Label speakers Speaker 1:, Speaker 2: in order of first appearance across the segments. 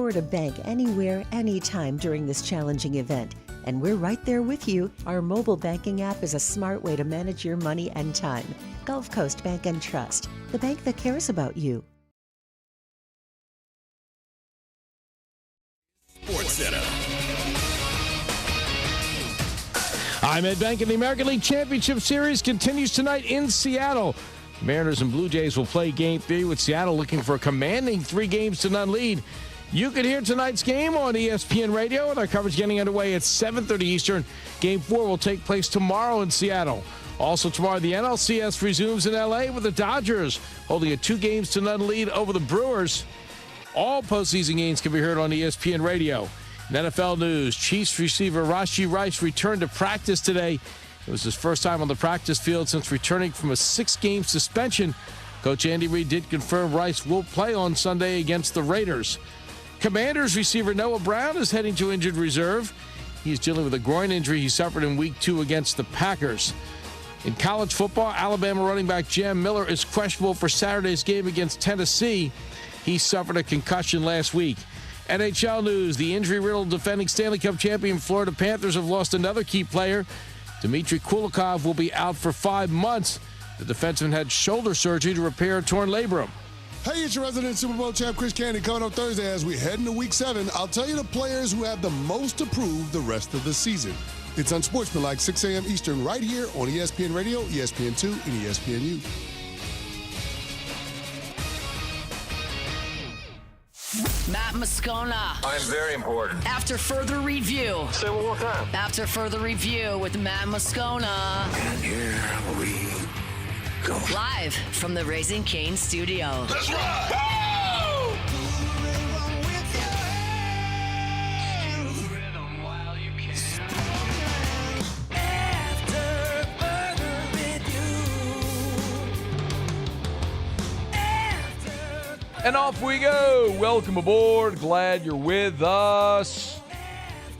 Speaker 1: sure to bank anywhere, anytime during this challenging event. And we're right there with you. Our mobile banking app is a smart way to manage your money and time. Gulf Coast Bank and Trust, the bank that cares about you.
Speaker 2: Sports Center.
Speaker 3: I'm Ed Bank, and the American League Championship Series continues tonight in Seattle. Mariners and Blue Jays will play Game 3 with Seattle looking for a commanding 3-0 lead. You can hear tonight's game on ESPN Radio, with our coverage getting underway at 7:30 Eastern. Game 4 will take place tomorrow in Seattle. Also tomorrow, the NLCS resumes in L.A. with the Dodgers holding a 2-0 lead over the Brewers. All postseason games can be heard on ESPN Radio. In NFL news, Chiefs receiver Rashee Rice returned to practice today. It was his first time on the practice field since returning from a 6-game suspension. Coach Andy Reid did confirm Rice will play on Sunday against the Raiders. Commanders receiver Noah Brown is heading to injured reserve. He's dealing with a groin injury he suffered in Week 2 against the Packers. In college football, Alabama running back Jam Miller is questionable for Saturday's game against Tennessee. He suffered a concussion last week. NHL news, the injury-riddled defending Stanley Cup champion Florida Panthers have lost another key player. Dmitry Kulikov will be out for 5 months. The defenseman had shoulder surgery to repair a torn labrum.
Speaker 4: Hey, it's your resident Super Bowl champ, Chris Candy, coming up Thursday as we head into Week 7. I'll tell you the players who have the most to prove the rest of the season. It's Unsportsmanlike, 6 a.m. Eastern, right here on ESPN Radio, ESPN2, and ESPNU.
Speaker 5: Matt Moscona.
Speaker 6: I'm very important.
Speaker 5: After further review.
Speaker 6: Say one more time.
Speaker 5: After further review with Matt Moscona.
Speaker 6: And here we go.
Speaker 5: Live from the Raising Cane studio.
Speaker 6: Let's ride!
Speaker 7: And off we go. Welcome aboard. Glad you're with us.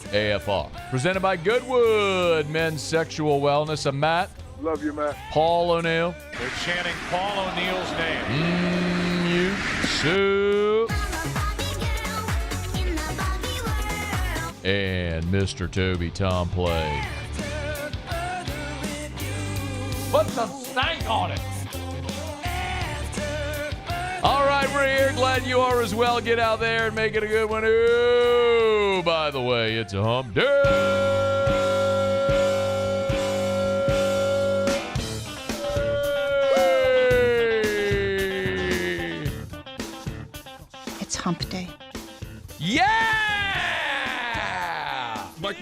Speaker 7: AFR. Presented by Goodwood Men's Sexual Wellness. I'm Matt.
Speaker 8: Love you, Matt.
Speaker 7: Paul O'Neill.
Speaker 9: They're chanting Paul O'Neill's name.
Speaker 7: You soup. And Mr. Toby Tom Play.
Speaker 9: Put some stank on it.
Speaker 7: All right, we're here. Glad you are as well. Get out there and make it a good one. Ooh, by the way, it's a hump day.
Speaker 10: It's hump day.
Speaker 7: Yeah!
Speaker 8: Mike.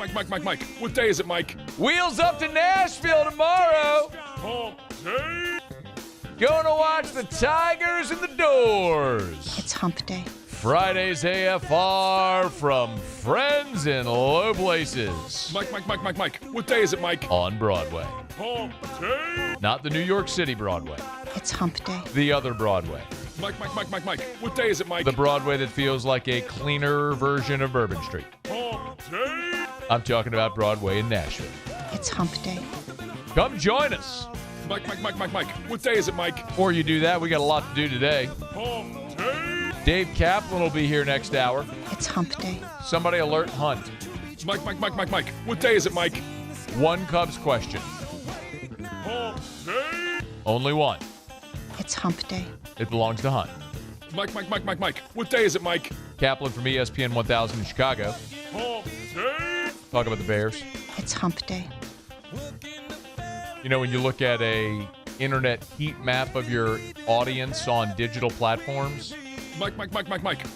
Speaker 8: What day is it, Mike?
Speaker 7: Wheels up to Nashville tomorrow.
Speaker 8: Hump day.
Speaker 7: Going to watch the Tigers and the Doors.
Speaker 10: It's hump day.
Speaker 7: Friday's AFR from friends in low places.
Speaker 8: Mike. What day is it, Mike?
Speaker 7: On Broadway.
Speaker 8: Hump day.
Speaker 7: Not the New York City Broadway.
Speaker 10: It's hump day.
Speaker 7: The other Broadway.
Speaker 8: Mike. What day is it, Mike?
Speaker 7: The Broadway that feels like a cleaner version of Bourbon Street.
Speaker 8: Hump day.
Speaker 7: I'm talking about Broadway in Nashville.
Speaker 10: It's hump day.
Speaker 7: Come join us.
Speaker 8: Mike. What day is it, Mike?
Speaker 7: Before you do that, we got a lot to do today.
Speaker 8: Hump day.
Speaker 7: Dave Kaplan will be here next hour.
Speaker 10: It's hump day.
Speaker 7: Somebody alert Hunt.
Speaker 8: Mike. What day is it, Mike?
Speaker 7: One Cubs question.
Speaker 8: Hump day.
Speaker 7: Only one.
Speaker 10: It's hump day.
Speaker 7: It belongs to Hunt.
Speaker 8: Mike. What day is it, Mike?
Speaker 7: Kaplan from ESPN 1000 in Chicago.
Speaker 8: Hump day.
Speaker 7: Talk about the Bears.
Speaker 10: It's hump day.
Speaker 7: You know, when you look at a internet heat map of your audience on digital platforms.
Speaker 8: Mike.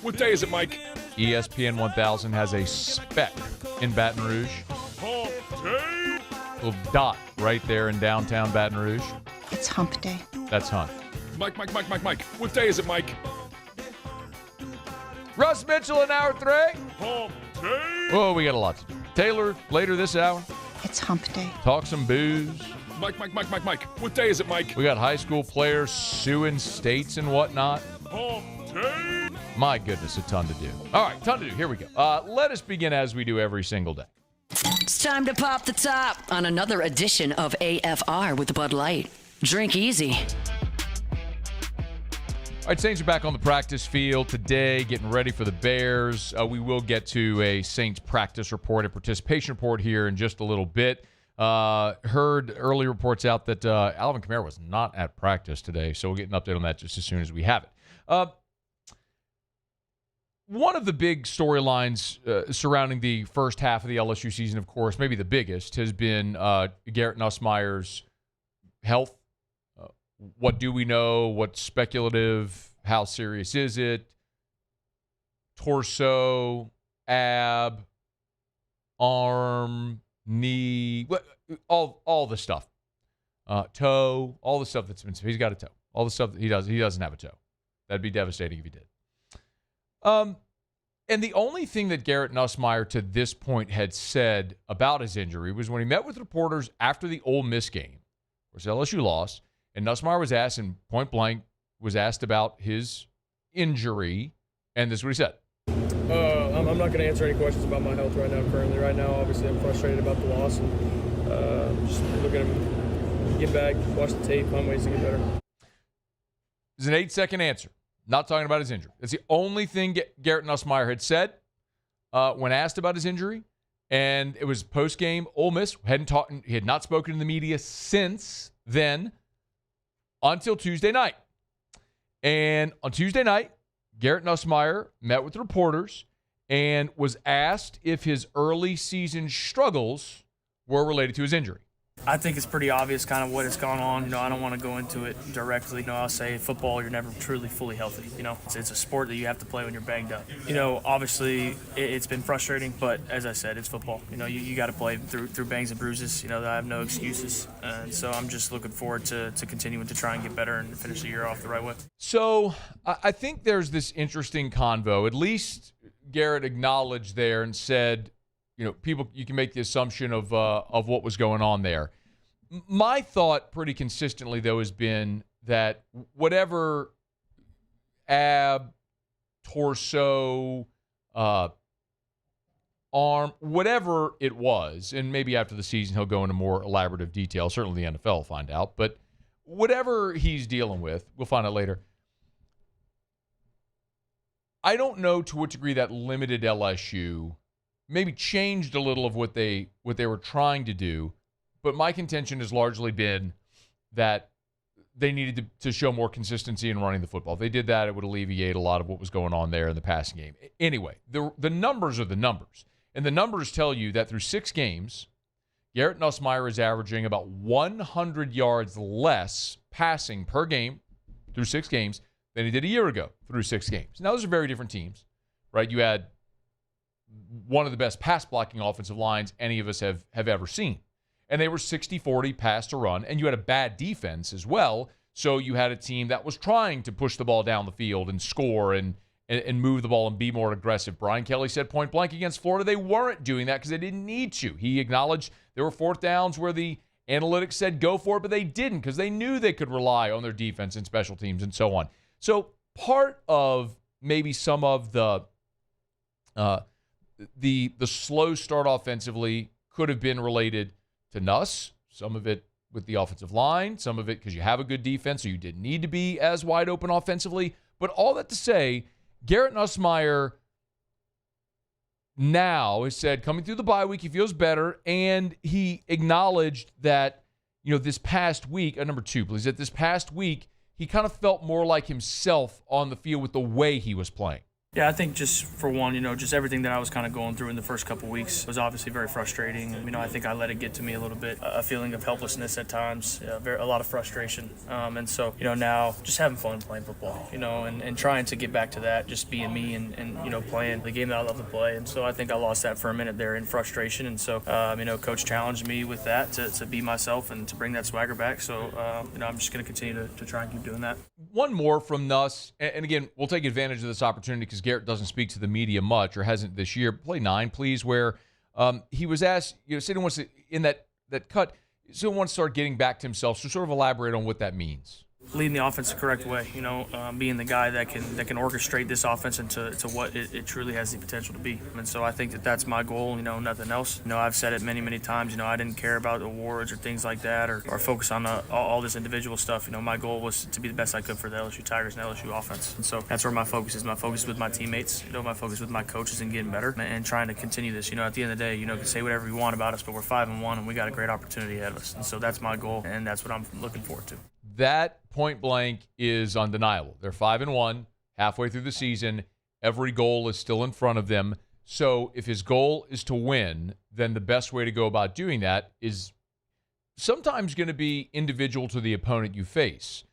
Speaker 8: What day is it, Mike?
Speaker 7: ESPN 1000 has a speck in Baton Rouge.
Speaker 8: Hump day.
Speaker 7: Little dot right there in downtown Baton Rouge.
Speaker 10: It's hump day.
Speaker 7: That's Hunt.
Speaker 8: Mike. What day is it, Mike?
Speaker 7: Russ Mitchell in hour 3.
Speaker 8: Hump day.
Speaker 7: Oh, we got a lot to do. Taylor, later this hour.
Speaker 10: It's hump day.
Speaker 7: Talk some booze.
Speaker 8: Mike. What day is it, Mike?
Speaker 7: We got high school players suing states and whatnot.
Speaker 8: Hump day.
Speaker 7: My goodness, a ton to do. All right, ton to do. Here we go. Let us begin as we do every single day.
Speaker 5: It's time to pop the top on another edition of AFR with Bud Light. Drink easy.
Speaker 7: All right, Saints are back on the practice field today, getting ready for the Bears. We will get to a Saints practice report, a participation report here in just a little bit. Heard early reports out that Alvin Kamara was not at practice today, so we'll get an update on that just as soon as we have it. One of the big storylines surrounding the first half of the LSU season, of course, maybe the biggest, has been Garrett Nussmeier's health. What do we know? What's speculative? How serious is it? Torso, ab, arm, knee, all the stuff. Toe, all the stuff that's been. He's got a toe. All the stuff that he doesn't have a toe. That'd be devastating if he did. And the only thing that Garrett Nussmeier to this point had said about his injury was when he met with reporters after the Ole Miss game, which LSU lost. And Nussmeier was asked, and point blank was asked about his injury, and this is what he said.
Speaker 2: I'm not going to answer any questions about my health right now. Currently, right now, obviously, I'm frustrated about the loss, and just looking to get back, watch the tape, find ways to get better.
Speaker 7: It's an 8-second answer. Not talking about his injury. That's the only thing Garrett Nussmeier had said when asked about his injury, and it was post-game. Ole Miss he had not spoken to the media since then. Until Tuesday night. And on Tuesday night, Garrett Nussmeier met with reporters and was asked if his early season struggles were related to his injury.
Speaker 2: I think it's pretty obvious kind of what has gone on. I don't want to go into it directly. I'll say football, you're never truly fully healthy. It's a sport that you have to play when you're banged up. Obviously it's been frustrating, but as I said, it's football. You got to play through bangs and bruises. I have no excuses. And so I'm just looking forward to continuing to try and get better and finish the year off the right way.
Speaker 7: So I think there's this interesting convo. At least Garrett acknowledged there and said, people, you can make the assumption of what was going on there. My thought pretty consistently, though, has been that whatever ab, torso, arm, whatever it was, and maybe after the season he'll go into more elaborative detail. Certainly the NFL will find out. But whatever he's dealing with, we'll find out later. I don't know to what degree that limited LSU, maybe changed a little of what they were trying to do, but my contention has largely been that they needed to show more consistency in running the football. If they did that, it would alleviate a lot of what was going on there in the passing game. Anyway, the numbers are the numbers, and the numbers tell you that through 6 games, Garrett Nussmeier is averaging about 100 yards less passing per game through 6 games than he did a year ago through 6 games. Now, those are very different teams, right? You had one of the best pass blocking offensive lines any of us have ever seen. And they were 60-40 pass to run, and you had a bad defense as well. So you had a team that was trying to push the ball down the field and score and move the ball and be more aggressive. Brian Kelly said point blank against Florida they weren't doing that because they didn't need to. He acknowledged there were 4th downs where the analytics said go for it, but they didn't because they knew they could rely on their defense and special teams and so on. So part of maybe some of the slow start offensively could have been related to Nuss, some of it with the offensive line, some of it because you have a good defense, so you didn't need to be as wide open offensively. But all that to say, Garrett Nussmeier now has said coming through the bye week, he feels better, and he acknowledged that, this past week, number 2, please, that this past week, he kind of felt more like himself on the field with the way he was playing.
Speaker 2: Yeah, I think just for one, just everything that I was kind of going through in the first couple weeks was obviously very frustrating. I think I let it get to me a little bit, a feeling of helplessness at times, a lot of frustration. And so, now just having fun playing football, and trying to get back to that, just being me and playing the game that I love to play. And so I think I lost that for a minute there in frustration. And so, Coach challenged me with that to be myself and to bring that swagger back. So, I'm just going to continue to try and keep doing that.
Speaker 7: One more from Nuss, and again, we'll take advantage of this opportunity because Garrett doesn't speak to the media much or hasn't this year. Play 9, please, where he was asked, Sidney wants to, in that cut, Sidney wants to start getting back to himself, so sort of elaborate on what that means.
Speaker 2: leading the offense the correct way, being the guy that can orchestrate this offense into what it truly has the potential to be. And so I think that's my goal, nothing else. I've said it many, many times, I didn't care about awards or things like that or focus on all this individual stuff. My goal was to be the best I could for the LSU Tigers and LSU offense. And so that's where my focus is. My focus is with my teammates, my focus with my coaches and getting better and trying to continue this. At the end of the day, you can say whatever you want about us, but we're 5-1 and we got a great opportunity ahead of us. And so that's my goal, and that's what I'm looking forward to.
Speaker 7: That point blank is undeniable. They're 5-1, halfway through the season. Every goal is still in front of them. So if his goal is to win, then the best way to go about doing that is sometimes going to be individual to the opponent you face.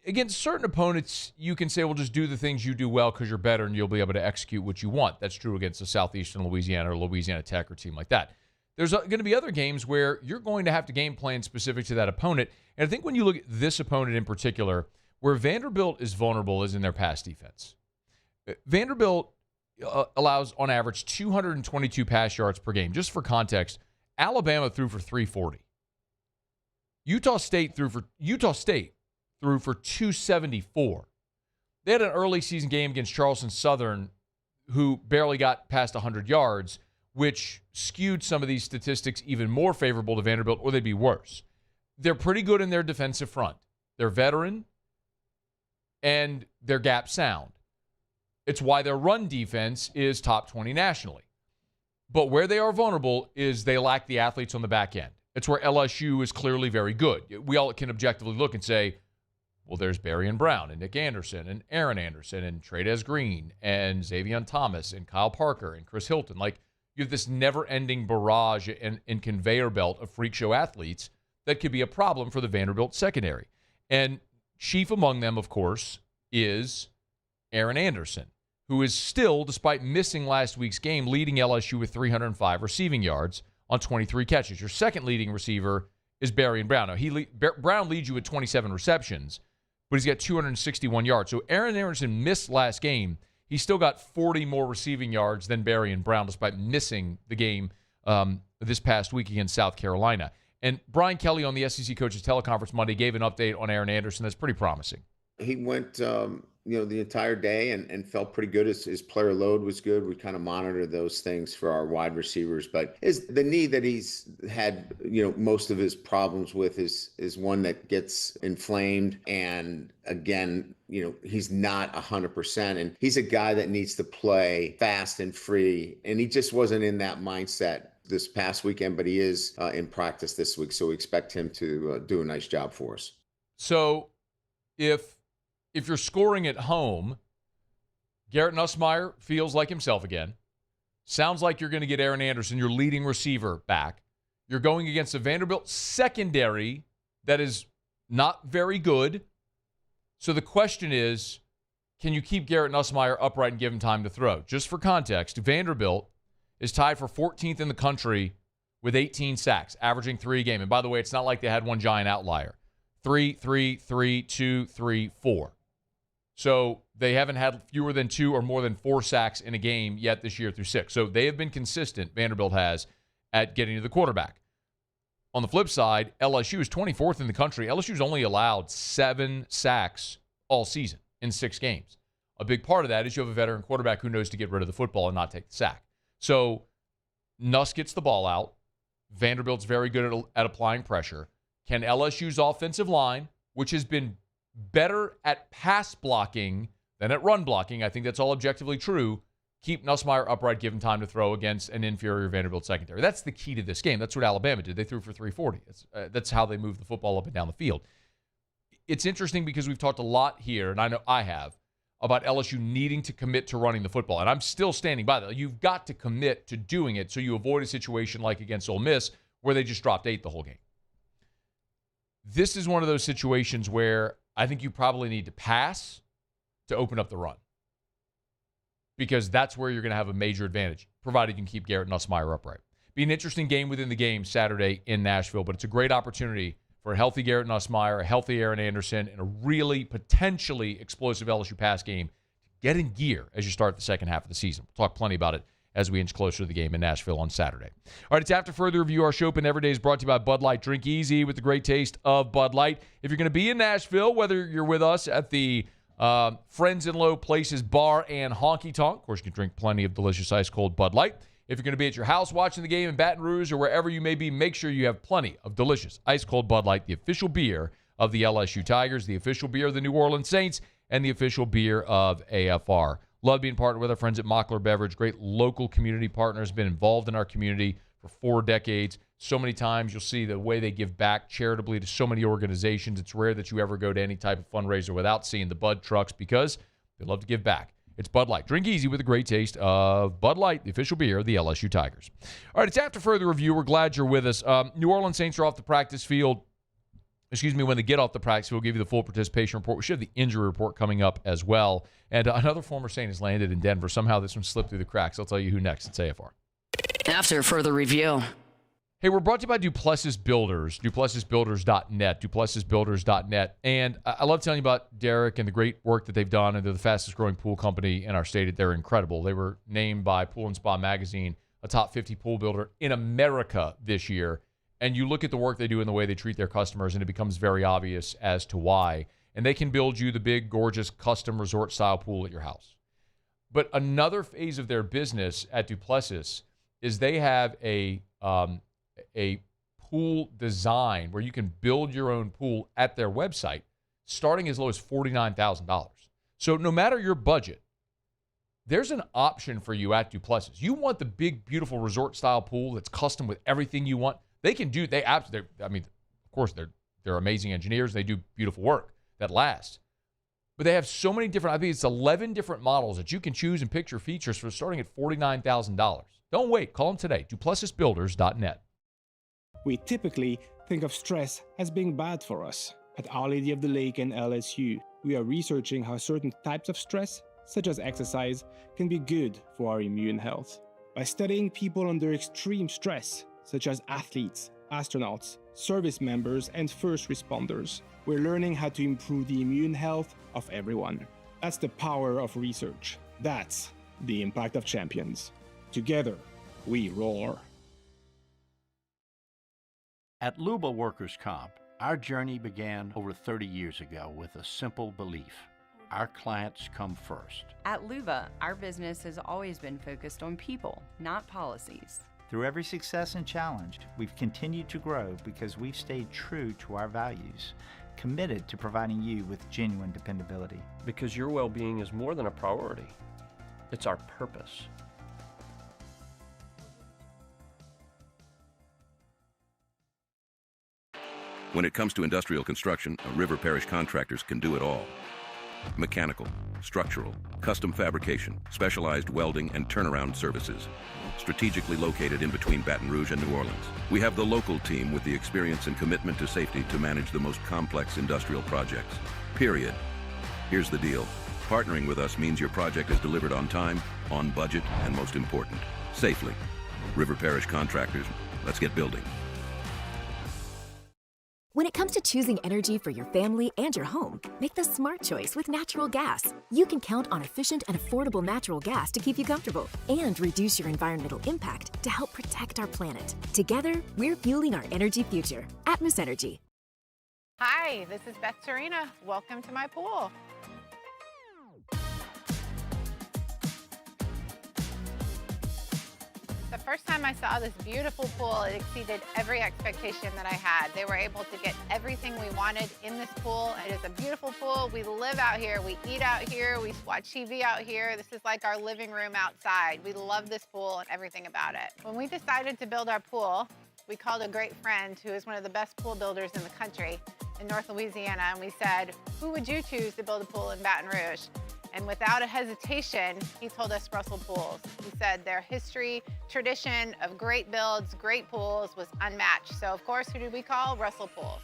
Speaker 7: Against certain opponents, you can say, well, just do the things you do well because you're better and you'll be able to execute what you want. That's true against the Southeastern Louisiana or Louisiana Tech or team like that. There's going to be other games where you're going to have to game plan specific to that opponent. And I think when you look at this opponent in particular, where Vanderbilt is vulnerable is in their pass defense. Vanderbilt allows, on average, 222 pass yards per game. Just for context, Alabama threw for 340. Utah State threw for 274. They had an early season game against Charleston Southern, who barely got past 100 yards, which skewed some of these statistics even more favorable to Vanderbilt, or they'd be worse. They're pretty good in their defensive front. They're veteran, and they're gap sound. It's why their run defense is top 20 nationally. But where they are vulnerable is they lack the athletes on the back end. It's where LSU is clearly very good. We all can objectively look and say, well, there's Berrien Brown and Nick Anderson and Aaron Anderson and Trades Green and Xavier Thomas and Kyle Parker and Chris Hilton. Like, you have this never-ending barrage and conveyor belt of freak show athletes that could be a problem for the Vanderbilt secondary. And chief among them, of course, is Aaron Anderson, who is still, despite missing last week's game, leading LSU with 305 receiving yards on 23 catches. Your second leading receiver is Berrien Brown. Now, Brown leads you with 27 receptions, but he's got 261 yards. So Aaron Anderson missed last game. He still got 40 more receiving yards than Berrien Brown, despite missing the game this past week against South Carolina. And Brian Kelly on the SEC Coaches Teleconference Monday gave an update on Aaron Anderson that's pretty promising.
Speaker 11: He went, the entire day and felt pretty good. His player load was good. We kind of monitor those things for our wide receivers. But the knee that he's had, most of his problems with is one that gets inflamed. And again, he's not 100%. And he's a guy that needs to play fast and free. And he just wasn't in that mindset this past weekend, but he is in practice this week. So we expect him to do a nice job for us.
Speaker 7: So if you're scoring at home, Garrett Nussmeier feels like himself again. Sounds like you're going to get Aaron Anderson, your leading receiver, back. You're going against a Vanderbilt secondary that is not very good. So the question is, can you keep Garrett Nussmeier upright and give him time to throw? Just for context, Vanderbilt is tied for 14th in the country with 18 sacks, averaging 3 a game. And by the way, it's not like they had one giant outlier. 3, 3, 3, 2, 3, 4. So they haven't had fewer than 2 or more than 4 sacks in a game yet this year through 6. So they have been consistent, Vanderbilt has, at getting to the quarterback. On the flip side, LSU is 24th in the country. LSU's only allowed 7 sacks all season in 6 games. A big part of that is you have a veteran quarterback who knows to get rid of the football and not take the sack. So Nuss gets the ball out. Vanderbilt's very good at applying pressure. Can LSU's offensive line, which has been better at pass blocking than at run blocking, I think that's all objectively true, keep Nussmeier upright, give him time to throw against an inferior Vanderbilt secondary? That's the key to this game. That's what Alabama did. They threw for 340. That's how they moved the football up and down the field. It's interesting because we've talked a lot here, and I know I have, about LSU needing to commit to running the football. And I'm still standing by that. You've got to commit to doing it so you avoid a situation like against Ole Miss where they just dropped 8 the whole game. This is one of those situations where I think you probably need to pass to open up the run, because that's where you're going to have a major advantage, provided you can keep Garrett Nussmeier upright. Be an interesting game within the game Saturday in Nashville, but it's a great opportunity for a healthy Garrett Nussmeier, a healthy Aaron Anderson, and a really potentially explosive LSU pass game to get in gear as you start the second half of the season. We'll talk plenty about it as we inch closer to the game in Nashville on Saturday. All right, it's After Further Review. Our show open every day is brought to you by Bud Light. Drink easy with the great taste of Bud Light. If you're going to be in Nashville, whether you're with us at the Friends in Low Places Bar and Honky Tonk, of course, you can drink plenty of delicious ice-cold Bud Light. If you're going to be at your house watching the game in Baton Rouge or wherever you may be, make sure you have plenty of delicious ice-cold Bud Light, the official beer of the LSU Tigers, the official beer of the New Orleans Saints, and the official beer of AFR. Love being partnered with our friends at Mockler Beverage, great local community partners, been involved in our community for 4 decades. So many times you'll see the way they give back charitably to so many organizations. It's rare that you ever go to any type of fundraiser without seeing the Bud trucks because they love to give back. It's Bud Light. Drink easy with the great taste of Bud Light, the official beer of the LSU Tigers. All right, it's After Further Review. We're glad you're with us. New Orleans Saints are off the practice field. When they get off the practice, we'll give you the full participation report. We should have the injury report coming up as well. And another former Saint has landed in Denver. Somehow this one slipped through the cracks. I'll tell you who next. It's AFR.
Speaker 5: After Further Review.
Speaker 7: Hey, we're brought to you by Duplessis Builders, duplessisbuilders.net, duplessisbuilders.net. And I love telling you about Derek and the great work that they've done. And they're the fastest growing pool company in our state. They're incredible. They were named by Pool and Spa Magazine a top 50 pool builder in America this year. And you look at the work they do and the way they treat their customers, and it becomes very obvious as to why. And they can build you the big, gorgeous, custom resort-style pool at your house. But another phase of their business at Duplessis is they have a pool design where you can build your own pool at their website, starting as low as $49,000. So no matter your budget, there's an option for you at Duplessis. You want the big, beautiful resort-style pool that's custom with everything you want. They can do, of course, they're amazing engineers. They do beautiful work that lasts. But they have so many different, I think it's 11 different models that you can choose and pick your features for starting at $49,000. Don't wait. Call them today. duplessisbuilders.net.
Speaker 12: We typically think of stress as being bad for us. At Our Lady of the Lake and LSU, we are researching how certain types of stress, such as exercise, can be good for our immune health. By studying people under extreme stress, such as athletes, astronauts, service members, and first responders, we're learning how to improve the immune health of everyone. That's the power of research. That's the impact of champions. Together, we roar.
Speaker 13: At Luba Workers' Comp, our journey began over 30 years ago with a simple belief. Our clients come first.
Speaker 14: At Luba, our business has always been focused on people, not policies.
Speaker 15: Through every success and challenge, we've continued to grow because we've stayed true to our values, committed to providing you with genuine dependability.
Speaker 16: Because your well-being is more than a priority. It's our purpose.
Speaker 17: When it comes to industrial construction, River Parish Contractors can do it all. Mechanical, structural, custom fabrication, specialized welding, and turnaround services. Strategically located in between Baton Rouge and New Orleans, we have the local team with the experience and commitment to safety to manage the most complex industrial projects. Period. Here's the deal. Partnering with us means your project is delivered on time, on budget, and most important, safely. River Parish Contractors, let's get building.
Speaker 18: When it comes to choosing energy for your family and your home, make the smart choice with natural gas. You can count on efficient and affordable natural gas to keep you comfortable and reduce your environmental impact to help protect our planet. Together, we're fueling our energy future. Atmos Energy.
Speaker 19: Hi, this is Beth Serena. Welcome to my pool. The first time I saw this beautiful pool, it exceeded every expectation that I had. They were able to get everything we wanted in this pool. It is a beautiful pool. We live out here, we eat out here, we watch TV out here. This is like our living room outside. We love this pool and everything about it. When we decided to build our pool, we called a great friend who is one of the best pool builders in the country in North Louisiana, and we said, who would you choose to build a pool in Baton Rouge? And without a hesitation, he told us Russell Pools. He said their history, tradition of great builds, great pools was unmatched. So of course, who did we call? Russell Pools.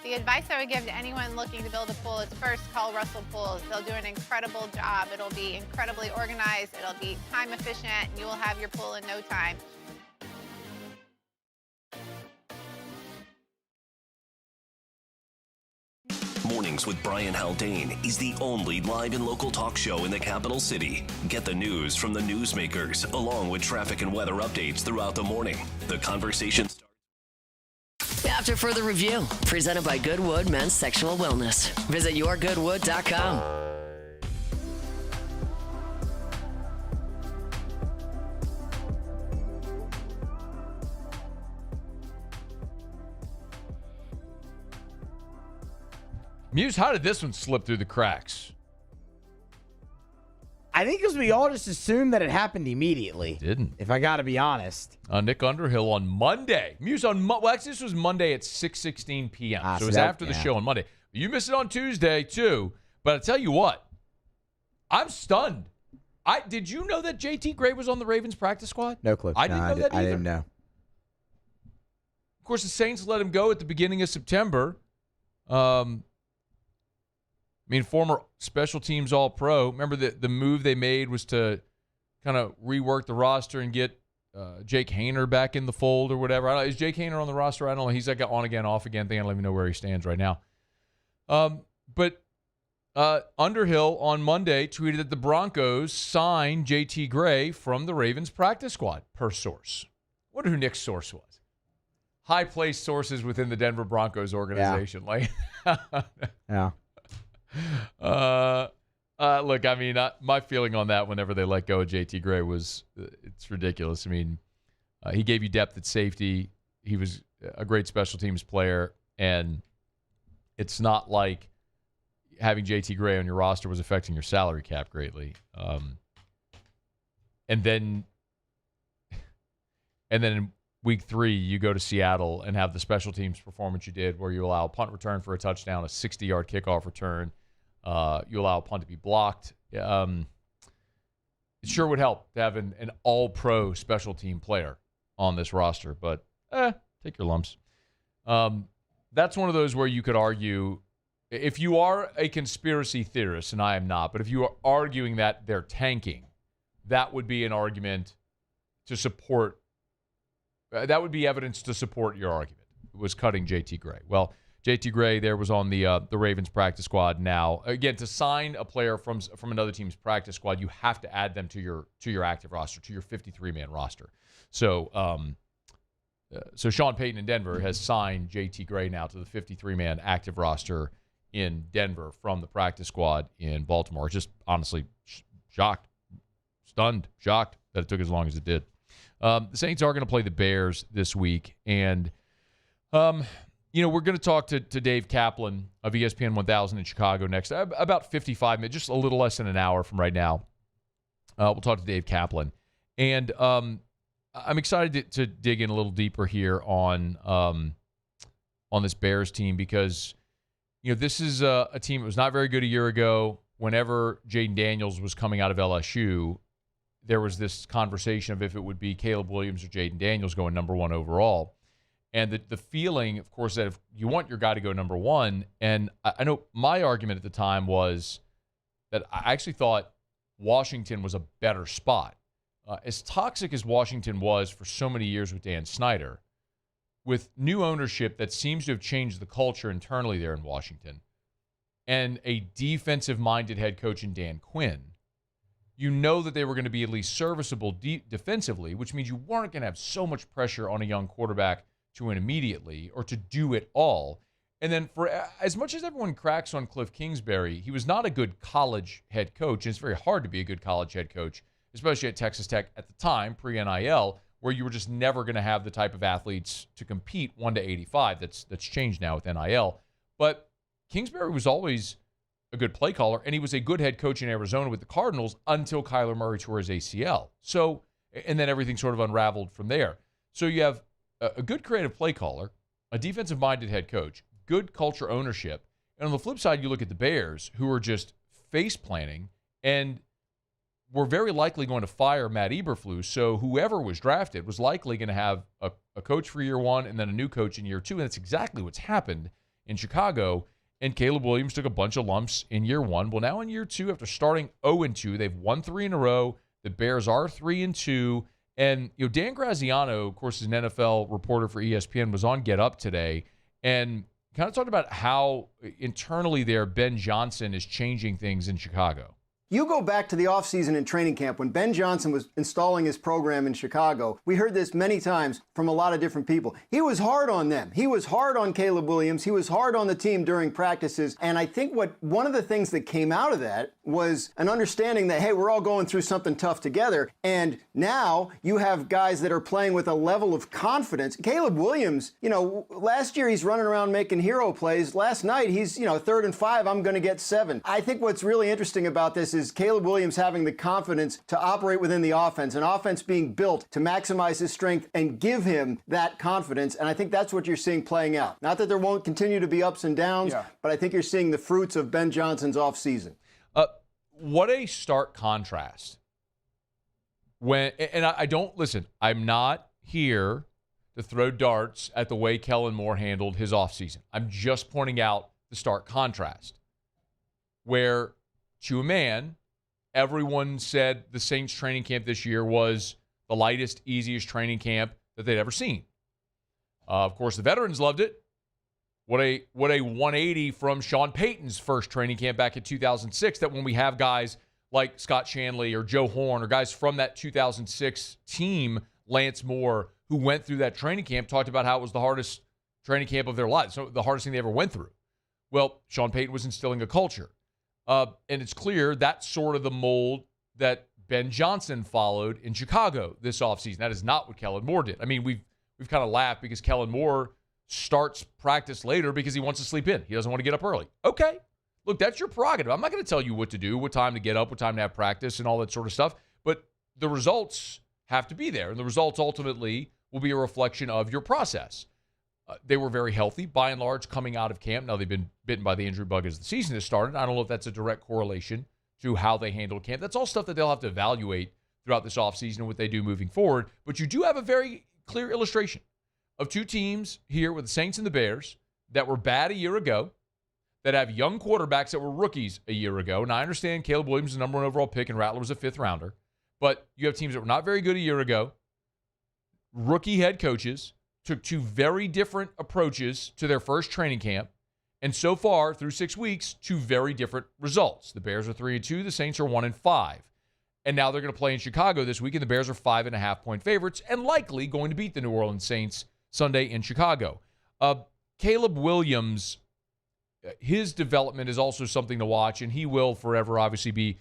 Speaker 19: The advice I would give to anyone looking to build a pool is first call Russell Pools. They'll do an incredible job. It'll be incredibly organized. It'll be time efficient, and you will have your pool in no time.
Speaker 20: Morning Mornings with Brian Haldane is the only live and local talk show in the capital city. Get the news from the newsmakers, along with traffic and weather updates throughout the morning. The conversation starts
Speaker 5: After further review, presented by Goodwood Men's Sexual Wellness. Visit yourgoodwood.com.
Speaker 7: Muse, how did this one slip through the cracks?
Speaker 21: I think because we all just assumed that it happened immediately.
Speaker 7: Didn't.
Speaker 21: If I got to be honest.
Speaker 7: Nick Underhill on Monday. Muse on well, actually, this was Monday at 6:16 p.m. So it was after the show on Monday. You missed it on Tuesday, too. But I tell you what, I'm stunned. Did you know that JT Gray was on the Ravens practice squad?
Speaker 21: No clue.
Speaker 7: I didn't know that either.
Speaker 21: I didn't know.
Speaker 7: Of course, the Saints let him go at the beginning of September. Former special teams All-Pro. Remember the move they made was to kind of rework the roster and get Jake Haener back in the fold or whatever. Is Jake Haener on the roster? I don't know. He's like an on-again, off-again thing. I don't even know where he stands right now. But Underhill on Monday tweeted that the Broncos signed JT Gray from the Ravens practice squad, per source. Wonder who Nick's source was. High-placed sources within the Denver Broncos organization.
Speaker 21: Yeah.
Speaker 7: Look, my feeling on that whenever they let go of JT Gray was it's ridiculous. He gave you depth at safety. He was a great special teams player, and it's not like having JT Gray on your roster was affecting your salary cap greatly. And then in week 3, you go to Seattle and have the special teams performance you did, where you allow a punt return for a touchdown, a 60-yard kickoff return. You allow a punt to be blocked. It sure would help to have an all-pro special team player on this roster, but take your lumps. That's one of those where you could argue, if you are a conspiracy theorist, and I am not, but if you are arguing that they're tanking, that would be an argument to support. That would be evidence to support your argument. It was cutting JT Gray. Well, JT Gray there was on the Ravens practice squad now. Again, to sign a player from another team's practice squad, you have to add them to your active roster, to your 53-man roster. So Sean Payton in Denver has signed JT Gray now to the 53-man active roster in Denver from the practice squad in Baltimore. Just honestly shocked that it took as long as it did. The Saints are going to play the Bears this week, and we're going to talk to Dave Kaplan of ESPN 1000 in Chicago next, about 55 minutes, just a little less than an hour from right now. We'll talk to Dave Kaplan, and I'm excited to dig in a little deeper here on this Bears team, because this is a team that was not very good a year ago. Whenever Jaden Daniels was coming out of LSU, there was this conversation of if it would be Caleb Williams or Jaden Daniels going number 1 overall. And the feeling, of course, that if you want your guy to go number 1, and I know my argument at the time was that I actually thought Washington was a better spot. As toxic as Washington was for so many years with Dan Snyder, with new ownership that seems to have changed the culture internally there in Washington, and a defensive-minded head coach in Dan Quinn, you know that they were going to be at least serviceable defensively, which means you weren't going to have so much pressure on a young quarterback to win immediately or to do it all. And then for as much as everyone cracks on Cliff Kingsbury, he was not a good college head coach, and it's very hard to be a good college head coach, especially at Texas Tech at the time, pre-NIL, where you were just never going to have the type of athletes to compete 1-85. That's changed now with NIL. But Kingsbury was always a good play caller, and he was a good head coach in Arizona with the Cardinals until Kyler Murray tore his ACL. So, and then everything sort of unraveled from there. So you have a good creative play caller, a defensive-minded head coach, good culture ownership, and on the flip side, you look at the Bears, who are just face planting, and were very likely going to fire Matt Eberflus. So whoever was drafted was likely going to have a coach for year 1 and then a new coach in year 2, and that's exactly what's happened in Chicago. And Caleb Williams took a bunch of lumps in year 1. Well, now in year 2, after starting 0-2, they've won 3 in a row. The Bears are 3-2. And Dan Graziano, of course, is an NFL reporter for ESPN, was on Get Up today and kind of talk about how internally there Ben Johnson is changing things in Chicago.
Speaker 1: You go back to the offseason in training camp when Ben Johnson was installing his program in Chicago. We heard this many times from a lot of different people. He was hard on them. He was hard on Caleb Williams. He was hard on the team during practices. And I think one of the things that came out of that was an understanding that, hey, we're all going through something tough together. And now you have guys that are playing with a level of confidence. Caleb Williams, last year he's running around making hero plays. Last night he's, 3rd and 5, I'm going to get 7. I think what's really interesting about this is Caleb Williams having the confidence to operate within the offense, an offense being built to maximize his strength and give him that confidence. And I think that's what you're seeing playing out. Not that there won't continue to be ups and downs, but I think you're seeing the fruits of Ben Johnson's offseason.
Speaker 7: What a stark contrast. I don't, listen, I'm not here to throw darts at the way Kellen Moore handled his offseason. I'm just pointing out the stark contrast. Where, to a man, everyone said the Saints training camp this year was the lightest, easiest training camp that they'd ever seen. Of course, the veterans loved it. What a 180 from Sean Payton's first training camp back in 2006, that when we have guys like Scott Shanley or Joe Horn or guys from that 2006 team, Lance Moore, who went through that training camp, talked about how it was the hardest training camp of their lives, so the hardest thing they ever went through. Well, Sean Payton was instilling a culture. And it's clear that's sort of the mold that Ben Johnson followed in Chicago this offseason. That is not what Kellen Moore did. I mean, we've kind of laughed because Kellen Moore starts practice later because he wants to sleep in. He doesn't want to get up early. Okay. Look, that's your prerogative. I'm not going to tell you what to do, what time to get up, what time to have practice, and all that sort of stuff. But the results have to be there. And the results ultimately will be a reflection of your process. They were very healthy, by and large, coming out of camp. Now, they've been bitten by the injury bug as the season has started. I don't know if that's a direct correlation to how they handled camp. That's all stuff that they'll have to evaluate throughout this offseason and what they do moving forward. But you do have a very clear illustration of two teams here with the Saints and the Bears that were bad a year ago, that have young quarterbacks that were rookies a year ago. Now, I understand Caleb Williams is the number 1 overall pick and Rattler was a 5th rounder. But you have teams that were not very good a year ago, rookie head coaches, took two very different approaches to their first training camp, and so far, through 6 weeks, two very different results. The Bears are 3-2, the Saints are 1-5. And now they're going to play in Chicago this week, and the Bears are 5.5-point favorites and likely going to beat the New Orleans Saints Sunday in Chicago. Caleb Williams, his development is also something to watch, and he will forever obviously be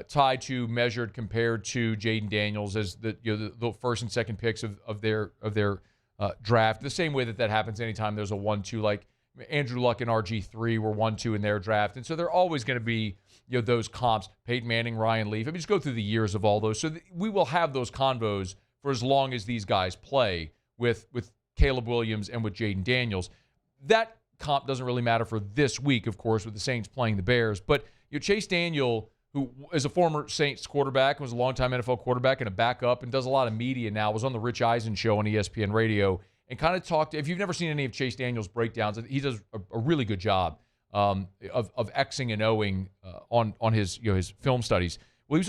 Speaker 7: tied to, measured, compared to Jaden Daniels as the first and second picks of their draft. The same way that happens anytime there's a 1-2, like Andrew Luck and RG3 were 1-2 in their draft. And so they're always going to be those comps, Peyton Manning, Ryan Leaf. I mean, just go through the years of all those. So we will have those convos for as long as these guys play with Caleb Williams and with Jaden Daniels. That comp doesn't really matter for this week, of course, with the Saints playing the Bears. But Chase Daniel, who is a former Saints quarterback, was a longtime NFL quarterback and a backup and does a lot of media now, was on the Rich Eisen show on ESPN Radio and kind of talked. If you've never seen any of Chase Daniel's breakdowns, he does a really good job of Xing and O'ing on his his film studies. Well,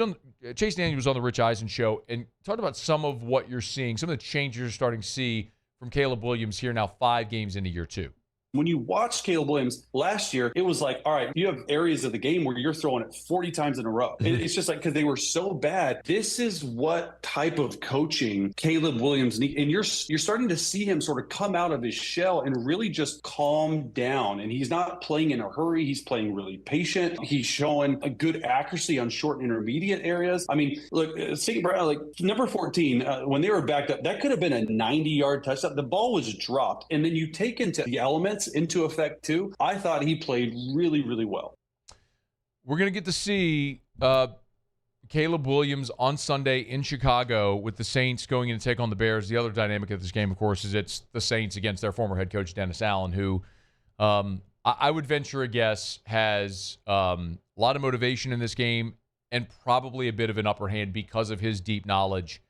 Speaker 7: Chase Daniel was on the Rich Eisen show and talked about some of what you're seeing, some of the changes you're starting to see from Caleb Williams here now 5 games into year 2.
Speaker 22: When you watch Caleb Williams last year, it was like, all right, you have areas of the game where you're throwing it 40 times in a row. It's just like, because they were so bad. This is what type of coaching Caleb Williams needs. And you're starting to see him sort of come out of his shell and really just calm down. And he's not playing in a hurry. He's playing really patient. He's showing a good accuracy on short and intermediate areas. I mean, look, like number 14, when they were backed up, that could have been a 90-yard touchdown. The ball was dropped. And then you take into the elements into effect too. I thought he played really, really well.
Speaker 7: We're going to get to see Caleb Williams on Sunday in Chicago with the Saints going in to take on the Bears. The other dynamic of this game, of course, is it's the Saints against their former head coach, Dennis Allen, who I would venture a guess has a lot of motivation in this game and probably a bit of an upper hand because of his deep knowledge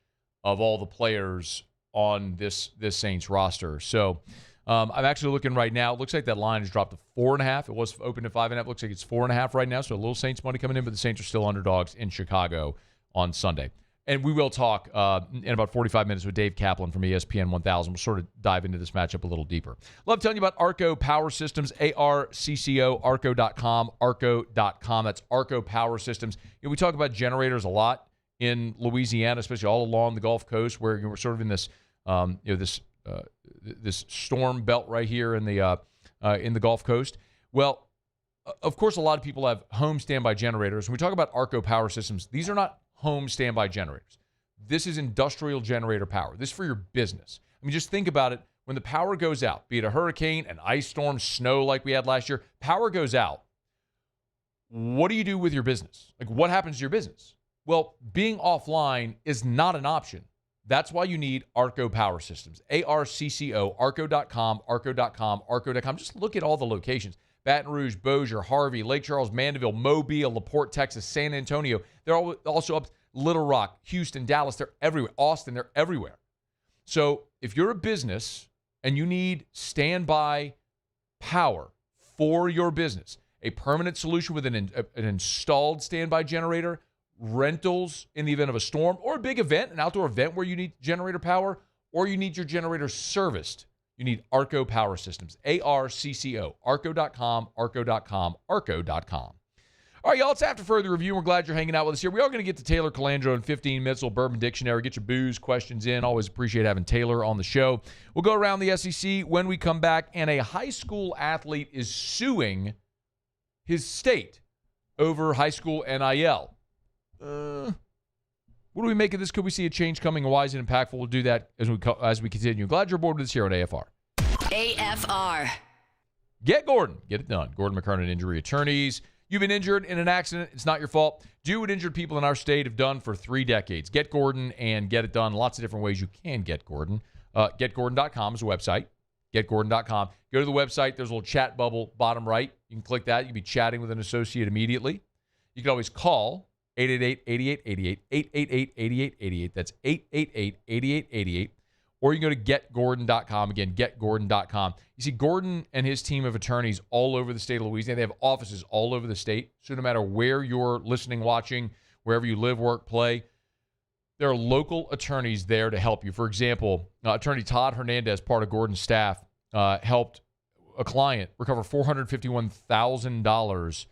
Speaker 7: of all the players on this Saints roster. So I'm actually looking right now. It looks like that line has dropped to 4.5. It was open at 5.5. Looks like it's 4.5 right now. So a little Saints money coming in, but the Saints are still underdogs in Chicago on Sunday. And we will talk in about 45 minutes with Dave Kaplan from ESPN 1000. We'll sort of dive into this matchup a little deeper. Love telling you about Arco Power Systems, ARCCO, arco.com, arco.com. That's Arco Power Systems. We talk about generators a lot in Louisiana, especially all along the Gulf Coast, where we're sort of in this, this storm belt right here in the Gulf Coast. Well, of course, a lot of people have home standby generators. When we talk about Arco Power Systems, these are not home standby generators. This is industrial generator power. This is for your business. I mean, just think about it. When the power goes out, be it a hurricane, an ice storm, snow like we had last year, power goes out. What do you do with your business? Like, what happens to your business? Well, being offline is not an option. That's why you need Arco Power Systems. ARCCO, arco.com, arco.com, arco.com. Just look at all the locations. Baton Rouge, Bossier, Harvey, Lake Charles, Mandeville, Mobile, LaPorte, Texas, San Antonio. They're all also up Little Rock, Houston, Dallas. They're everywhere. Austin, they're everywhere. So if you're a business and you need standby power for your business, a permanent solution with an installed standby generator, rentals in the event of a storm or a big event, an outdoor event where you need generator power, or you need your generator serviced, you need Arco Power Systems, ARCCO, arco.com, arco.com, arco.com. All right, y'all, it's After Further Review. We're glad you're hanging out with us here. We are going to get to Taylor Calandro in 15 minutes, little Bourbon Dictionary. Get your booze questions in. Always appreciate having Taylor on the show. We'll go around the SEC when we come back, and a high school athlete is suing his state over high school NIL. What do we make of this? Could we see a change coming, and why is it impactful? We'll do that as we continue. Glad you're aboard with us here on AFR.
Speaker 5: AFR.
Speaker 7: Get Gordon. Get it done. Gordon McKernan Injury Attorneys. You've been injured in an accident. It's not your fault. Do what injured people in our state have done for 3 decades. Get Gordon and get it done. Lots of different ways you can get Gordon. GetGordon.com is a website. GetGordon.com. Go to the website. There's a little chat bubble bottom right. You can click that. You can be chatting with an associate immediately. You can always call 888-8888, 888-8888. That's 888-8888. Or you can go to getgordon.com. Again, getgordon.com. You see, Gordon and his team of attorneys all over the state of Louisiana. They have offices all over the state. So no matter where you're listening, watching, wherever you live, work, play, there are local attorneys there to help you. For example, attorney Todd Hernandez, part of Gordon's staff, helped a client recover $451,000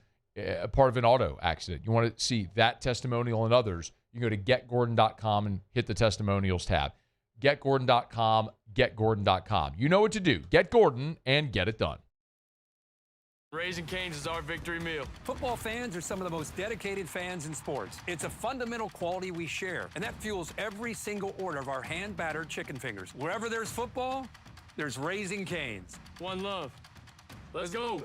Speaker 7: part of an auto accident. You want to see that testimonial and others, you go to getgordon.com and hit the testimonials tab. GetGordon.com, getgordon.com. You know what to do. Get Gordon and get it done.
Speaker 3: Raising Cane's is our victory meal.
Speaker 4: Football fans are some of the most dedicated fans in sports. It's a fundamental quality we share, and that fuels every single order of our hand-battered chicken fingers. Wherever there's football, there's Raising Cane's.
Speaker 3: One love. Let's go.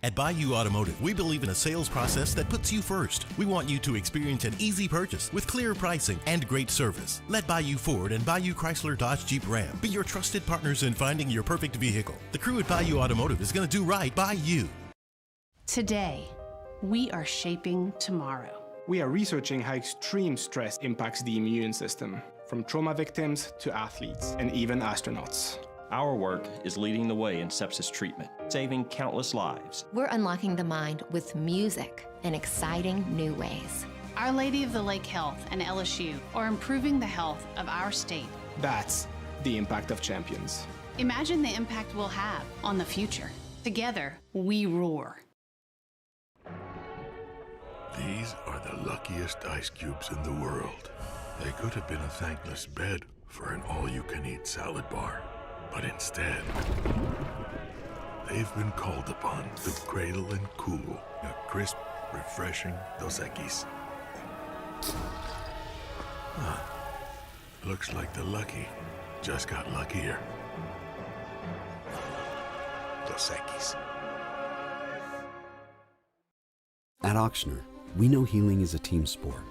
Speaker 23: At Bayou Automotive, we believe in a sales process that puts you first. We want you to experience an easy purchase with clear pricing and great service. Let Bayou Ford and Bayou Chrysler Dodge Jeep Ram be your trusted partners in finding your perfect vehicle. The crew at Bayou Automotive is going to do right by you.
Speaker 24: Today, we are shaping tomorrow.
Speaker 12: We are researching how extreme stress impacts the immune system, from trauma victims to athletes and even astronauts.
Speaker 25: Our work is leading the way in sepsis treatment, saving countless lives.
Speaker 26: We're unlocking the mind with music in exciting new ways.
Speaker 24: Our Lady of the Lake Health and LSU are improving the health of our state.
Speaker 12: That's the impact of champions.
Speaker 24: Imagine the impact we'll have on the future. Together, we roar.
Speaker 27: These are the luckiest ice cubes in the world. They could have been a thankless bed for an all-you-can-eat salad bar. But instead, they've been called upon to cradle and cool a crisp, refreshing Dos Equis. Looks like the lucky just got luckier. Dos Equis.
Speaker 28: At Ochsner, we know healing is a team sport.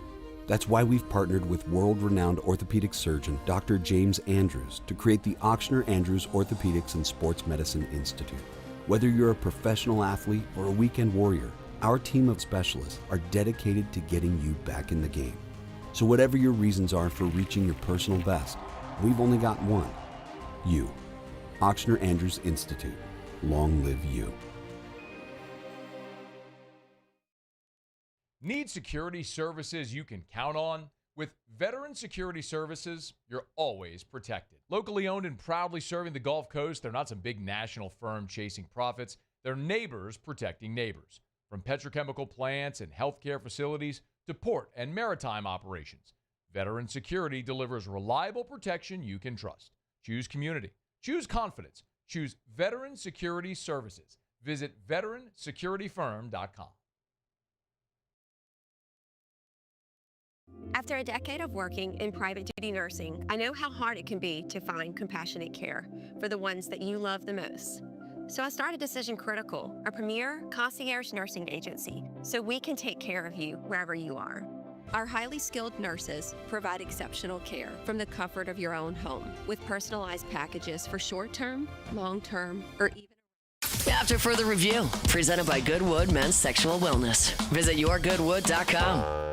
Speaker 28: That's why we've partnered with world-renowned orthopedic surgeon Dr. James Andrews to create the Ochsner Andrews Orthopedics and Sports Medicine Institute. Whether you're a professional athlete or a weekend warrior, our team of specialists are dedicated to getting you back in the game. So whatever your reasons are for reaching your personal best, we've only got one: you. Ochsner Andrews Institute. Long live you.
Speaker 7: Need security services you can count on? With Veteran Security Services, you're always protected. Locally owned and proudly serving the Gulf Coast, they're not some big national firm chasing profits. They're neighbors protecting neighbors. From petrochemical plants and healthcare facilities to port and maritime operations, Veteran Security delivers reliable protection you can trust. Choose community. Choose confidence. Choose Veteran Security Services. Visit veteransecurityfirm.com.
Speaker 2: After a decade of working in private duty nursing, I know how hard it can be to find compassionate care for the ones that you love the most. So I started Decision Critical, a premier concierge nursing agency, so we can take care of you wherever you are. Our highly skilled nurses provide exceptional care from the comfort of your own home with personalized packages for short-term, long-term, or even...
Speaker 5: After further review, presented by Goodwood Men's Sexual Wellness. Visit yourgoodwood.com.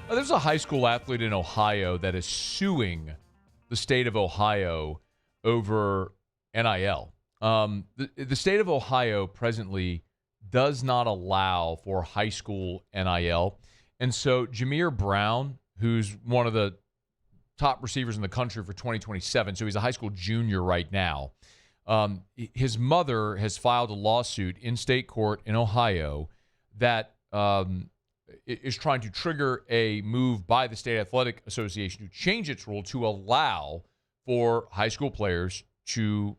Speaker 7: There's a high school athlete in Ohio that is suing the state of Ohio over NIL. The state of Ohio presently does not allow for high school NIL. And so Jameer Brown, who's one of the top receivers in the country for 2027, so he's a high school junior right now, his mother has filed a lawsuit in state court in Ohio that is trying to trigger a move by the State Athletic Association to change its rule to allow for high school players to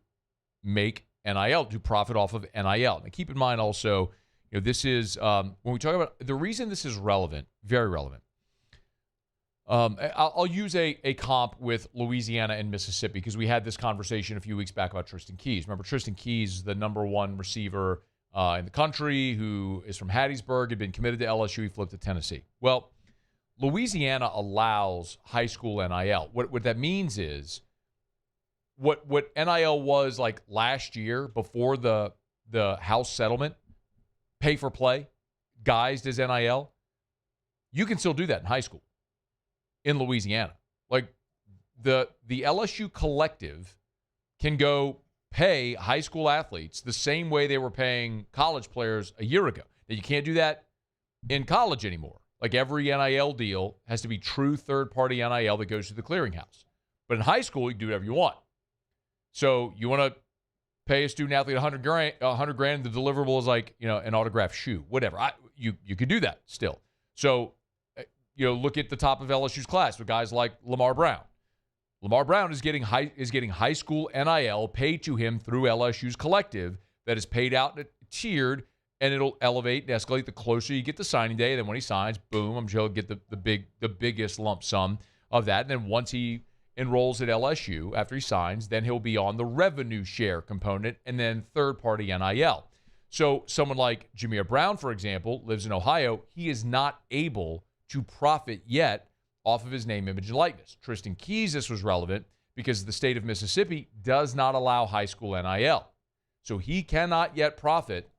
Speaker 7: make NIL, to profit off of NIL. Now, keep in mind also, this is, when we talk about, the reason this is relevant, very relevant, I'll use a comp with Louisiana and Mississippi because we had this conversation a few weeks back about Tristan Keys. Remember, Tristan Keys is the #1 receiver in the country, who is from Hattiesburg, had been committed to LSU. He flipped to Tennessee. Well, Louisiana allows high school NIL. What that means is what NIL was like last year before the House settlement, pay for play, guised as NIL, you can still do that in high school in Louisiana. Like the LSU collective can go pay high school athletes the same way they were paying college players a year ago. Now, you can't do that in college anymore. Like every NIL deal has to be true third-party NIL that goes to the clearinghouse. But in high school, you can do whatever you want. So you want to pay a student athlete $100 grand, the deliverable is like, an autographed shoe, whatever. You could do that still. So, look at the top of LSU's class with guys like Lamar Brown. Lamar Brown is getting high school NIL paid to him through LSU's collective that is paid out and tiered, and it'll elevate and escalate the closer you get to signing day. Then when he signs, boom, I'm sure he'll get the biggest lump sum of that. And then once he enrolls at LSU after he signs, then he'll be on the revenue share component and then third-party NIL. So someone like Jameer Brown, for example, lives in Ohio. He is not able to profit yet off of his name, image, and likeness. Tristan Keys, this was relevant because the state of Mississippi does not allow high school NIL. So he cannot yet profit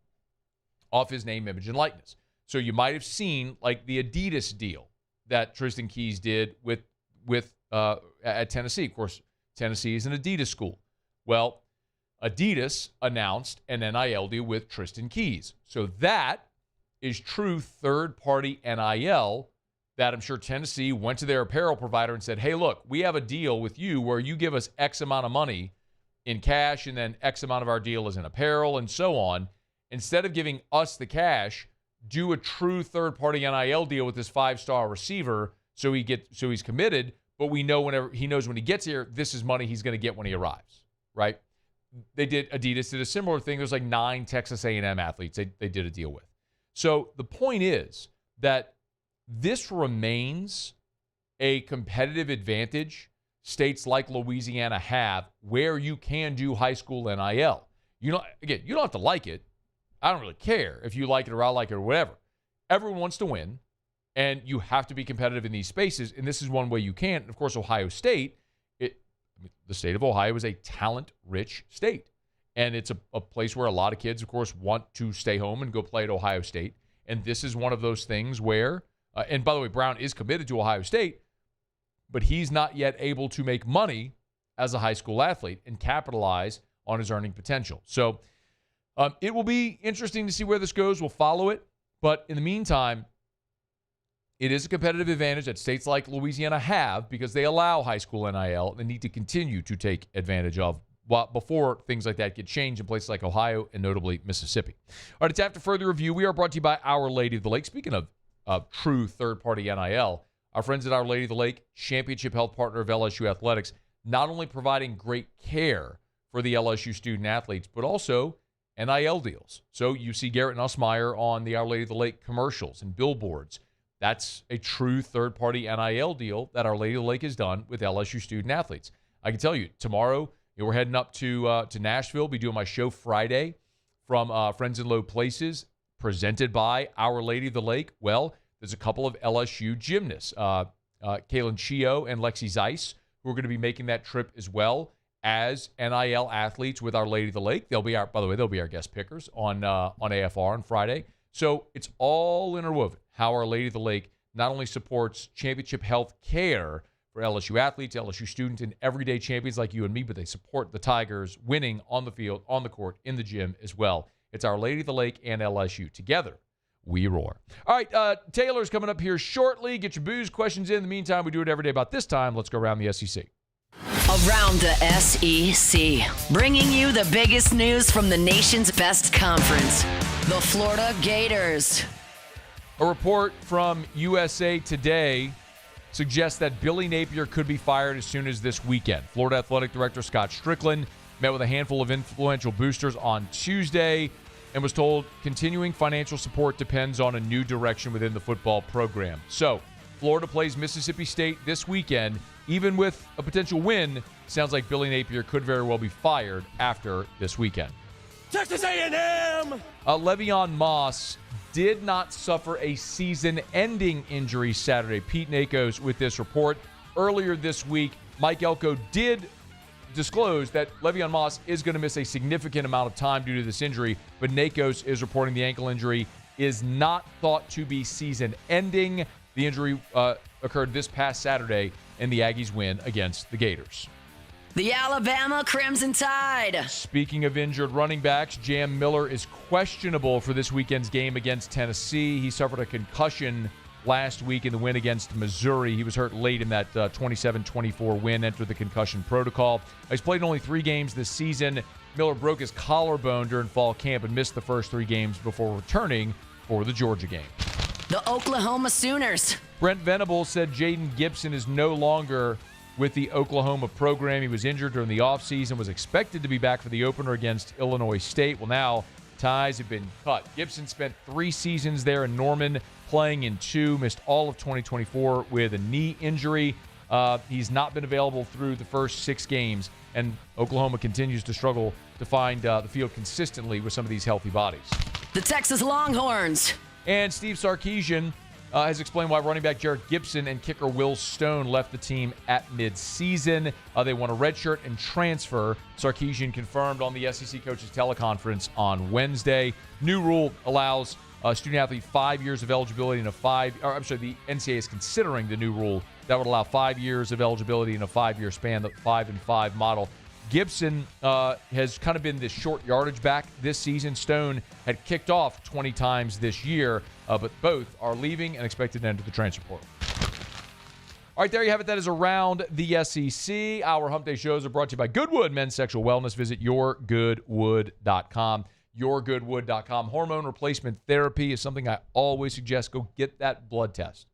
Speaker 7: off his name, image, and likeness. So you might have seen like the Adidas deal that Tristan Keys did with at Tennessee. Of course, Tennessee is an Adidas school. Well, Adidas announced an NIL deal with Tristan Keys. So that is true third-party NIL that I'm sure Tennessee went to their apparel provider and said, hey, look, we have a deal with you where you give us X amount of money in cash and then X amount of our deal is in apparel and so on. Instead of giving us the cash, do a true third-party NIL deal with this 5-star receiver so he's committed, but we know whenever he knows when he gets here, this is money he's going to get when he arrives, right? Adidas did a similar thing. There's like 9 Texas A&M athletes they did a deal with. So the point is that this remains a competitive advantage states like Louisiana have where you can do high school NIL. You don't have to like it. I don't really care if you like it or I like it or whatever. Everyone wants to win, and you have to be competitive in these spaces, and this is one way you can. And of course, Ohio State, the state of Ohio is a talent-rich state, and it's a place where a lot of kids, of course, want to stay home and go play at Ohio State, and this is one of those things where and by the way, Brown is committed to Ohio State. but he's not yet able to make money as a high school athlete and capitalize on his earning potential. So it will be interesting to see where this goes. We'll follow it. But in the meantime, it is a competitive advantage that states like Louisiana have because they allow high school NIL. They need to continue to take advantage of before things like that get changed in places like Ohio and notably Mississippi. All right, it's After Further Review. We are brought to you by Our Lady of the Lake. Speaking of true third-party NIL, our friends at Our Lady of the Lake, championship health partner of LSU Athletics, not only providing great care for the LSU student-athletes, but also NIL deals. So you see Garrett Nussmeier on the Our Lady of the Lake commercials and billboards. That's a true third-party NIL deal that Our Lady of the Lake has done with LSU student-athletes. I can tell you, tomorrow, we're heading up to Nashville, be doing my show Friday from Friends in Low Places, presented by Our Lady of the Lake. Well, there's a couple of LSU gymnasts, Calandro and Lexi Zeiss, who are going to be making that trip as well as NIL athletes with Our Lady of the Lake. They'll be our guest pickers on AFR on Friday. So it's all interwoven. How Our Lady of the Lake not only supports championship health care for LSU athletes, LSU students, and everyday champions like you and me, but they support the Tigers winning on the field, on the court, in the gym as well. It's Our Lady of the Lake and LSU. Together, we roar. All right, Taylor's coming up here shortly. Get your booze questions in the meantime. We do it every day about this time. Let's go around the SEC.
Speaker 5: Around the SEC, bringing you the biggest news from the nation's best conference, the Florida Gators.
Speaker 7: A report from USA Today suggests that Billy Napier could be fired as soon as this weekend. Florida Athletic Director Scott Strickland met with a handful of influential boosters on Tuesday and was told continuing financial support depends on a new direction within the football program. So, Florida plays Mississippi State this weekend. Even with a potential win, sounds like Billy Napier could very well be fired after this weekend.
Speaker 6: Texas A&M!
Speaker 7: Le'Veon Moss did not suffer a season-ending injury Saturday. Pete Nakos with this report. Earlier this week, Mike Elko did disclose that Le'Veon Moss is going to miss a significant amount of time due to this injury, but Nakos is reporting the ankle injury is not thought to be season-ending. The injury occurred this past Saturday, and the Aggies win against the Gators.
Speaker 5: The Alabama Crimson Tide.
Speaker 7: Speaking of injured running backs, Jam Miller is questionable for this weekend's game against Tennessee. He suffered a concussion last week in the win against Missouri. He was hurt late in that 27-24 win, entered the concussion protocol. He's played only 3 games this season. Miller broke his collarbone during fall camp and missed the first 3 games before returning for the Georgia game.
Speaker 5: The Oklahoma Sooners.
Speaker 7: Brent Venables said Jaden Gibson is no longer with the Oklahoma program. He was injured during the offseason, was expected to be back for the opener against Illinois State. Well, now ties have been cut. Gibson spent 3 seasons there in Norman, playing in 2, missed all of 2024 with a knee injury. He's not been available through the first 6 games, and Oklahoma continues to struggle to find the field consistently with some of these healthy bodies.
Speaker 5: The Texas Longhorns.
Speaker 7: And Steve Sarkisian has explained why running back Jarrett Gibson and kicker Will Stone left the team at midseason. They want a redshirt and transfer. Sarkisian confirmed on the SEC coaches teleconference on Wednesday. New rule allows a student athlete 5 years of eligibility in the NCAA is considering the new rule that would allow 5 years of eligibility in a 5-year span, the 5-and-5 model. Gibson has kind of been this short yardage back this season. Stone had kicked off 20 times this year, but both are leaving and expected to enter the transfer portal. All right, there you have it. That is Around the SEC. Our Hump Day shows are brought to you by Goodwood Men's Sexual Wellness. Visit yourgoodwood.com. Yourgoodwood.com. Hormone replacement therapy is something I always suggest. Go get that blood test.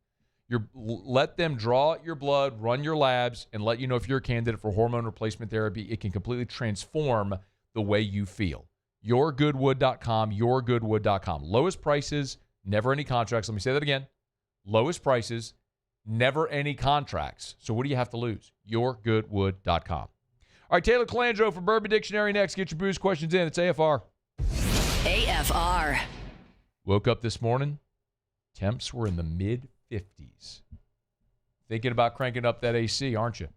Speaker 7: Let them draw your blood, run your labs, and let you know if you're a candidate for hormone replacement therapy. It can completely transform the way you feel. Yourgoodwood.com, yourgoodwood.com. Lowest prices, never any contracts. Let me say that again. Lowest prices, never any contracts. So what do you have to lose? Yourgoodwood.com. All right, Taylor Calandro for Bourbon Dictionary next. Get your booze questions in. It's AFR.
Speaker 5: AFR.
Speaker 7: Woke up this morning. Temps were in the mid-50s. Thinking about cranking up that AC, aren't you?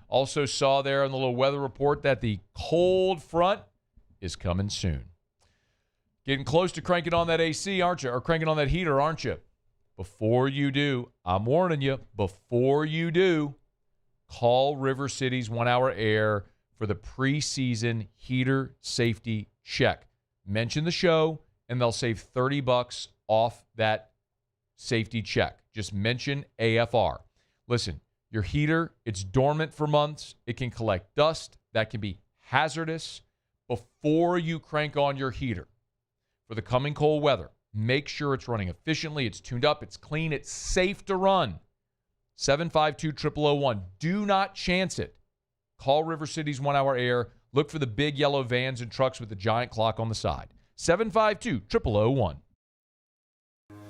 Speaker 7: Also saw there on the little weather report that the cold front is coming soon. Getting close to cranking on that AC, aren't you? Or cranking on that heater, aren't you? Before you do, I'm warning you, before you do, Call River City's 1 Hour Air for the preseason heater safety check. Mention the show, and they'll save $30 off that safety check. Just mention AFR. Listen, your heater, it's dormant for months. It can collect dust. That can be hazardous. Before you crank on your heater for the coming cold weather, make sure it's running efficiently, it's tuned up, it's clean, it's safe to run. 752-0001. Do not chance it. Call River City's 1 Hour Air. Look for the big yellow vans and trucks with the giant clock on the side. 752-0001.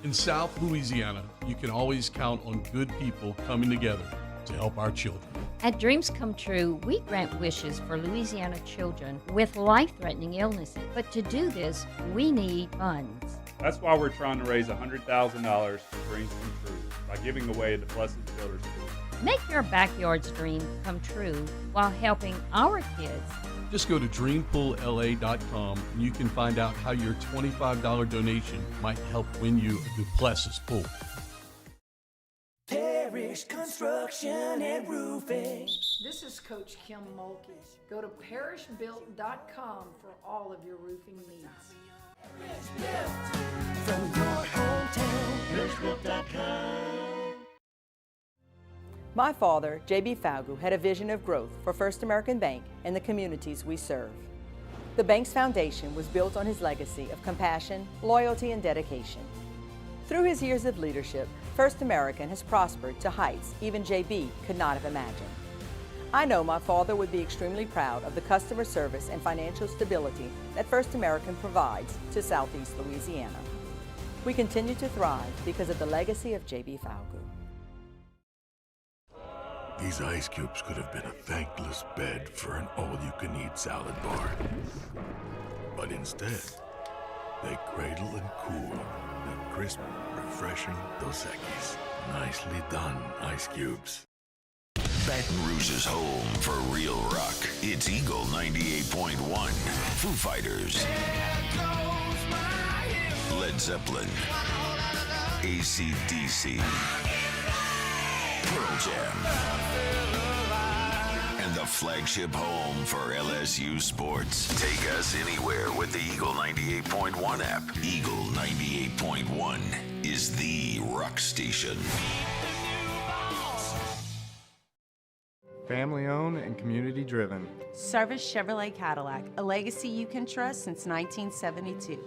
Speaker 27: In South Louisiana, you can always count on good people coming together to help our children.
Speaker 8: At Dreams Come True, we grant wishes for Louisiana children with life-threatening illnesses. But to do this, we need funds.
Speaker 9: That's why we're trying to raise $100,000 for Dreams Come True by giving away the Blessed Children's School.
Speaker 8: Make your backyard's dream come true while helping our kids.
Speaker 27: Just go to dreampoolla.com and you can find out how your $25 donation might help win you a Duplessis pool.
Speaker 6: Parish Construction and Roofing.
Speaker 10: This is Coach Kim Mulkey. Go to parishbuilt.com for all of your roofing needs.
Speaker 6: From your hometown, parishbuilt.com.
Speaker 11: My father, J.B. Falgu, had a vision of growth for First American Bank and the communities we serve. The bank's foundation was built on his legacy of compassion, loyalty, and dedication. Through his years of leadership, First American has prospered to heights even J.B. could not have imagined. I know my father would be extremely proud of the customer service and financial stability that First American provides to Southeast Louisiana. We continue to thrive because of the legacy of J.B. Falgu.
Speaker 27: These ice cubes could have been a thankless bed for an all-you-can-eat salad bar. But instead, they cradle and cool the crisp, refreshing Dos Equis. Nicely done, ice cubes.
Speaker 13: Baton Rouge's home for real rock. It's Eagle 98.1. Foo Fighters. Led Zeppelin. AC/DC. Pearl Jam. And the flagship home for LSU sports. Take us anywhere with the Eagle 98.1 app. Eagle 98.1 is the rock station.
Speaker 14: Family owned and community driven.
Speaker 15: Service Chevrolet Cadillac, a legacy you can trust since 1972.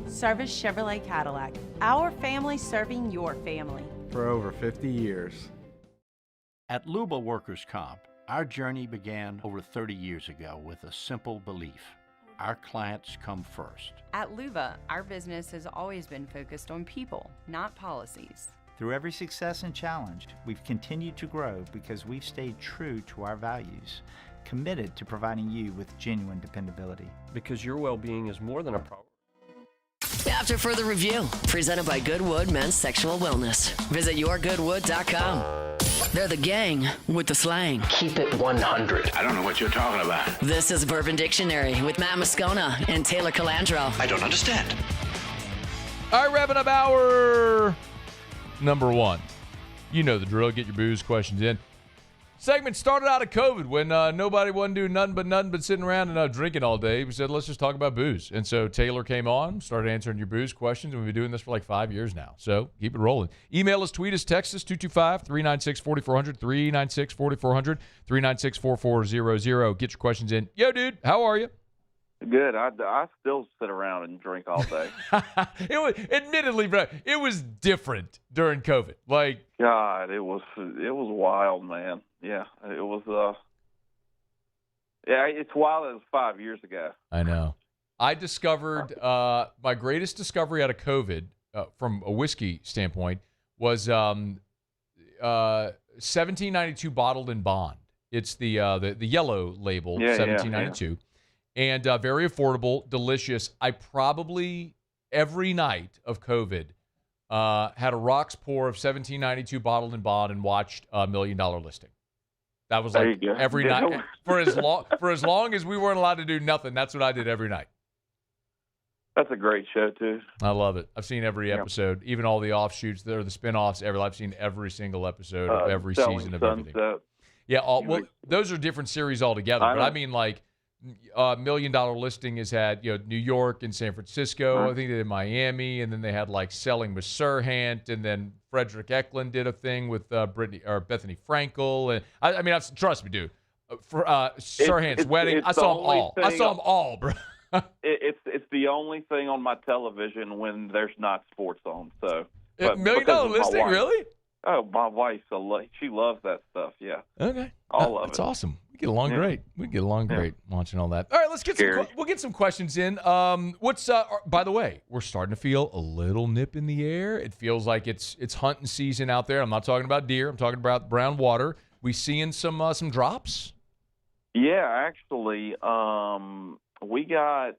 Speaker 15: Service Chevrolet Cadillac, our family serving your family.
Speaker 14: For over 50 years.
Speaker 16: At Luba Workers' Comp, our journey began over 30 years ago with a simple belief. Our clients come first.
Speaker 29: At Luba, our business has always been focused on people, not policies.
Speaker 30: Through every success and challenge, we've continued to grow because we've stayed true to our values, committed to providing you with genuine dependability.
Speaker 25: Because your well-being is more than a priority.
Speaker 5: After further review, presented by Goodwood Men's Sexual Wellness. Visit yourgoodwood.com. They're the gang with the slang.
Speaker 31: Keep it 100. I don't know what you're talking about.
Speaker 5: This is Bourbon Dictionary with Matt Moscona and Taylor Calandro.
Speaker 31: I don't understand.
Speaker 7: All right, wrapping up hour number one. You know the drill. Get your booze questions in. Segment started out of COVID when nobody wasn't doing nothing but sitting around and drinking all day. We said, let's just talk about booze. And so Taylor came on, started answering your booze questions, and we've been doing this for like 5 years now. So keep it rolling. Email us, tweet us, text us, 225-396-4400, 396-4400, 396-4400. Get your questions in. Yo, dude, how are you?
Speaker 32: Good. I still sit around and drink all day.
Speaker 7: It was, admittedly, bro, it was different during COVID. Like,
Speaker 32: God, it was wild, man. Yeah, it was. Yeah, it's wild. It was 5 years ago.
Speaker 7: I know. I discovered my greatest discovery out of COVID, from a whiskey standpoint, was 1792 bottled in bond. It's the yellow label, 1792. Yeah. And very affordable, delicious. I probably, every night of COVID, had a rocks pour of 1792 bottled in bond and watched $1 Million Listing. That was like every night for as long as we weren't allowed to do nothing. That's what I did every night.
Speaker 32: That's a great show too.
Speaker 7: I love it. I've seen every episode, even all the offshoots, the spinoffs. I've seen every single episode of every season of everything. Yeah, well, those are different series altogether. But I mean, like, $1 Million Listing has had New York and San Francisco. I think they did Miami, and then they had like Selling with Sirhan, and then Frederick Eklund did a thing with Bethany Frankel. And I mean, trust me, dude. For Sirhan's wedding, I saw them all. I saw them all, bro.
Speaker 32: It's the only thing on my television when there's not sports on. So,
Speaker 7: $1 Million Listing, really?
Speaker 32: Oh, my wife, she loves that stuff. Yeah.
Speaker 7: Okay.
Speaker 32: All of it.
Speaker 7: That's awesome. We get along great. We get along great watching all that. All right, let's get we'll get some questions in. What's by the way, we're starting to feel a little nip in the air. It feels like it's hunting season out there. I'm not talking about deer. I'm talking about brown water. We seeing some drops?
Speaker 32: Yeah, actually, we got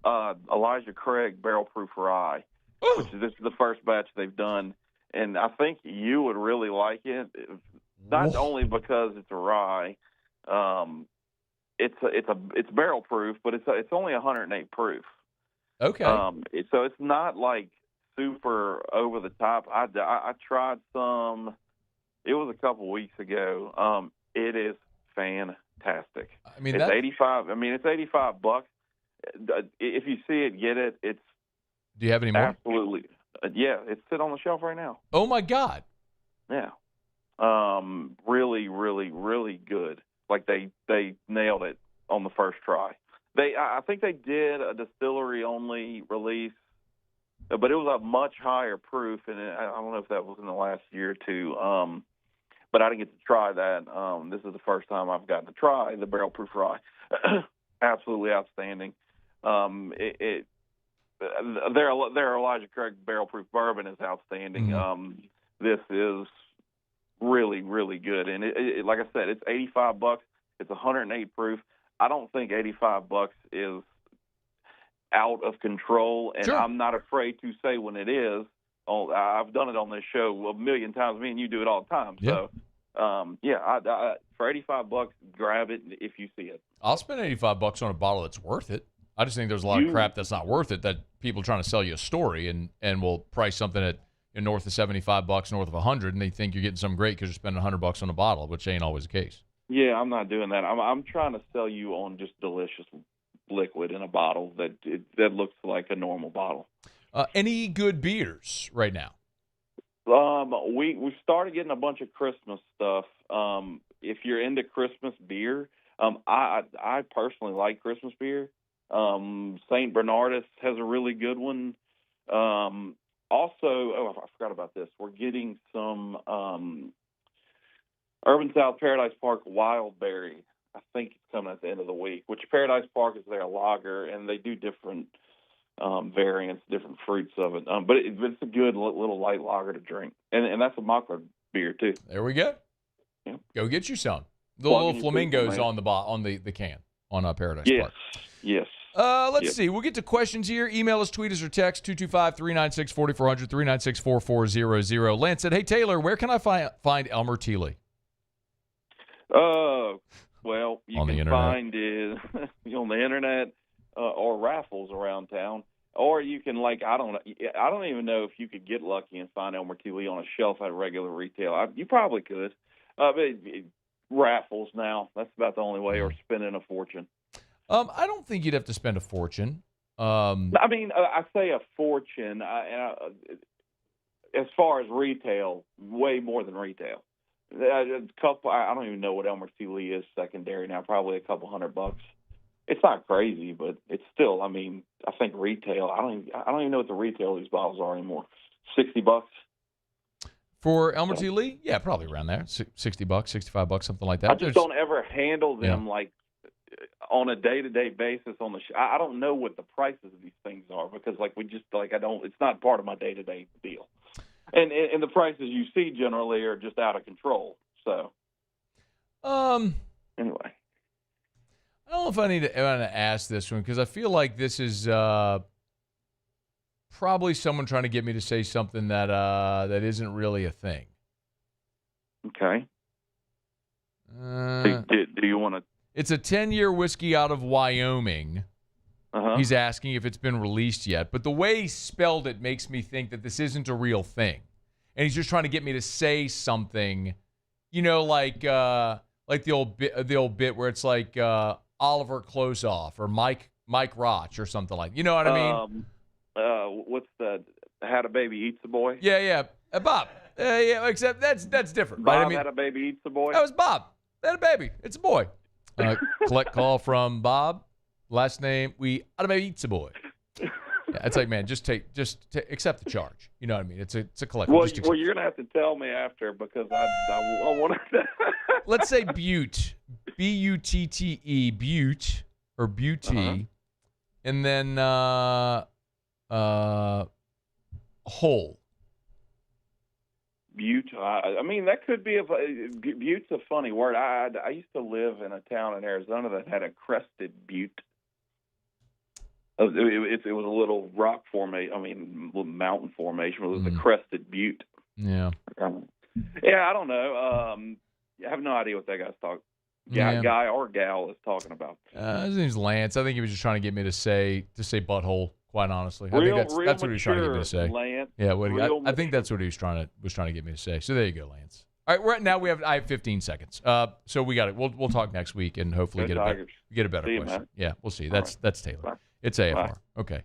Speaker 32: Elijah Craig Barrel Proof Rye, this is the first batch they've done, and I think you would really like it. Not only because it's a rye, it's barrel proof, but it's only 108 proof.
Speaker 7: Okay.
Speaker 32: So it's not like super over the top. I tried some. It was a couple weeks ago. It is fantastic.
Speaker 7: I mean,
Speaker 32: it's 85. I mean, it's $85. If you see it, get it. It's.
Speaker 7: Do you have any more?
Speaker 32: Absolutely. Yeah, it's sitting on the shelf right now.
Speaker 7: Oh my God.
Speaker 32: Yeah. Really, really, really good. Like they nailed it on the first try. I think they did a distillery only release, but it was a much higher proof, and I don't know if that was in the last year or two. But I didn't get to try that. This is the first time I've gotten to try the barrel proof rye. Absolutely outstanding. Their Elijah Craig barrel proof bourbon is outstanding.
Speaker 7: Mm-hmm.
Speaker 32: This is really, really good. And it like I said, it's $85. It's 108 proof. I don't think $85 is out of control, and I'm not afraid to say when it is. I've done it on this show a million times. Me and you do it all the time. So, for $85, grab it if you see it.
Speaker 7: I'll spend $85 on a bottle that's worth it. I just think there's a lot of crap that's not worth it, that people are trying to sell you a story and will price something at north of $75, north of $100, and they think you're getting something great because you're spending $100 on a bottle, which ain't always the case.
Speaker 32: Yeah, I'm not doing that. I'm trying to sell you on just delicious liquid in a bottle that looks like a normal bottle.
Speaker 7: Any good beers right now?
Speaker 32: We started getting a bunch of Christmas stuff. If you're into Christmas beer, I personally like Christmas beer. St. Bernardus has a really good one. Also, I forgot about this. We're getting some Urban South Paradise Park Wild Berry. I think it's coming at the end of the week, which Paradise Park is their lager, and they do different variants, different fruits of it. But it's a good little light lager to drink. And that's a Mockler beer, too.
Speaker 7: There we go.
Speaker 32: Yeah.
Speaker 7: Go get you some. The little flamingos on the can on Paradise Park.
Speaker 32: Yes.
Speaker 7: Let's see. We'll get to questions here. Email us, tweet us, or text 225-396-4400, 396-4400. Lance said, hey, Taylor, where can I find Elmer Thiele?
Speaker 32: Well, you
Speaker 7: on
Speaker 32: can find it on the internet or raffles around town. Or you can, I don't even know if you could get lucky and find Elmer Thiele on a shelf at regular retail. You probably could. But raffles now, that's about the only way, or spending a fortune.
Speaker 7: I don't think you'd have to spend a fortune.
Speaker 32: I mean, I say a fortune. As far as retail, way more than retail. I don't even know what Elmer Thiele is secondary now. Probably a couple $100. It's not crazy, but it's still. I mean, I think retail. I don't even know what the retail of these bottles are anymore. $60
Speaker 7: for Elmer Thiele. Yeah, probably around there. $60, $65, something like that.
Speaker 32: I just don't ever handle them on a day-to-day basis on the I don't know what the prices of these things are because it's not part of my day-to-day deal. And the prices you see generally are just out of control. So anyway,
Speaker 7: I don't know if I need to ask this one because I feel like this is probably someone trying to get me to say something that that isn't really a thing.
Speaker 32: Okay. Do you want to?
Speaker 7: It's a 10-year whiskey out of Wyoming. He's asking if it's been released yet, but the way he spelled it makes me think that this isn't a real thing, and he's just trying to get me to say something, like the old bit where it's like Oliver Closeoff or Mike Roch or something like. You know what I mean?
Speaker 32: What's the "Had a Baby Eats the Boy"?
Speaker 7: Yeah, Bob. Yeah, except that's different,
Speaker 32: Bob
Speaker 7: right? I mean,
Speaker 32: had a baby eats the boy.
Speaker 7: that was Bob. Had a baby. It's a boy. Collect call from Bob. Last name, we had a baby eats a boy. Yeah, it's like, man, just accept the charge. You know what I mean? It's a collective.
Speaker 32: Well, you're gonna have to tell me after because I want to.
Speaker 7: Let's say Butte, B-U-T-T-E, Butte or Beauty, and then Whole.
Speaker 32: Butte. I mean, that could be Butte's a funny word. I used to live in a town in Arizona that had a crested butte. It was a little rock formation. I mean, little mountain formation. It was a crested butte.
Speaker 7: Yeah.
Speaker 32: I don't know. I have no idea what that guy's talking. Guy or gal is talking about.
Speaker 7: His name's Lance. I think he was just trying to get me to say butthole. Quite honestly, I
Speaker 32: think
Speaker 7: that's what he was trying to get me to say.
Speaker 32: Lance.
Speaker 7: Yeah, I think that's what he was trying to get me to say. So there you go, Lance. All right, I have 15 seconds. So we got it. We'll talk next week and hopefully get a better question.
Speaker 32: Man.
Speaker 7: Yeah, we'll see. That's Taylor.
Speaker 32: Bye.
Speaker 7: It's AFR.
Speaker 32: Bye.
Speaker 7: Okay.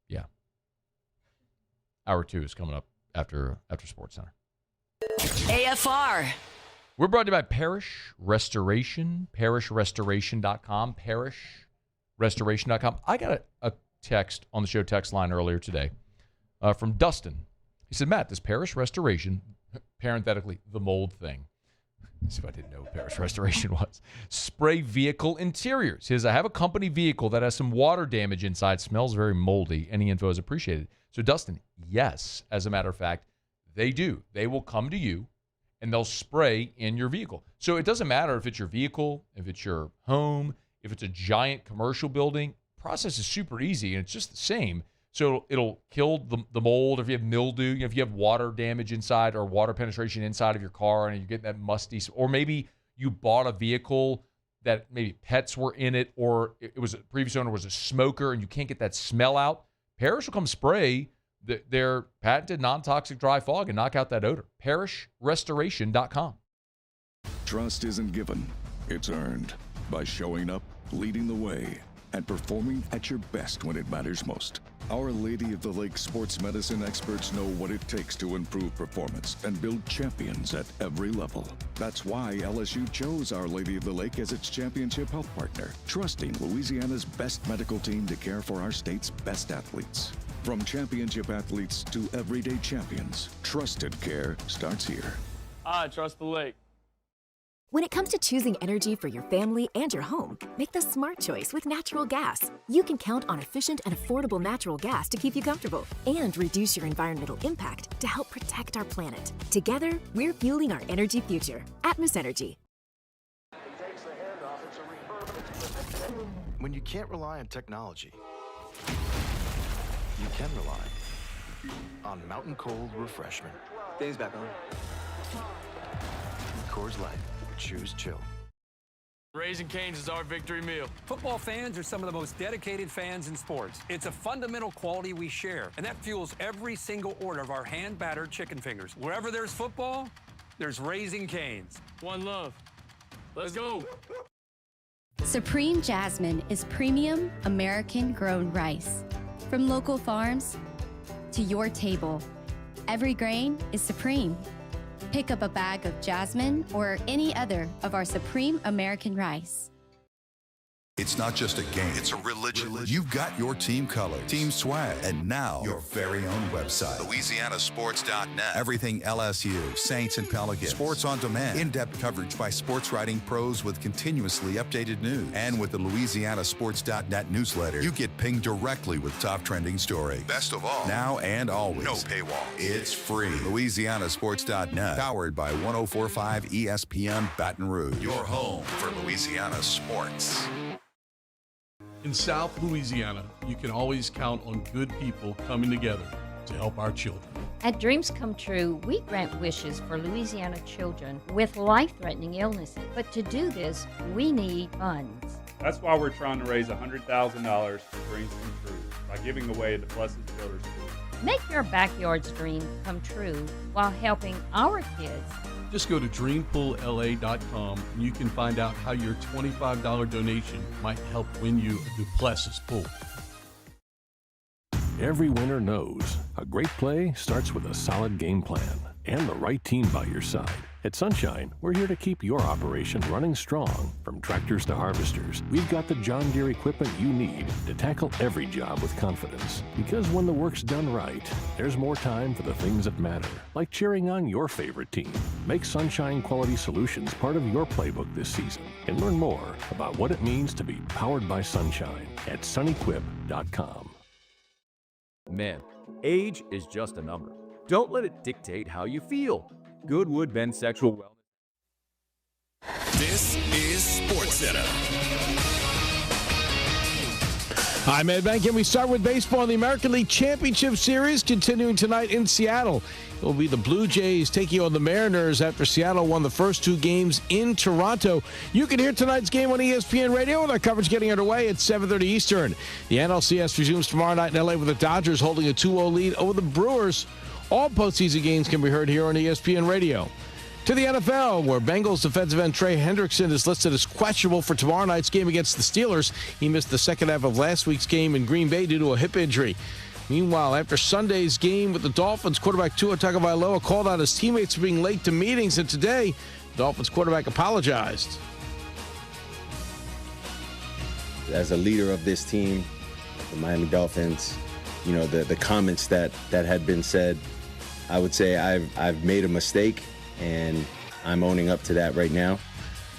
Speaker 7: Yeah. Hour 2 is coming up after Sports Center.
Speaker 5: AFR.
Speaker 7: We're brought to you by Parish Restoration, parishrestoration.com, parishrestoration.com. I got a text on the show text line earlier today from Dustin. He said, Matt, this Parish Restoration, parenthetically, the mold thing. Let's see if I didn't know what Parish Restoration was. Spray vehicle interiors. He says, I have a company vehicle that has some water damage inside, smells very moldy. Any info is appreciated. So, Dustin, yes, as a matter of fact, they do. They will come to you and they'll spray in your vehicle. So it doesn't matter if it's your vehicle, if it's your home, if it's a giant commercial building. Process is super easy, and it's just the same. So it'll kill the mold. If you have mildew, if you have water damage inside or water penetration inside of your car and you're getting that musty, or maybe you bought a vehicle that maybe pets were in it, or it was a previous owner was a smoker and you can't get that smell out, Parish will come spray their patented non-toxic dry fog and knock out that odor. parishrestoration.com.
Speaker 1: Trust isn't given, it's earned by showing up, leading the way, and performing at your best when it matters most. Our Lady of the Lake sports medicine experts know what it takes to improve performance and build champions at every level. That's why LSU chose Our Lady of the Lake as its championship health partner, trusting Louisiana's best medical team to care for our state's best athletes. From championship athletes to everyday champions, trusted care starts here.
Speaker 3: I trust the lake.
Speaker 4: When it comes to choosing energy for your family and your home, make the smart choice with natural gas. You can count on efficient and affordable natural gas to keep you comfortable and reduce your environmental impact to help protect our planet. Together, we're fueling our energy future. Atmos Energy.
Speaker 12: When you can't rely on technology, you can rely on Mountain Cold Refreshment. Dave's back on. Coors Light. Choose chill.
Speaker 3: Raising Cane's is our victory meal.
Speaker 17: Football fans are some of the most dedicated fans in sports. It's a fundamental quality we share, and that fuels every single order of our hand-battered chicken fingers. Wherever there's football, there's Raising Cane's.
Speaker 3: One love. Let's go.
Speaker 18: Supreme Jasmine is premium American-grown rice. From local farms to your table, every grain is supreme. Pick up a bag of Jasmine or any other of our Supreme American rice.
Speaker 19: It's not just a game, it's a religion. You've got your team color, team swag, and now your very own website, LouisianaSports.net. Everything LSU, Saints, and Pelicans. Sports on demand. In-depth coverage by sports writing pros with continuously updated news. And with the LouisianaSports.net newsletter, you get pinged directly with top trending stories. Best of all, now and always, no paywall. It's free. LouisianaSports.net, powered by 104.5 ESPN Baton Rouge. Your home for Louisiana sports.
Speaker 2: In South Louisiana, you can always count on good people coming together to help our children.
Speaker 6: At Dreams Come True, we grant wishes for Louisiana children with life-threatening illnesses. But to do this, we need funds.
Speaker 8: That's why we're trying to raise $100,000 for Dreams Come True by giving away the Blessed Children's School.
Speaker 6: Make your backyard's dream come true while helping our kids.
Speaker 2: Just go to dreampoolla.com and you can find out how your $25 donation might help win you a Duplessis pool.
Speaker 9: Every winner knows a great play starts with a solid game plan and the right team by your side. At Sunshine, we're here to keep your operation running strong. From tractors to harvesters, we've got the John Deere equipment you need to tackle every job with confidence. Because when the work's done right, there's more time for the things that matter, like cheering on your favorite team. Make Sunshine Quality Solutions part of your playbook this season and learn more about what it means to be powered by Sunshine at sunequip.com.
Speaker 10: Men, age is just a number. Don't let it dictate how you feel. Goodwood Men's Sexual Wellness.
Speaker 20: This is SportsCenter.
Speaker 21: I'm Ed Bank, and we start with baseball in the American League Championship Series, continuing tonight in Seattle. It will be the Blue Jays taking on the Mariners after Seattle won the first two games in Toronto. You can hear tonight's game on ESPN Radio with our coverage getting underway at 7:30 Eastern. The NLCS resumes tomorrow night in L.A. with the Dodgers holding a 2-0 lead over the Brewers. All postseason games can be heard here on ESPN Radio. To the NFL, where Bengals defensive end Trey Hendrickson is listed as questionable for tomorrow night's game against the Steelers. He missed the second half of last week's game in Green Bay due to a hip injury. Meanwhile, after Sunday's game with the Dolphins, quarterback Tua Tagovailoa called out his teammates for being late to meetings, and today, the Dolphins quarterback apologized.
Speaker 22: As a leader of this team, the Miami Dolphins, you know, the comments that had been said, I would say I've made a mistake, and I'm owning up to that right now.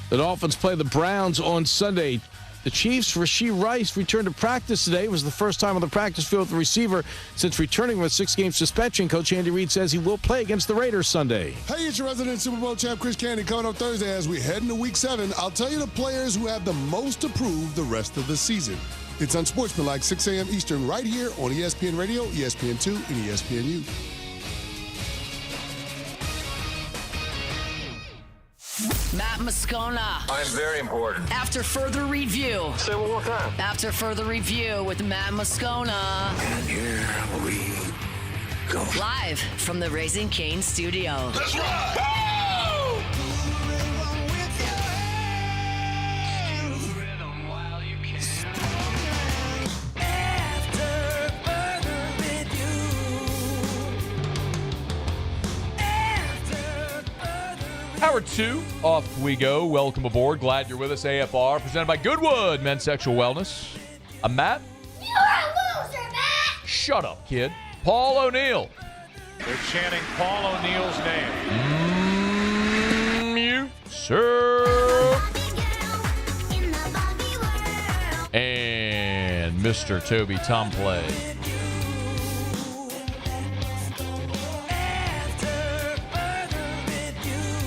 Speaker 21: The Dolphins play the Browns on Sunday. The Chiefs' Rashee Rice returned to practice today. It was the first time on the practice field with the receiver since returning from a 6-game suspension. Coach Andy Reid says he will play against the Raiders Sunday.
Speaker 23: Hey, it's your resident Super Bowl champ, Chris Candy, coming up Thursday as we head into Week 7. I'll tell you the players who have the most to prove the rest of the season. It's Unsportsmanlike, 6 a.m. Eastern, right here on ESPN Radio, ESPN2, and ESPNU.
Speaker 5: Matt Moscona.
Speaker 31: I'm very important.
Speaker 5: After further review.
Speaker 31: Say it one more time.
Speaker 5: After further review with Matt Moscona.
Speaker 31: And here we go.
Speaker 5: Live from the Raising Cane studio.
Speaker 31: Let's rock! Go!
Speaker 7: Hour 2, off we go. Welcome aboard. Glad you're with us. AFR, presented by Goodwood Men's Sexual Wellness. I'm Matt.
Speaker 24: You're a loser, Matt!
Speaker 7: Shut up, kid. Paul O'Neill.
Speaker 26: They're chanting Paul O'Neill's name.
Speaker 7: You, sir. And Mr. Toby Tomplay.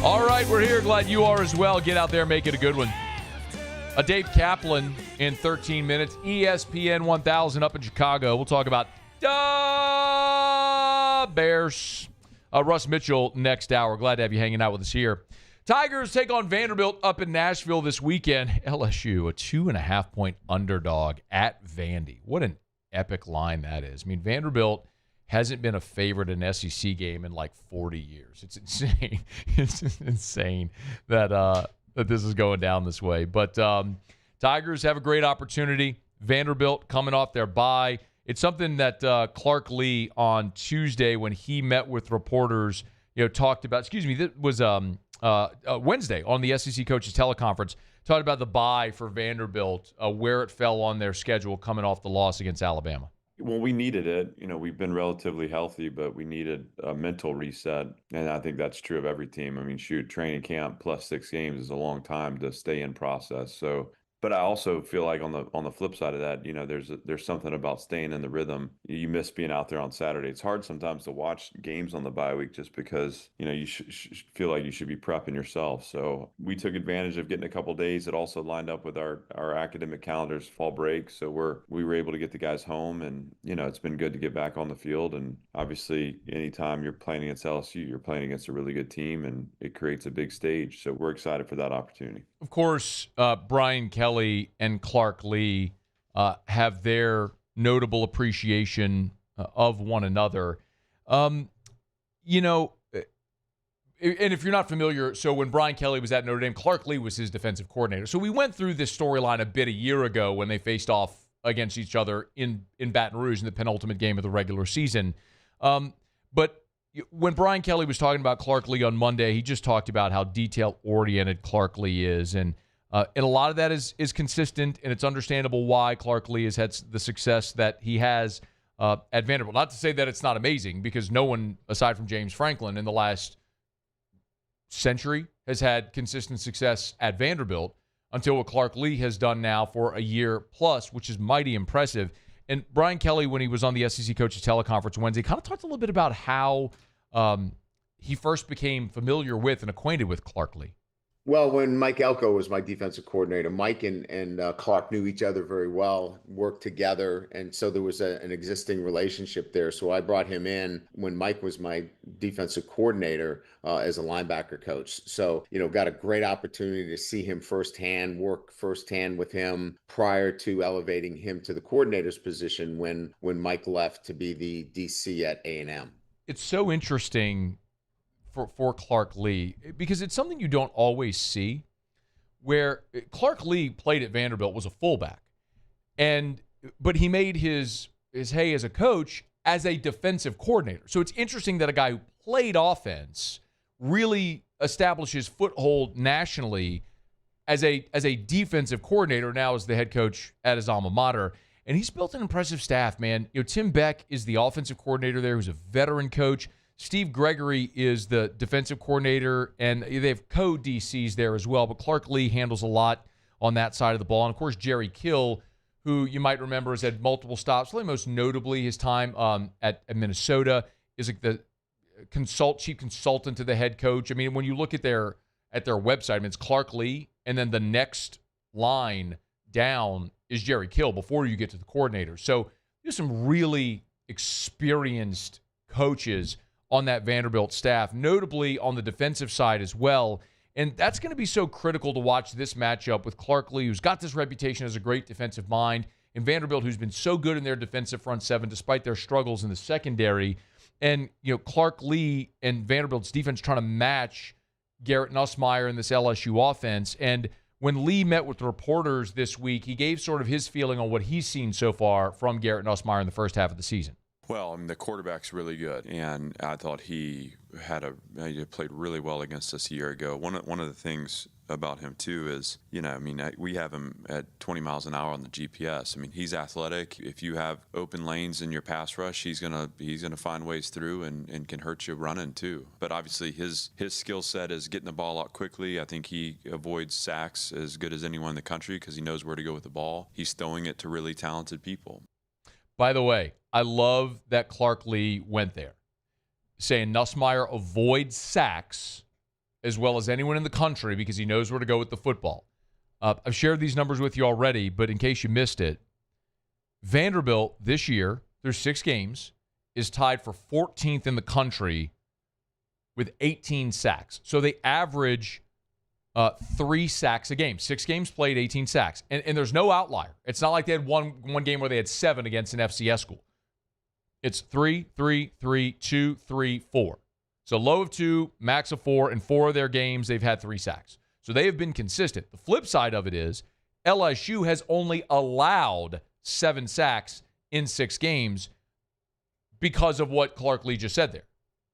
Speaker 7: All right, we're here. Glad you are as well. Get out there, make it a good one. Dave Kaplan in 13 minutes. ESPN 1000 up in Chicago. We'll talk about Bears. Russ Mitchell next hour. Glad to have you hanging out with us here. Tigers take on Vanderbilt up in Nashville this weekend. LSU, a 2.5-point underdog at Vandy. What an epic line that is. I mean, Vanderbilt hasn't been a favorite in an SEC game in like 40 years. It's insane. It's insane that that this is going down this way. But Tigers have a great opportunity. Vanderbilt coming off their bye. It's something that Clark Lee on Tuesday when he met with reporters, talked about. Excuse me, that was Wednesday on the SEC coaches teleconference. Talked about the bye for Vanderbilt, where it fell on their schedule coming off the loss against Alabama.
Speaker 28: Well, we needed it. We've been relatively healthy, but we needed a mental reset. And I think that's true of every team. I mean, training camp plus 6 games is a long time to stay in process. So But I also feel like on the flip side of that, there's something about staying in the rhythm. You miss being out there on Saturday. It's hard sometimes to watch games on the bye week just because you feel like you should be prepping yourself. So we took advantage of getting a couple days. It also lined up with our academic calendars, fall break. So we were able to get the guys home, and it's been good to get back on the field. And obviously, anytime you're playing against LSU, you're playing against a really good team, and it creates a big stage. So we're excited for that opportunity.
Speaker 7: Of course, Brian Kelly and Clark Lee have their notable appreciation of one another. And if you're not familiar, so when Brian Kelly was at Notre Dame, Clark Lee was his defensive coordinator. So we went through this storyline a bit a year ago when they faced off against each other in Baton Rouge in the penultimate game of the regular season. But when Brian Kelly was talking about Clark Lee on Monday, he just talked about how detail-oriented Clark Lee is. And a lot of that is consistent, and it's understandable why Clark Lee has had the success that he has at Vanderbilt. Not to say that it's not amazing, because no one, aside from James Franklin, in the last century has had consistent success at Vanderbilt until what Clark Lee has done now for a year plus, which is mighty impressive. And Brian Kelly, when he was on the SEC Coaches Teleconference Wednesday, kind of talked a little bit about how he first became familiar with and acquainted with Clark Lee.
Speaker 1: Well, when Mike Elko was my defensive coordinator, Mike and Clark knew each other very well, worked together, and so there was an existing relationship there. So I brought him in when Mike was my defensive coordinator as a linebacker coach. So, got a great opportunity to see him firsthand, work firsthand with him prior to elevating him to the coordinator's position when Mike left to be the DC at A&M.
Speaker 7: It's so interesting for Clark Lee, because it's something you don't always see, where Clark Lee played at Vanderbilt, was a fullback, but he made his hay as a coach as a defensive coordinator. So it's interesting that a guy who played offense really establishes foothold nationally as a defensive coordinator, now as the head coach at his alma mater. And he's built an impressive staff, man. Tim Beck is the offensive coordinator there, who's a veteran coach. Steve Gregory is the defensive coordinator, and they have co-DCs there as well. But Clark Lee handles a lot on that side of the ball. And, of course, Jerry Kill, who you might remember has had multiple stops, probably most notably his time at Minnesota, is like the chief consultant to the head coach. I mean, when you look at their website, I mean, it's Clark Lee, and then the next line down is Jerry Kill before you get to the coordinator. So there's some really experienced coaches on that Vanderbilt staff, notably on the defensive side as well. And that's going to be so critical to watch this matchup with Clark Lee, who's got this reputation as a great defensive mind, and Vanderbilt, who's been so good in their defensive front seven despite their struggles in the secondary. And, Clark Lee and Vanderbilt's defense trying to match Garrett Nussmeier in this LSU offense. And when Lee met with reporters this week, he gave sort of his feeling on what he's seen so far from Garrett Nussmeier in the first half of the season.
Speaker 28: Well, the quarterback's really good, and I thought he played really well against us a year ago. One of the things about him too is, we have him at 20 miles an hour on the GPS. I mean, he's athletic. If you have open lanes in your pass rush, he's gonna find ways through and can hurt you running too. But obviously, his skill set is getting the ball out quickly. I think he avoids sacks as good as anyone in the country because he knows where to go with the ball. He's throwing it to really talented people.
Speaker 7: By the way, I love that Clark Lee went there, saying Nusmeier avoids sacks as well as anyone in the country because he knows where to go with the football. I've shared these numbers with you already, but in case you missed it, Vanderbilt this year, through 6 games, is tied for 14th in the country with 18 sacks. So they average 3 sacks a game. 6 games played, 18 sacks. And there's no outlier. It's not like they had one game where they had 7 against an FCS school. It's 3, 3, 3, 2, 3, 4. So low of 2, max of 4, and 4 of their games they've had 3 sacks. So they have been consistent. The flip side of it is LSU has only allowed 7 sacks in 6 games because of what Clark Lee just said there.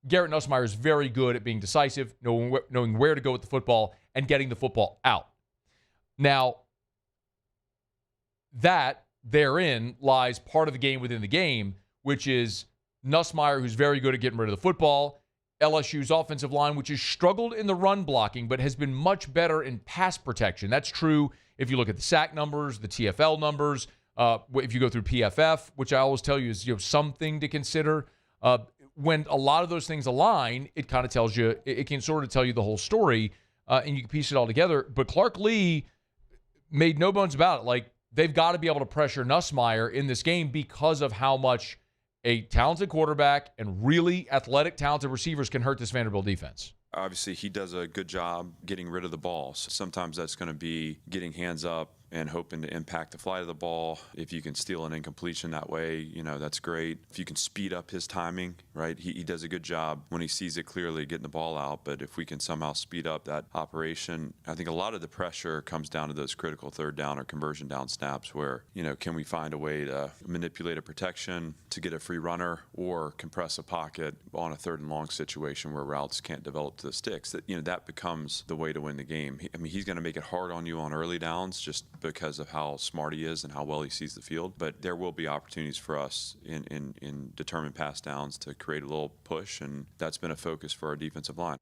Speaker 7: Garrett Nussmeier is very good at being decisive, knowing where to go with the football, and getting the football out. Now, that therein lies part of the game within the game, which is Nusmeier, who's very good at getting rid of the football, LSU's offensive line, which has struggled in the run blocking, but has been much better in pass protection. That's true If you look at the sack numbers, the TFL numbers, if you go through PFF, which I always tell you is something to consider, when a lot of those things align, it kind of tells you, it can sort of tell you the whole story, and you can piece it all together. But Clark Lee made no bones about it. Like, they've got to be able to pressure Nusmeier in this game because of how much a talented quarterback and really athletic, talented receivers can hurt this Vanderbilt defense.
Speaker 28: Obviously, he does a good job getting rid of the ball. So sometimes that's going to be getting hands up and hoping to impact the flight of the ball. If you can steal an incompletion that way, that's great. If you can speed up his timing, right? He does a good job when he sees it clearly getting the ball out. But if we can somehow speed up that operation, I think a lot of the pressure comes down to those critical third down or conversion down snaps where, can we find a way to manipulate a protection to get a free runner or compress a pocket on a 3rd and long situation where routes can't develop to the sticks? That becomes the way to win the game. He's going to make it hard on you on early downs just because of how smart he is and how well he sees the field. But there will be opportunities for us in determined pass downs to create a little push, and that's been a focus for our defensive line.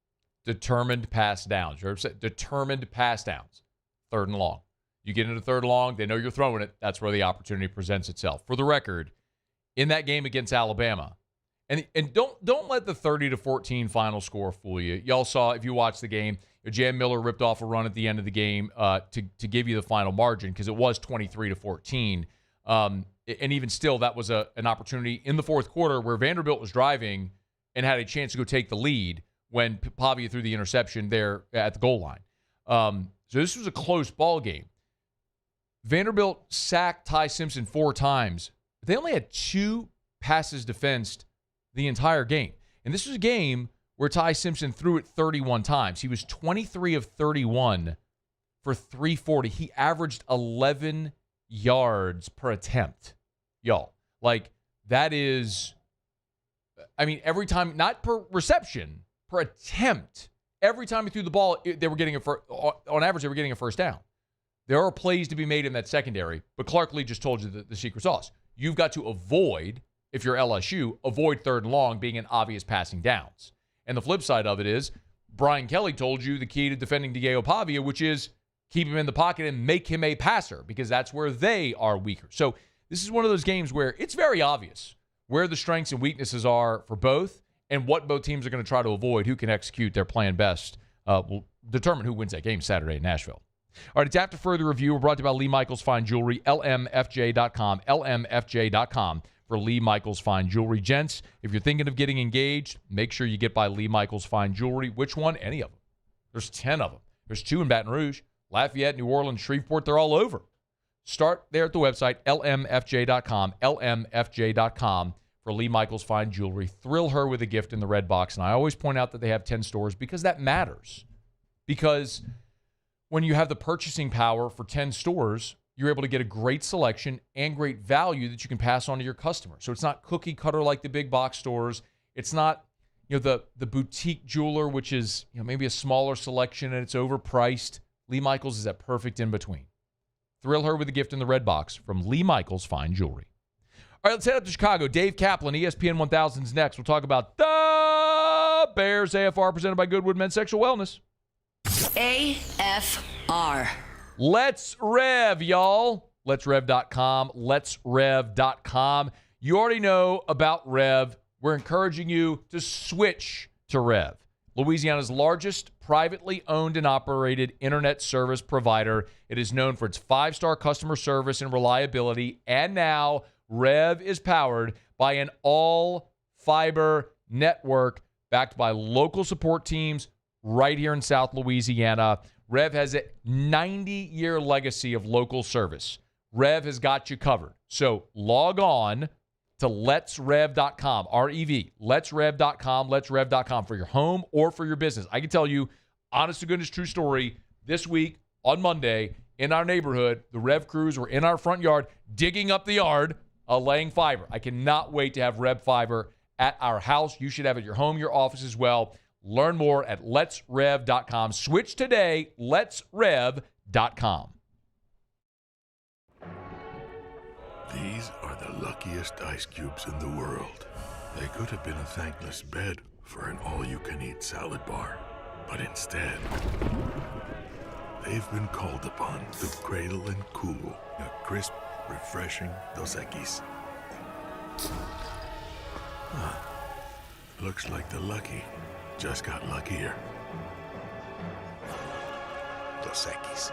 Speaker 7: Determined pass downs. Determined pass downs. 3rd and long. You get into 3rd and long, they know you're throwing it. That's where the opportunity presents itself. For the record, in that game against Alabama, and don't let the 30-14 final score fool you. Y'all saw, if you watched the game, Jan Miller ripped off a run at the end of the game to give you the final margin because it was 23-14. And even still, that was an opportunity in the 4th quarter where Vanderbilt was driving and had a chance to go take the lead when Pavia threw the interception there at the goal line. So this was a close ball game. Vanderbilt sacked Ty Simpson 4 times. They only had 2 passes defensed the entire game. And this was a game where Ty Simpson threw it 31 times. He was 23 of 31 for 340. He averaged 11 yards per attempt. Y'all, that is, every time, not per reception, per attempt. Every time he threw the ball, they were getting on average, they were getting a first down. There are plays to be made in that secondary, but Clark Lee just told you the secret sauce. You've got to avoid, if you're LSU, avoid 3rd and long being an obvious passing downs. And the flip side of it is, Brian Kelly told you the key to defending Diego Pavia, which is keep him in the pocket and make him a passer, because that's where they are weaker. So this is one of those games where it's very obvious where the strengths and weaknesses are for both and what both teams are going to try to avoid. Who can execute their plan best will determine who wins that game Saturday in Nashville. All right, it's After Further Review. We're brought to you by Lee Michaels Fine Jewelry, lmfj.com, lmfj.com. For Lee Michaels Fine Jewelry. Gents, if you're thinking of getting engaged, make sure you get by Lee Michaels Fine Jewelry. Which one? Any of them. There's 10 of them. There's 2 in Baton Rouge, Lafayette, New Orleans, Shreveport. They're all over. Start there at the website, lmfj.com, lmfj.com for Lee Michaels Fine Jewelry. Thrill her with a gift in the red box. And I always point out that they have 10 stores because that matters. Because when you have the purchasing power for 10 stores, you're able to get a great selection and great value that you can pass on to your customers. So it's not cookie cutter like the big box stores. It's not, the boutique jeweler, which is, maybe a smaller selection and it's overpriced. Lee Michaels is that perfect in between. Thrill her with a gift in the red box from Lee Michaels Fine Jewelry. All right, let's head up to Chicago. Dave Kaplan, ESPN 1000's next. We'll talk about the Bears AFR presented by Goodwood Men's Sexual Wellness.
Speaker 5: AFR.
Speaker 7: Let's Rev, y'all. Let'sRev.com. Let'sRev.com. You already know about Rev. We're encouraging you to switch to Rev. Louisiana's largest privately owned and operated internet service provider. It is known for its 5-star customer service and reliability. And now Rev is powered by an all-fiber network backed by local support teams right here in South Louisiana. Rev has a 90-year legacy of local service. Rev has got you covered. So log on to letsrev.com, R-E-V, letsrev.com, letsrev.com for your home or for your business. I can tell you, honest to goodness, true story, this week on Monday in our neighborhood, the Rev crews were in our front yard digging up the yard, laying fiber. I cannot wait to have Rev fiber at our house. You should have it at your home, your office as well. Learn more at letsrev.com. Switch today, letsrev.com.
Speaker 4: These are the luckiest ice cubes in the world. They could have been a thankless bed for an all-you-can-eat salad bar. But instead, They've been called upon to cradle and cool a crisp, refreshing Dos Equis. Looks like the lucky just got luckier. Dos Equis.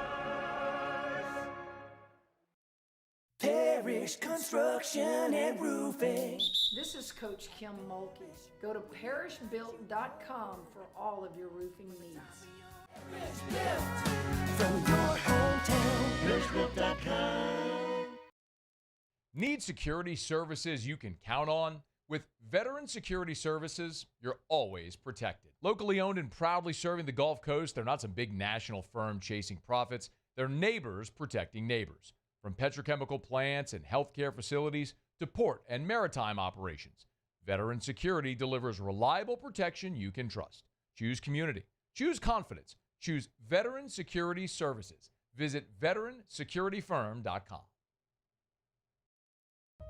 Speaker 11: Parish Construction and Roofing.
Speaker 12: This is Coach Kim Mulkey. Go to parishbuilt.com for all of your roofing needs.
Speaker 11: From your hometown, parishbuilt.com.
Speaker 7: Need security services you can count on? With Veteran Security Services, you're always protected. Locally owned and proudly serving the Gulf Coast, they're not some big national firm chasing profits. They're neighbors protecting neighbors. From petrochemical plants and healthcare facilities to port and maritime operations, Veteran Security delivers reliable protection you can trust. Choose community. Choose confidence. Choose Veteran Security Services. Visit veteransecurityfirm.com.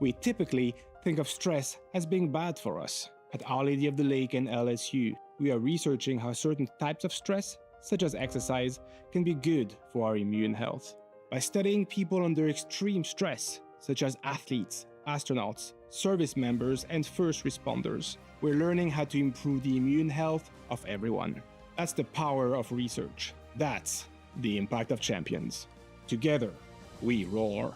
Speaker 13: We typically think of stress as being bad for us. At Our Lady of the Lake and LSU, we are researching how certain types of stress, such as exercise, can be good for our immune health. By studying people under extreme stress, such as athletes, astronauts, service members, and first responders, we're learning how to improve the immune health of everyone. That's the power of research. That's the impact of champions. Together, we roar.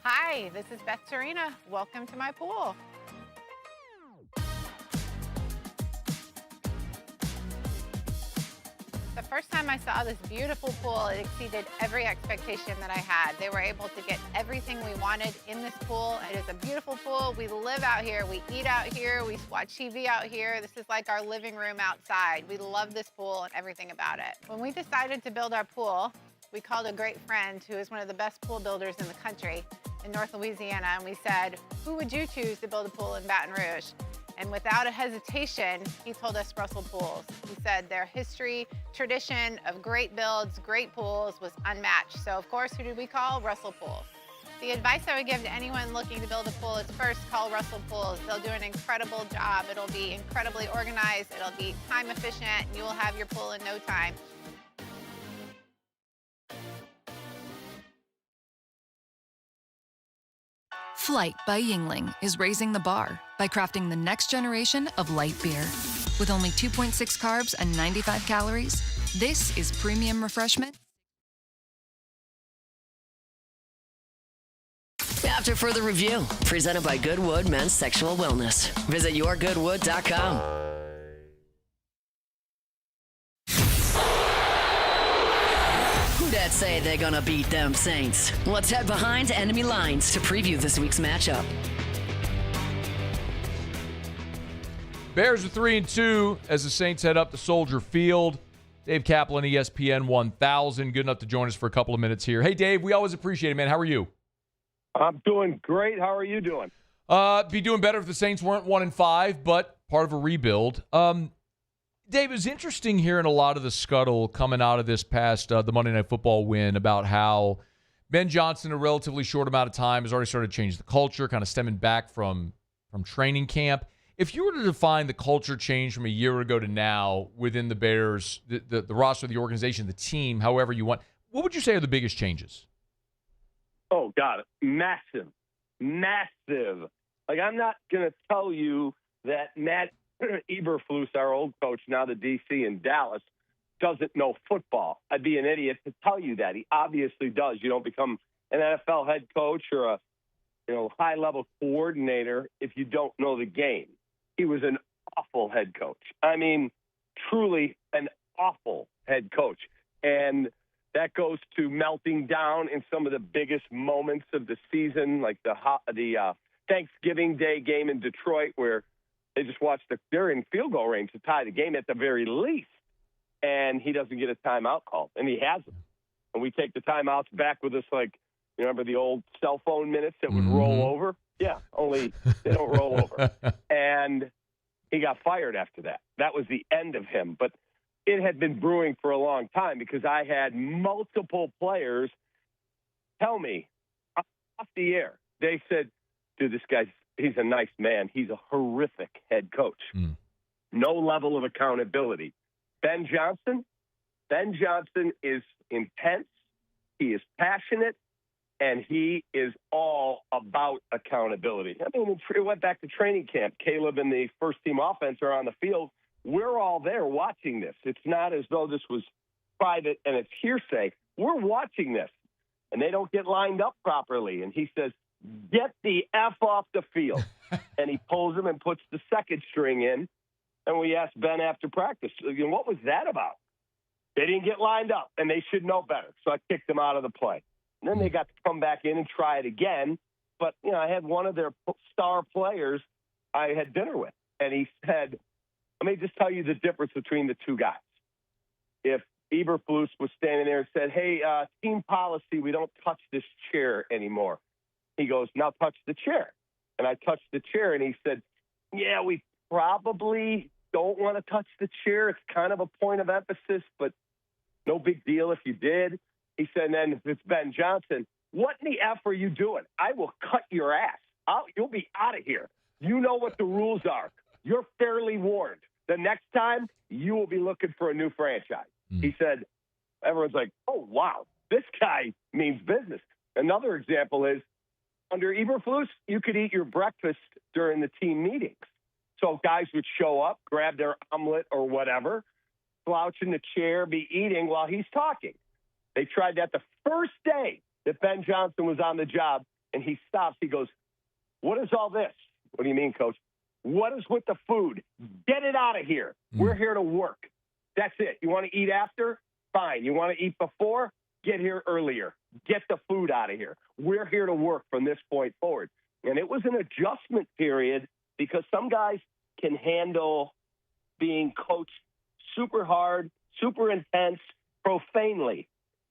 Speaker 14: Hi, this is Beth Serena. Welcome to my pool. The first time I saw this beautiful pool, it exceeded every expectation that I had. They were able to get everything we wanted in this pool. It is a beautiful pool. We live out here, we eat out here, we watch TV out here. This is like our living room outside. We love this pool and everything about it. When we decided to build our pool, we called a great friend who is one of the best pool builders in the country in North Louisiana, and we said, who would you choose to build a pool in Baton Rouge? And without a hesitation, he told us Russell Pools. He said their history, tradition of great builds, great pools was unmatched. So of course, who did we call? Russell Pools. The advice I would give to anyone looking to build a pool is first call Russell Pools. They'll do an incredible job. It'll be incredibly organized. It'll be time efficient, and you will have your pool in no time.
Speaker 15: Flight by Yingling is raising the bar by crafting the next generation of light beer. With only 2.6 carbs and 95 calories, this is premium refreshment.
Speaker 5: After further review, presented by Goodwood Men's Sexual Wellness. Visit yourgoodwood.com. Who'd say they're gonna beat them Saints? Let's head behind enemy lines to preview this week's matchup.
Speaker 7: Bears are 3-2 as the Saints head up to Soldier Field. Dave Kaplan, ESPN 1000, good enough to join us for a couple of minutes here. Hey, Dave, we always appreciate it, man. How are you?
Speaker 16: I'm doing great. How are you doing?
Speaker 7: Be doing better if the Saints weren't 1-5, but part of a rebuild. Dave, it was interesting hearing a lot of the scuttle coming out of this past the Monday Night Football win about how Ben Johnson, in a relatively short amount of time, has already started to change the culture, kind of stemming back from training camp. If you were to define the culture change from a year ago to now within the Bears, the roster, the organization, the team, however you want, what would you say are the biggest changes?
Speaker 16: Oh, God, massive. Like, I'm not going to tell you that Matt Eberflus, our old coach, now the DC in Dallas, doesn't know football. I'd be an idiot to tell you that. He obviously does. You don't become an NFL head coach or a high-level coordinator if you don't know the game. He was an awful head coach. I mean, truly an awful head coach. And that goes to melting down in some of the biggest moments of the season, like the Thanksgiving Day game in Detroit where they just they're in field goal range to tie the game at the very least. And he doesn't get a timeout called, and he hasn't. And we take the timeouts back with us like, you remember the old cell phone minutes that would roll over? Yeah, only they don't roll over. And he got fired after that. That was the end of him. But it had been brewing for a long time because I had multiple players tell me off the air. They said, dude, this guy's he's a nice man. He's a horrific head coach. No level of accountability. Ben Johnson, Ben Johnson is intense, he is passionate, and he is all about accountability. I mean, it went back to training camp. Caleb and the first-team offense are on the field. We're all there watching this. It's not as though this was private and it's hearsay. We're watching this, and they don't get lined up properly. And he says, get the F off the field. And he pulls them and puts the second string in. And we asked Ben after practice, what was that about? They didn't get lined up, and they should know better. So I kicked them out of the play. And then they got to come back in and try it again. But, I had one of their star players I had dinner with, and he said, let me just tell you the difference between the two guys. If Eberflus was standing there and said, hey, team policy, we don't touch this chair anymore. He goes, now touch the chair. And I touched the chair, and he said, yeah, we probably don't want to touch the chair. It's kind of a point of emphasis, but no big deal if you did. He said, and then if it's Ben Johnson, what in the F are you doing? I will cut your ass. You'll be out of here. You know what the rules are. You're fairly warned. The next time, you will be looking for a new franchise. He said, everyone's like, oh, wow, this guy means business. Another example is, under Eberflus, you could eat your breakfast during the team meetings. So guys would show up, grab their omelet or whatever, slouch in the chair, be eating while he's talking. They tried that the first day that Ben Johnson was on the job, and he stops. He goes, what is all this? What do you mean, Coach? What is with the food? Get it out of here. We're here to work. That's it. You want to eat after? Fine. You want to eat before? Get here earlier. Get the food out of here. We're here to work from this point forward. And it was an adjustment period because some guys can handle being coached super hard, super intense, profanely.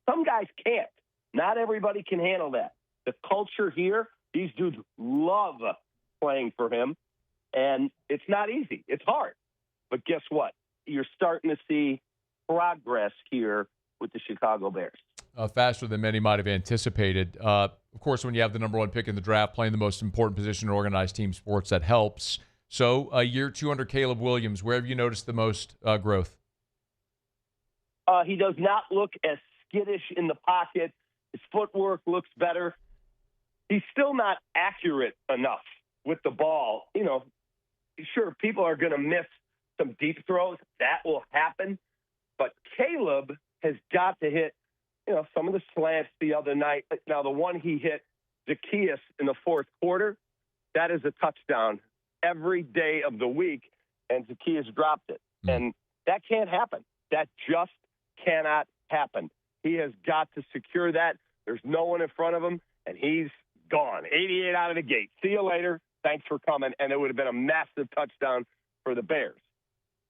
Speaker 16: Some guys can't. Not everybody can handle that. The culture here, these dudes love playing for him, and it's not easy. It's hard. But guess what? You're starting to see progress here with the Chicago Bears.
Speaker 7: Faster than many might have anticipated. Of course, when you have the number one pick in the draft, playing the most important position in organized team sports, that helps. So, year 2 under Caleb Williams, where have you noticed the most growth?
Speaker 16: He does not look as skittish in the pocket. His footwork looks better. He's still not accurate enough with the ball. Sure, people are going to miss some deep throws. That will happen. But Caleb has got to hit, some of the slants the other night. Now, the one he hit, Zacchaeus, in the fourth quarter, that is a touchdown every day of the week, and Zacchaeus dropped it. And that can't happen. That just cannot happen. He has got to secure that. There's no one in front of him, and he's gone. 88 out of the gate. See you later. Thanks for coming. And it would have been a massive touchdown for the Bears.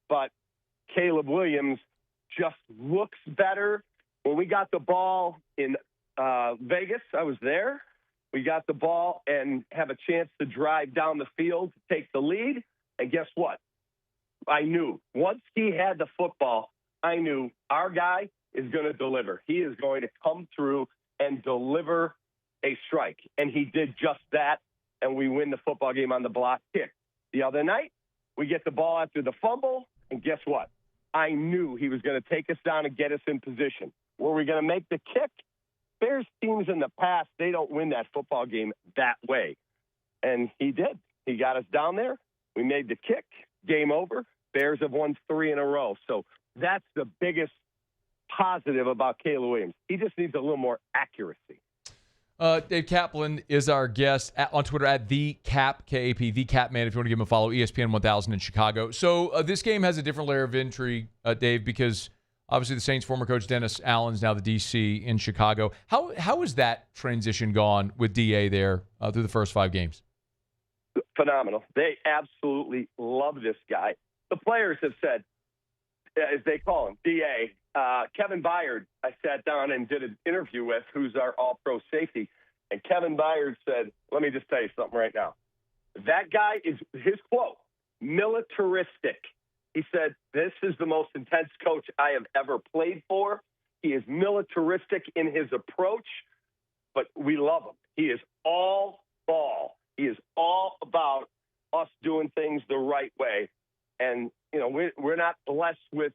Speaker 16: But Caleb Williams just looks better. When we got the ball in Vegas, I was there. We got the ball and have a chance to drive down the field to take the lead. And guess what? I knew once he had the football, I knew our guy is going to deliver. He is going to come through and deliver a strike. And he did just that, and we win the football game on the block kick. The other night, we get the ball after the fumble, and guess what? I knew he was going to take us down and get us in position. Were we going to make the kick? Bears teams in the past, they don't win that football game that way. And he did. He got us down there. We made the kick. Game over. Bears have won 3 in a row. So that's the biggest positive about Caleb Williams. He just needs a little more accuracy.
Speaker 7: Dave Kaplan is our guest on Twitter at @TheCap, K-A-P, TheCapman, if you want to give him a follow, ESPN 1000 in Chicago. So this game has a different layer of intrigue, Dave, because obviously the Saints' former coach Dennis Allen's now the DC in Chicago. How has that transition gone with DA there through the first 5 games?
Speaker 16: Phenomenal. They absolutely love this guy. The players have said, as they call him, DA. Kevin Byard, I sat down and did an interview with, who's our all-pro safety. And Kevin Byard said, let me just tell you something right now. That guy is, his quote, militaristic. He said, this is the most intense coach I have ever played for. He is militaristic in his approach, but we love him. He is all ball. He is all about us doing things the right way. And, we're not blessed with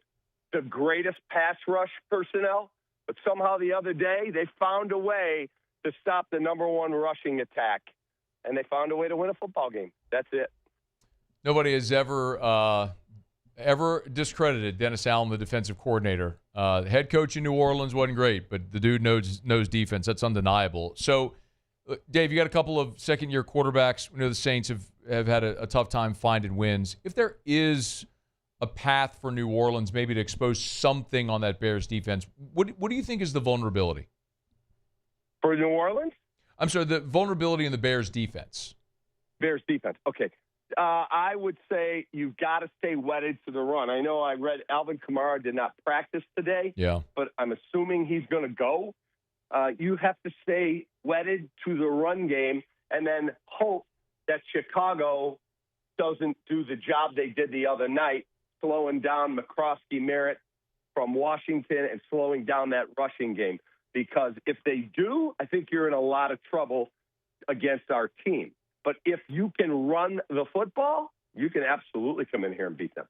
Speaker 16: the greatest pass rush personnel, but somehow the other day they found a way to stop the number one rushing attack, and they found a way to win a football game. That's it.
Speaker 7: Nobody has ever discredited Dennis Allen, the defensive coordinator. The head coach in New Orleans wasn't great, but the dude knows defense. That's undeniable. So, Dave, you got a couple of second-year quarterbacks. We know the Saints have had a tough time finding wins. If there is a path for New Orleans maybe to expose something on that Bears defense, what do you think is the vulnerability?
Speaker 16: For New Orleans?
Speaker 7: I'm sorry, the vulnerability in the Bears defense.
Speaker 16: Bears defense. Okay. I would say you've got to stay wedded to the run. I know I read Alvin Kamara did not practice today, but I'm assuming he's going to go. You have to stay wedded to the run game and then hope that Chicago doesn't do the job they did the other night, slowing down McCroskey Merritt from Washington and slowing down that rushing game. Because if they do, I think you're in a lot of trouble against our team. But if you can run the football, you can absolutely come in here and beat them.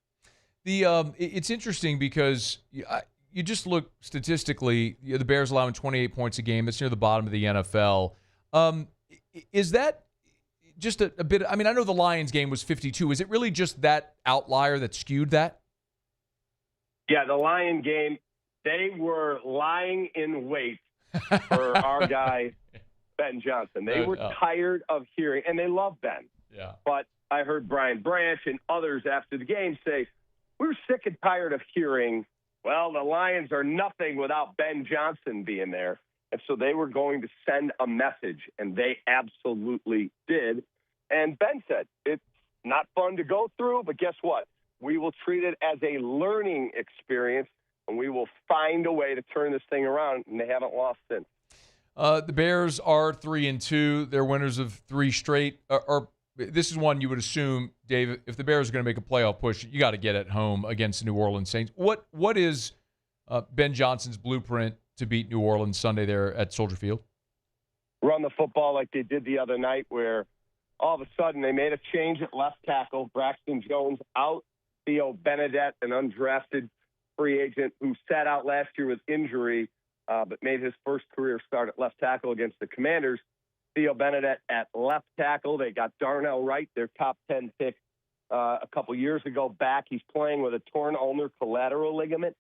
Speaker 7: It's interesting because you just look statistically, the Bears allowing 28 points a game. That's near the bottom of the NFL. Is that just a bit? I mean, I know the Lions game was 52. Is it really just that outlier that skewed that?
Speaker 16: Yeah, the Lion game, they were lying in wait for our guy, Ben Johnson. They were tired of hearing, and they love Ben.
Speaker 7: Yeah.
Speaker 16: But I heard Brian Branch and others after the game say, we're sick and tired of hearing, well, the Lions are nothing without Ben Johnson being there. And so they were going to send a message, and they absolutely did. And Ben said, it's not fun to go through, but guess what? We will treat it as a learning experience, and we will find a way to turn this thing around, and they haven't lost since.
Speaker 7: The Bears are 3-2. They're winners of 3 straight. This is one you would assume, Dave, if the Bears are going to make a playoff push, you got to get at home against the New Orleans Saints. What is Ben Johnson's blueprint to beat New Orleans Sunday there at Soldier Field?
Speaker 16: Run the football like they did the other night, where all of a sudden they made a change at left tackle. Braxton Jones out. Theo Benedette, an undrafted free agent who sat out last year with injury, but made his first career start at left tackle against the Commanders. Theo Benedette at left tackle. They got Darnell Wright, their top 10 pick a couple years ago back. He's playing with a torn ulnar collateral ligament,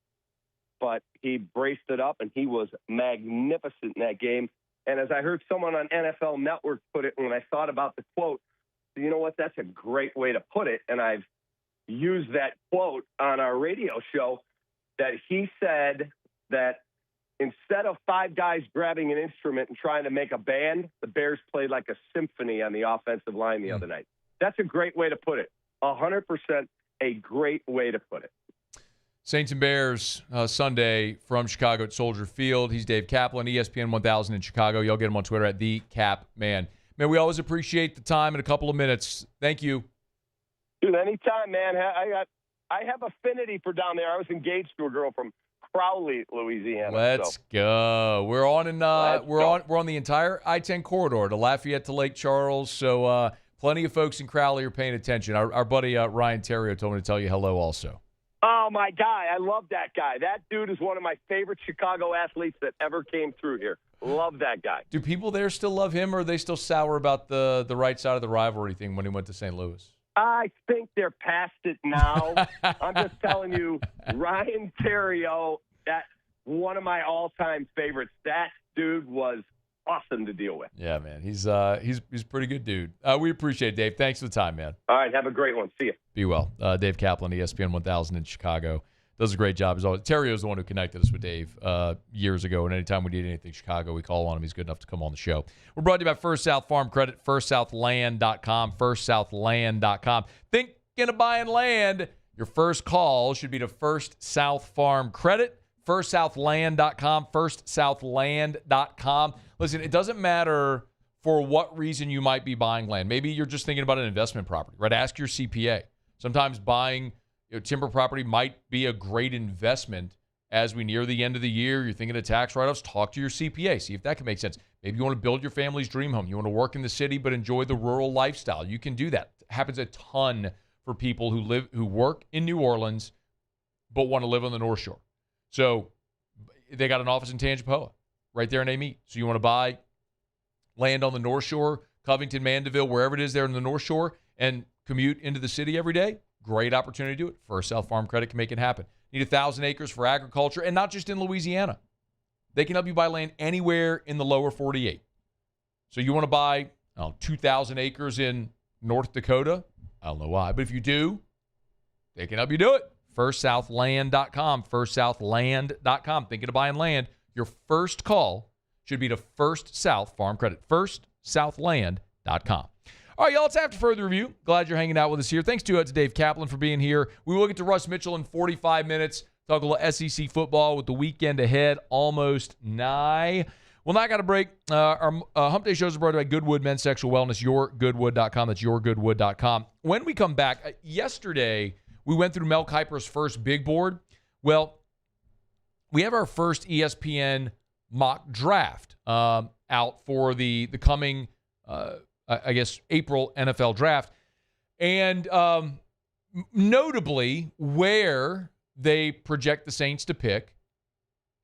Speaker 16: but he braced it up, and he was magnificent in that game. And as I heard someone on NFL Network put it, when I thought about the quote, you know what, that's a great way to put it. And I've used that quote on our radio show, that he said that instead of 5 guys grabbing an instrument and trying to make a band, the Bears played like a symphony on the offensive line the other night. That's a great way to put it. 100% a great way to put it.
Speaker 7: Saints and Bears Sunday from Chicago at Soldier Field. He's Dave Kaplan, ESPN 1000 in Chicago. Y'all get him on Twitter at @TheCapMan. Man, we always appreciate the time in a couple of minutes. Thank you.
Speaker 16: Dude, anytime, man. I have affinity for down there. I was engaged to a girl from Crowley, Louisiana.
Speaker 7: Let's go. We're on we're on the entire I-10 corridor to Lafayette to Lake Charles. So plenty of folks in Crowley are paying attention. Our buddy Ryan Terrio told me to tell you hello also.
Speaker 16: Oh, my guy. I love that guy. That dude is one of my favorite Chicago athletes that ever came through here. Love that guy.
Speaker 7: Do people there still love him, or are they still sour about the right side of the rivalry thing when he went to St. Louis?
Speaker 16: I think they're past it now. I'm just telling you, Ryan Terrio, that one of my all-time favorites. That dude was awesome to deal with.
Speaker 7: Yeah, man. He's a pretty good dude. We appreciate it, Dave. Thanks for the time, man.
Speaker 16: All right, have a great one. See you.
Speaker 7: Be well. Dave Kaplan, ESPN 1000 in Chicago. Does a great job as always. Terrio's the one who connected us with Dave years ago, and anytime we need anything Chicago, we call on him. He's good enough to come on the show. We're brought to you by First South Farm Credit, firstsouthland.com, firstsouthland.com. Thinking of buying land? Your first call should be to First South Farm Credit, firstsouthland.com, firstsouthland.com. Listen, it doesn't matter for what reason you might be buying land. Maybe you're just thinking about an investment property, right? Ask your CPA. Sometimes buying timber property might be a great investment as we near the end of the year. You're thinking of tax write-offs. Talk to your CPA. See if that can make sense. Maybe you want to build your family's dream home. You want to work in the city but enjoy the rural lifestyle. You can do that. It happens a ton for people who work in New Orleans but want to live on the North Shore. So they got an office in Tangipahoa, right there in Amite. So you want to buy land on the North Shore, Covington, Mandeville, wherever it is there in the North Shore, and commute into the city every day? Great opportunity to do it. First South Farm Credit can make it happen. Need 1,000 acres for agriculture, and not just in Louisiana. They can help you buy land anywhere in the lower 48. So you want to buy 2,000 acres in North Dakota? I don't know why, but if you do, they can help you do it. FirstSouthLand.com, FirstSouthLand.com. Thinking of buying land? Your first call should be to First South Farm Credit, FirstSouthLand.com. All right, y'all, it's after further review. Glad you're hanging out with us here. Thanks to Dave Kaplan for being here. We will get to Russ Mitchell in 45 minutes. Talk a little SEC football with the weekend ahead almost nigh. Well, now I got a break. Our Hump Day shows are brought to you by Goodwood Men's Sexual Wellness, yourgoodwood.com. That's yourgoodwood.com. When we come back, yesterday we went through Mel Kiper's first big board. Well, we have our first ESPN mock draft out for the coming I guess, April NFL draft. And notably, where they project the Saints to pick,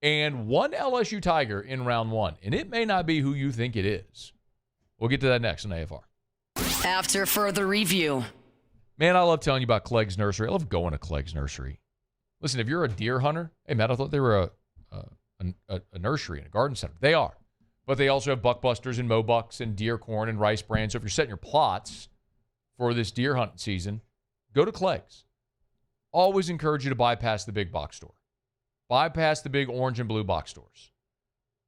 Speaker 7: and one LSU Tiger in round one. And it may not be who you think it is. We'll get to that next on AFR.
Speaker 5: After further review.
Speaker 7: Man, I love telling you about Clegg's Nursery. I love going to Clegg's Nursery. Listen, if you're a deer hunter, hey, Matt, I thought they were a nursery and a garden center. They are. But they also have buckbusters and mobucks and deer corn and rice bran. So if you're setting your plots for this deer hunting season, go to Clegg's. Always encourage you to bypass the big box store. Bypass the big orange and blue box stores.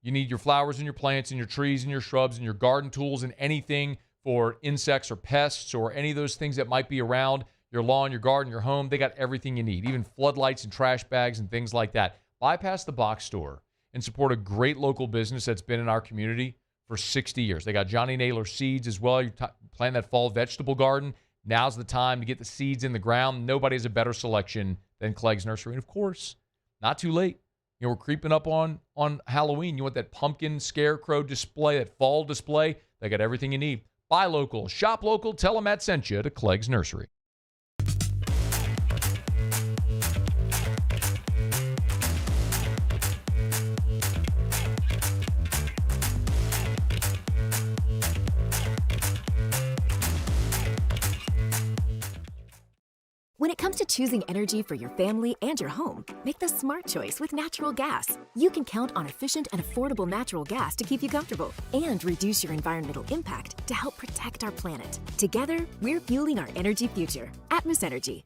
Speaker 7: You need your flowers and your plants and your trees and your shrubs and your garden tools and anything for insects or pests or any of those things that might be around your lawn, your garden, your home. They got everything you need, even floodlights and trash bags and things like that. Bypass the box store and support a great local business that's been in our community for 60 years. They got Johnny Naylor seeds as well. You're planting that fall vegetable garden. Now's the time to get the seeds in the ground. Nobody has a better selection than Clegg's Nursery. And, of course, not too late. You know, we're creeping up on Halloween. You want that pumpkin scarecrow display, that fall display. They got everything you need. Buy local, shop local, tell them Matt sent you to Clegg's Nursery.
Speaker 2: When it comes to choosing energy for your family and your home, make the smart choice with natural gas. You can count on efficient and affordable natural gas to keep you comfortable and reduce your environmental impact to help protect our planet. Together, we're fueling our energy future. Atmos Energy.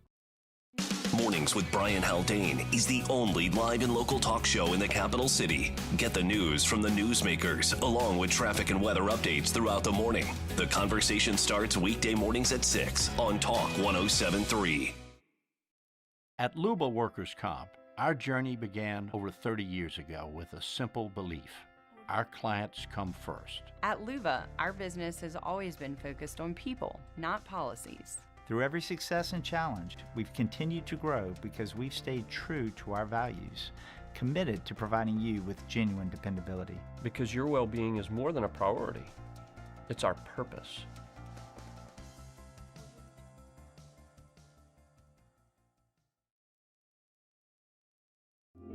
Speaker 3: Mornings with Brian Haldane is the only live and local talk show in the capital city. Get the news from the newsmakers, along with traffic and weather updates throughout the morning. The conversation starts weekday mornings at 6 on Talk 107.3.
Speaker 6: At Luba Workers' Comp, our journey began over 30 years ago with a simple belief. Our clients come first.
Speaker 8: At Luba, our business has always been focused on people, not policies.
Speaker 17: Through every success and challenge, we've continued to grow because we've stayed true to our values, committed to providing you with genuine dependability.
Speaker 18: Because your well-being is more than a priority. It's our purpose.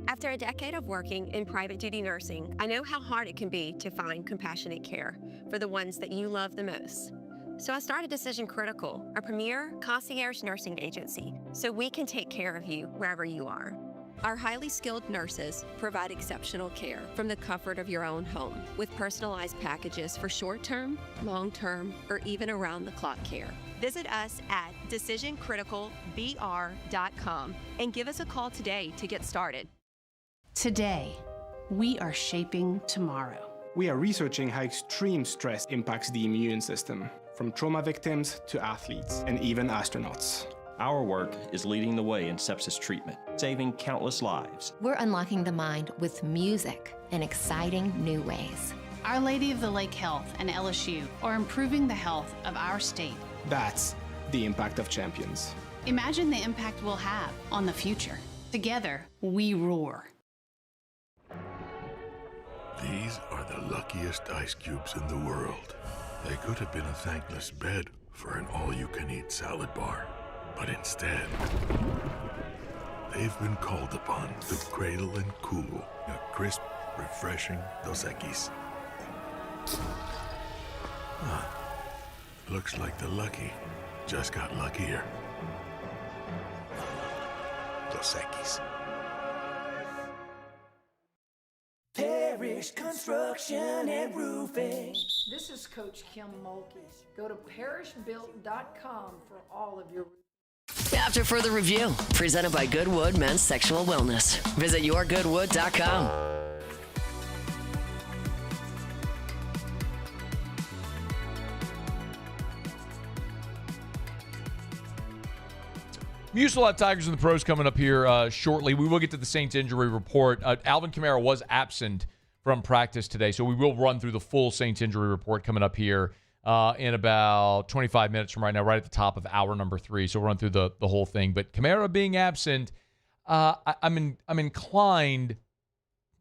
Speaker 19: After a decade of working in private duty nursing, I know how hard it can be to find compassionate care for the ones that you love the most. So I started Decision Critical, a premier concierge nursing agency, so we can take care of you wherever you are. Our highly skilled nurses provide exceptional care from the comfort of your own home, with personalized packages for short-term, long-term, or even around-the-clock care. Visit us at decisioncriticalbr.com and give us a call today to get started.
Speaker 25: Today, we are shaping tomorrow.
Speaker 13: We are researching how extreme stress impacts the immune system, from trauma victims to athletes and even astronauts.
Speaker 27: Our work is leading the way in sepsis treatment, saving countless lives.
Speaker 29: We're unlocking the mind with music in exciting new ways.
Speaker 25: Our Lady of the Lake Health and LSU are improving the health of our state.
Speaker 13: That's the impact of champions.
Speaker 25: Imagine the impact we'll have on the future. Together, we roar.
Speaker 4: These are the luckiest ice cubes in the world. They could have been a thankless bed for an all-you-can-eat salad bar. But instead, They've been called upon to cradle and cool a crisp, refreshing Dos Equis. Looks like the lucky just got luckier. Dos Equis.
Speaker 11: Parish Construction and Roofing.
Speaker 12: This is Coach Kim Mulkey. Go to parishbuilt.com for all of your
Speaker 5: After further review, presented by Goodwood Men's Sexual Wellness. Visit yourgoodwood.com.
Speaker 7: Musil have Tigers and the Pros coming up here shortly. We will get to the Saints injury report. Alvin Kamara was absent from practice today, so we will run through the full Saints injury report coming up here in about 25 minutes from right now, right at the top of hour number 3. So we'll run through the whole thing. But Kamara being absent, I'm inclined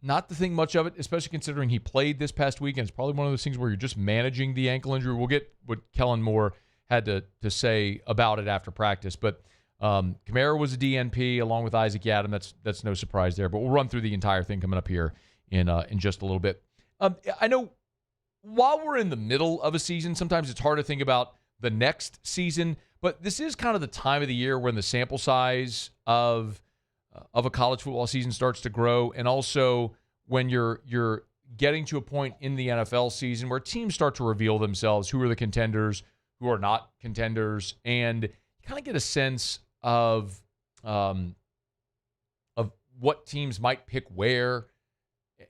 Speaker 7: not to think much of it, especially considering he played this past weekend. It's probably one of those things where you're just managing the ankle injury. We'll get what Kellen Moore had to say about it after practice. But Kamara was a DNP along with Isaac Yiadom. That's no surprise there. But we'll run through the entire thing coming up here in just a little bit. I know while we're in the middle of a season, sometimes it's hard to think about the next season. But this is kind of the time of the year when the sample size of a college football season starts to grow, and also when you're getting to a point in the NFL season where teams start to reveal themselves, who are the contenders, who are not contenders, and you kind of get a sense of what teams might pick where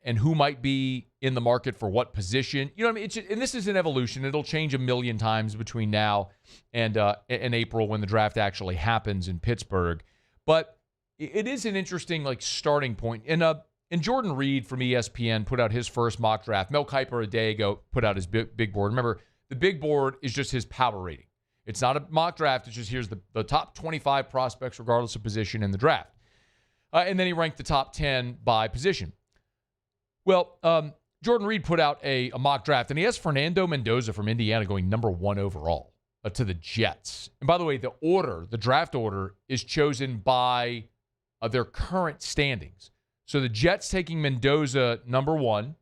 Speaker 7: and who might be in the market for what position. You know what I mean? And this is an evolution. It'll change a million times between now and April when the draft actually happens in Pittsburgh. But it is an interesting starting point. And Jordan Reed from ESPN put out his first mock draft. Mel Kiper a day ago put out his big board. Remember, the big board is just his power rating. It's not a mock draft. It's just here's the top 25 prospects regardless of position in the draft. And then he ranked the top 10 by position. Well, Jordan Reed put out a mock draft, and he has Fernando Mendoza from Indiana going number 1 overall to the Jets. And by the way, the draft order is chosen by their current standings. So the Jets taking Mendoza number 1,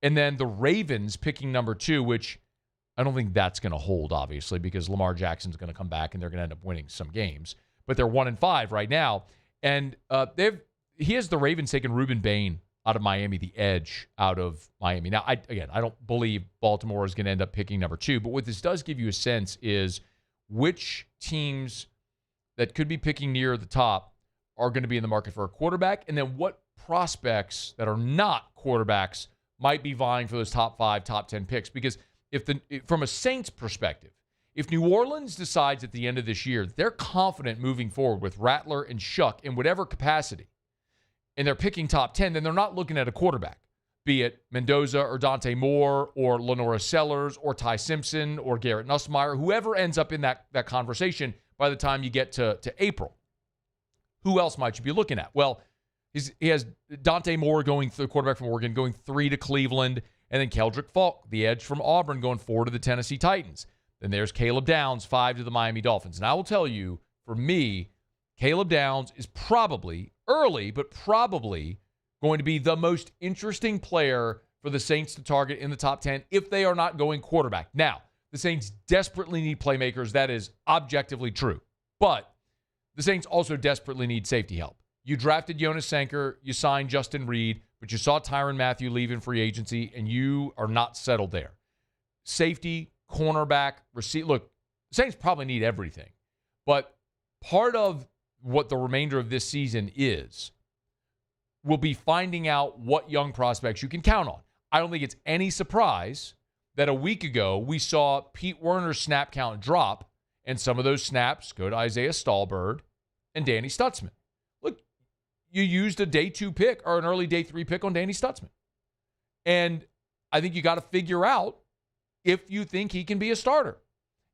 Speaker 7: and then the Ravens picking number 2, which I don't think that's going to hold, obviously, because Lamar Jackson's going to come back and they're going to end up winning some games. But they're 1-5 right now. And he has the Ravens taking Reuben Bain out of Miami, the edge out of Miami. Now, I don't believe Baltimore is going to end up picking number 2. But what this does give you a sense is which teams that could be picking near the top are going to be in the market for a quarterback, and then what prospects that are not quarterbacks might be vying for those top 5, top 10 picks. Because from a Saints perspective, if New Orleans decides at the end of this year they're confident moving forward with Rattler and Shuck in whatever capacity, and they're picking top 10, then they're not looking at a quarterback, be it Mendoza or Dante Moore or Lenora Sellers or Ty Simpson or Garrett Nussmeier, whoever ends up in that conversation by the time you get to April. Who else might you be looking at? Well, he has Dante Moore the quarterback from Oregon, going 3 to Cleveland, and then Keldrick Falk, the edge from Auburn, going 4 to the Tennessee Titans. Then there's Caleb Downs, 5 to the Miami Dolphins. And I will tell you, for me, Caleb Downs is probably early, but probably going to be the most interesting player for the Saints to target in the top 10 if they are not going quarterback. Now, the Saints desperately need playmakers. That is objectively true. But the Saints also desperately need safety help. You drafted Jonas Sanker, you signed Justin Reed, but you saw Tyrann Mathieu leave in free agency, and you are not settled there. Safety, cornerback, receiver. Look, the Saints probably need everything. But part of what the remainder of this season will be finding out what young prospects you can count on. I don't think it's any surprise that a week ago we saw Pete Werner's snap count drop, and some of those snaps go to Isaiah Stallbird and Danny Stutzman. Look, you used a day 2 pick or an early day 3 pick on Danny Stutzman. And I think you got to figure out if you think he can be a starter.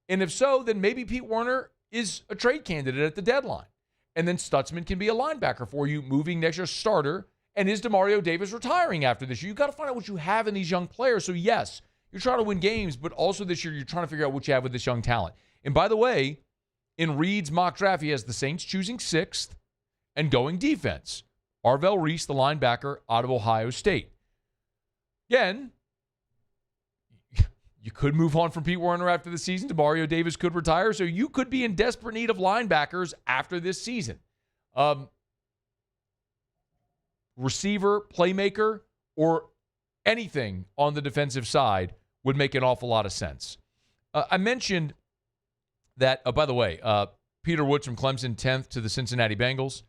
Speaker 7: And if so, then maybe Pete Werner is a trade candidate at the deadline. And then Stutzman can be a linebacker for you moving next year's starter. And is DeMario Davis retiring after this year? You've got to find out what you have in these young players. So, yes, you're trying to win games, but also this year you're trying to figure out what you have with this young talent. And by the way, in Reed's mock draft, he has the Saints choosing 6th and going defense. Arvell Reese, the linebacker out of Ohio State. Again, you could move on from Pete Werner after the season. Demario Davis could retire, so you could be in desperate need of linebackers after this season. Receiver, playmaker, or anything on the defensive side would make an awful lot of sense. I mentioned that, by the way, Peter Woods from Clemson, 10th to the Cincinnati Bengals.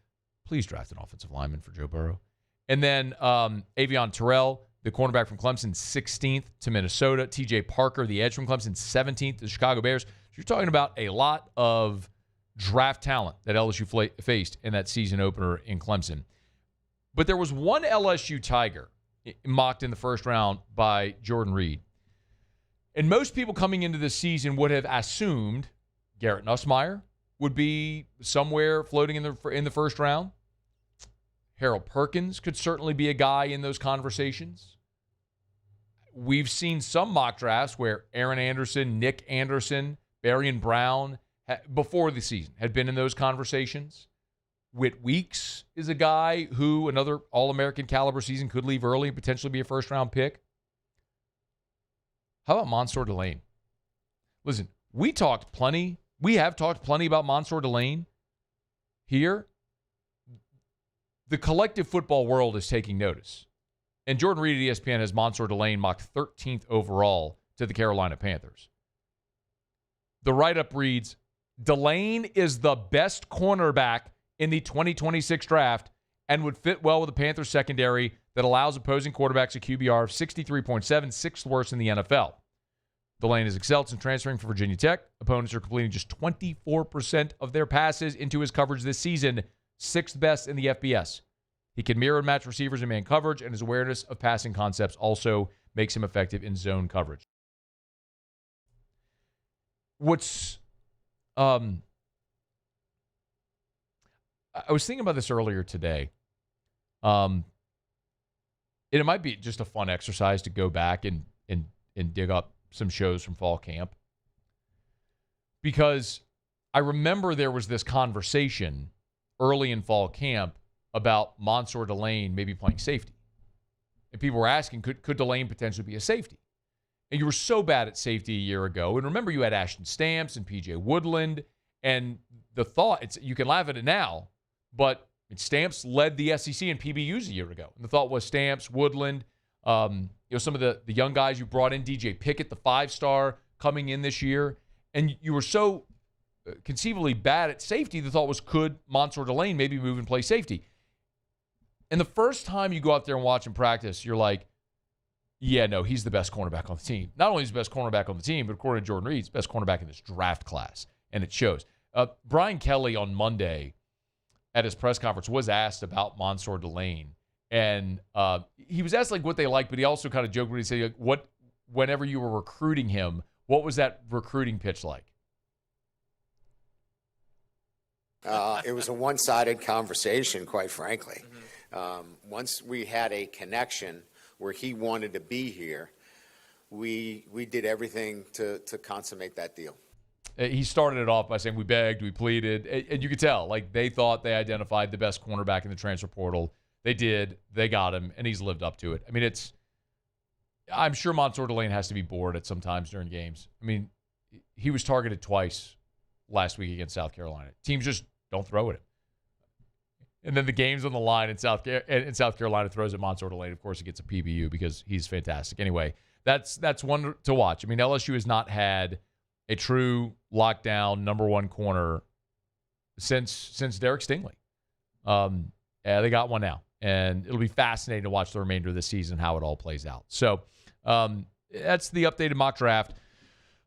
Speaker 7: Please draft an offensive lineman for Joe Burrow. And then Avion Terrell, the cornerback from Clemson, 16th to Minnesota. TJ Parker, the edge from Clemson, 17th to the Chicago Bears. So you're talking about a lot of draft talent that LSU faced in that season opener in Clemson. But there was one LSU Tiger mocked in the first round by Jordan Reed. And most people coming into this season would have assumed Garrett Nussmeier would be somewhere floating in the first round. Harold Perkins could certainly be a guy in those conversations. We've seen some mock drafts where Aaron Anderson, Nick Anderson, Barian Brown, before the season, had been in those conversations. Whit Weeks is a guy who, another All-American caliber season, could leave early and potentially be a first-round pick. How about Monsour Delane? Listen, we have talked plenty about Monsour Delane here. The collective football world is taking notice. And Jordan Reed at ESPN has Monsour Delane mocked 13th overall to the Carolina Panthers. The write-up reads, Delane is the best cornerback in the 2026 draft and would fit well with the Panthers secondary that allows opposing quarterbacks a QBR of 63.7, sixth worst in the NFL. Delane has excelled since transferring from Virginia Tech. Opponents are completing just 24% of their passes into his coverage this season, sixth best in the FBS. He can mirror and match receivers in man coverage, and his awareness of passing concepts also makes him effective in zone coverage. What's I was thinking about this earlier today. And it might be just a fun exercise to go back and dig up some shows from fall camp. Because I remember there was this conversation early in fall camp about Monsour Delane maybe playing safety. And people were asking, could Delane potentially be a safety? And you were so bad at safety a year ago. And remember, you had Ashton Stamps and P.J. Woodland. And the thought, you can laugh at it now, but Stamps led the SEC in PBUs a year ago. And the thought was Stamps, Woodland, some of the young guys you brought in, DJ Pickett, the 5-star coming in this year. And you were so conceivably bad at safety, the thought was, could Monsour Delane maybe move and play safety? And the first time you go out there and watch him practice, you're like, yeah, no, he's the best cornerback on the team. Not only is he the best cornerback on the team, but according to Jordan Reed, he's the best cornerback in this draft class. And it shows. Brian Kelly on Monday at his press conference was asked about Monsour Delane. And he was asked what they liked, but he also kind of joked when he said, whenever you were recruiting him, what was that recruiting pitch like?
Speaker 1: It was a one-sided conversation, quite frankly. Once we had a connection where he wanted to be here, we did everything to consummate that deal.
Speaker 7: He started it off by saying, we begged, we pleaded, and you could tell, they thought they identified the best cornerback in the transfer portal. They did. They got him, and he's lived up to it. I mean, I'm sure Monsour Delane has to be bored at some times during games. I mean, he was targeted twice last week against South Carolina. Teams just don't throw at him. And then the game's on the line in South Carolina throws at Monsour Delane. Of course, he gets a PBU because he's fantastic. Anyway, that's one to watch. I mean, LSU has not had a true lockdown number one corner since Derek Stingley. They got one now, and it'll be fascinating to watch the remainder of the season, how it all plays out. So that's the updated mock draft.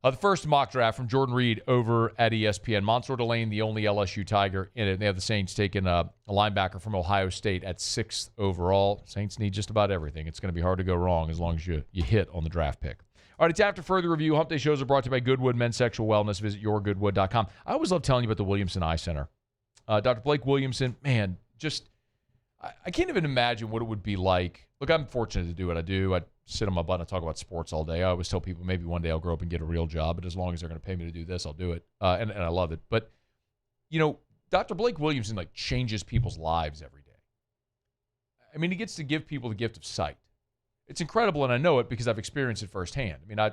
Speaker 7: The first mock draft from Jordan Reed over at ESPN. Monsour Delane, the only LSU Tiger in it. They have the Saints taking a linebacker from Ohio State at 6th overall. Saints need just about everything. It's going to be hard to go wrong as long as you hit on the draft pick. All right, it's after further review. Hump Day shows are brought to you by Goodwood Men's Sexual Wellness. Visit yourgoodwood.com. I always love telling you about the Williamson Eye Center. Dr. Blake Williamson, man, just I can't even imagine what it would be like. Look, I'm fortunate to do what I do. I sit on my butt and talk about sports all day. I always tell people maybe one day I'll grow up and get a real job, but as long as they're going to pay me to do this, I'll do it. And I love it. But, Dr. Dr. Blake Williamson changes people's lives every day. I mean, he gets to give people the gift of sight. It's incredible, and I know it because I've experienced it firsthand. I mean, I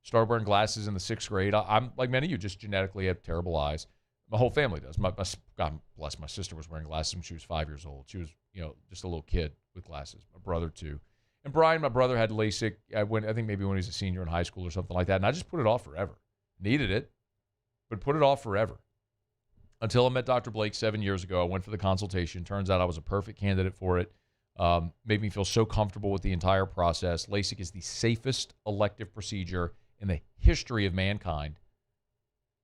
Speaker 7: started wearing glasses in the 6th grade. I'm like many of you, just genetically have terrible eyes. My whole family does. God bless, my sister was wearing glasses when she was 5 years old. She was, just a little kid with glasses. My brother too. And Brian, my brother, had LASIK. I think maybe when he was a senior in high school or something like that. And I just put it off forever. Needed it, but put it off forever. Until I met Dr. Blake 7 years ago. I went for the consultation. Turns out I was a perfect candidate for it. Made me feel so comfortable with the entire process. LASIK is the safest elective procedure in the history of mankind.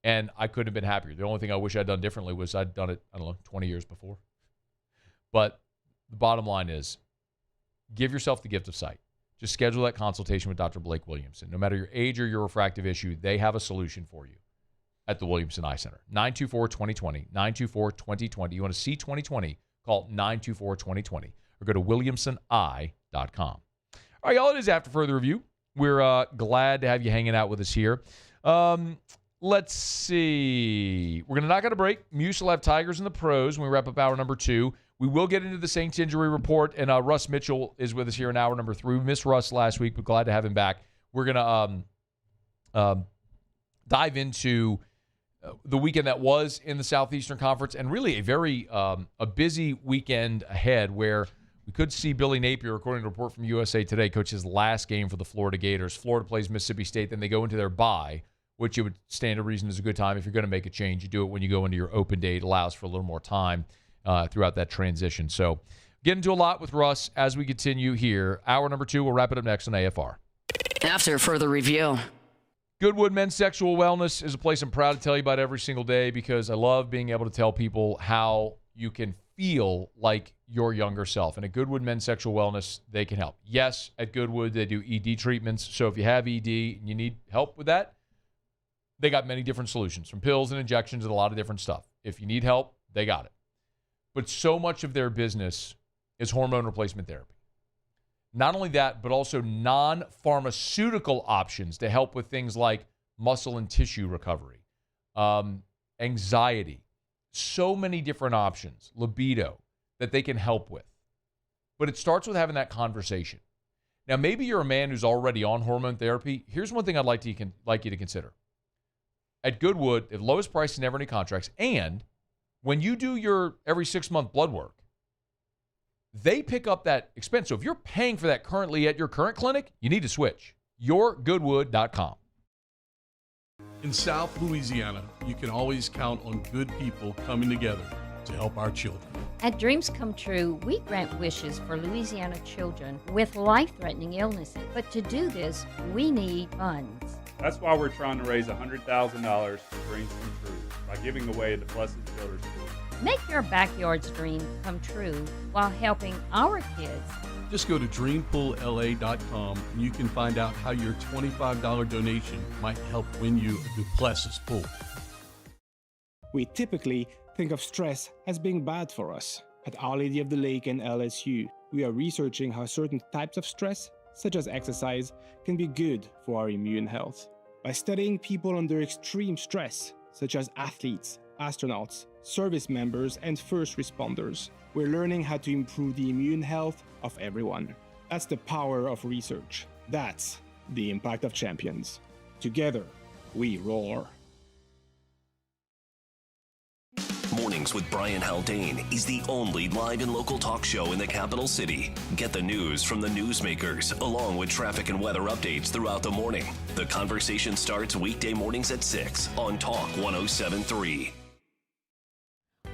Speaker 7: And I couldn't have been happier. The only thing I wish I'd done differently was I'd done it, 20 years before. But the bottom line is, give yourself the gift of sight. Just schedule that consultation with Dr. Blake Williamson. No matter your age or your refractive issue, they have a solution for you at the Williamson Eye Center. 924-2020, 924-2020. You want to see 2020, call 924-2020 or go to williamsoneye.com. All right, y'all, it is After Further Review. We're glad to have you hanging out with us here. Let's see. We're going to knock out a break. Muse will have Tigers in the pros when we wrap up hour number 2. We will get into the Saints injury report, and Russ Mitchell is with us here in hour number 3. We missed Russ last week, but glad to have him back. We're going to dive into the weekend that was in the Southeastern Conference, and really a very a busy weekend ahead where we could see Billy Napier, according to a report from USA Today, coach his last game for the Florida Gators. Florida plays Mississippi State, then they go into their bye, which you would stand to reason is a good time. If you're going to make a change, you do it when you go into your open day. It allows for a little more time throughout that transition. So get into a lot with Russ as we continue here. Hour number 2, we'll wrap it up next on AFR.
Speaker 5: After Further Review.
Speaker 7: Goodwood Men's Sexual Wellness is a place I'm proud to tell you about every single day because I love being able to tell people how you can feel like your younger self. And at Goodwood Men's Sexual Wellness, they can help. Yes, at Goodwood, they do ED treatments. So if you have ED and you need help with that, they got many different solutions, from pills and injections and a lot of different stuff. If you need help, they got it. But so much of their business is hormone replacement therapy. Not only that, but also non-pharmaceutical options to help with things like muscle and tissue recovery, anxiety, so many different options, libido, that they can help with. But it starts with having that conversation. Now, maybe you're a man who's already on hormone therapy. Here's one thing I'd like you to consider. At Goodwood, they have lowest price and never any contracts. And when you do your every 6-month blood work, they pick up that expense. So if you're paying for that currently at your current clinic, you need to switch. YourGoodwood.com.
Speaker 9: In South Louisiana, you can always count on good people coming together to help our children.
Speaker 10: At Dreams Come True, we grant wishes for Louisiana children with life-threatening illnesses. But to do this, we need funds.
Speaker 20: That's why we're trying to raise $100,000 for Dreams Come True by giving away the Blessed Children's School.
Speaker 10: Make your backyard's dream come true while helping our kids.
Speaker 9: Just go to dreampoolla.com and you can find out how your $25 donation might help win you a Duplessis pool.
Speaker 13: We typically think of stress as being bad for us. At Our Lady of the Lake and LSU, we are researching how certain types of stress, such as exercise, can be good for our immune health. By studying people under extreme stress, such as athletes, astronauts, service members, and first responders, we're learning how to improve the immune health of everyone. That's the power of research. That's the impact of champions. Together, we roar.
Speaker 3: Mornings with Brian Haldane is the only live and local talk show in the capital city. Get the news from the newsmakers, along with traffic and weather updates throughout the morning. The conversation starts weekday mornings at 6 on Talk 107.3.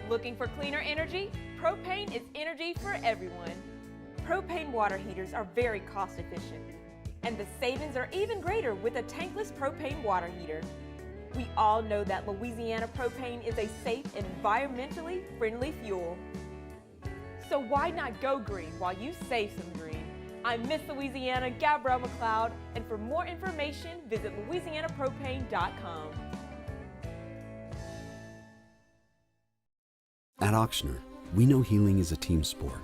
Speaker 21: Looking for cleaner energy? Propane is energy for everyone. Propane water heaters are very cost efficient, and the savings are even greater with a tankless propane water heater. We all know that Louisiana propane is a safe and environmentally friendly fuel. So why not go green while you save some green? I'm Miss Louisiana, Gabrielle McLeod, and for more information, visit louisianapropane.com.
Speaker 22: At Auctioner, we know healing is a team sport.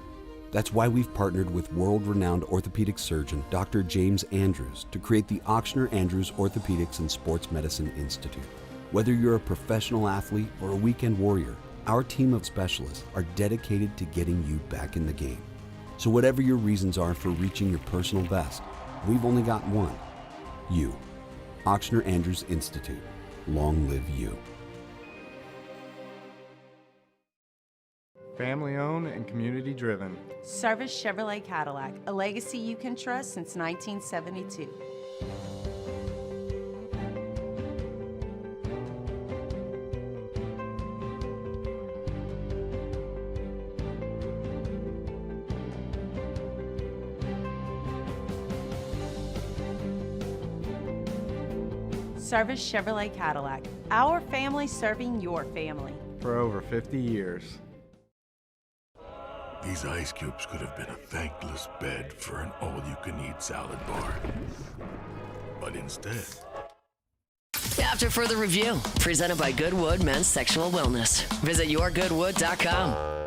Speaker 22: That's why we've partnered with world-renowned orthopedic surgeon Dr. James Andrews to create the Auctioner Andrews Orthopedics and Sports Medicine Institute. Whether you're a professional athlete or a weekend warrior, Our team of specialists are dedicated to getting you back in the game. So whatever your reasons are for reaching your personal best, we've only got one. You. Auctioneer Andrews Institute. Long live you.
Speaker 2: Family owned and community driven.
Speaker 6: Service Chevrolet Cadillac, a legacy you can trust since 1972. Service Chevrolet Cadillac, our family serving your family.
Speaker 2: For over 50 years.
Speaker 4: These ice cubes could have been a thankless bed for an all-you-can-eat salad bar. But instead...
Speaker 5: After further review, presented by Goodwood Men's Sexual Wellness. Visit yourgoodwood.com.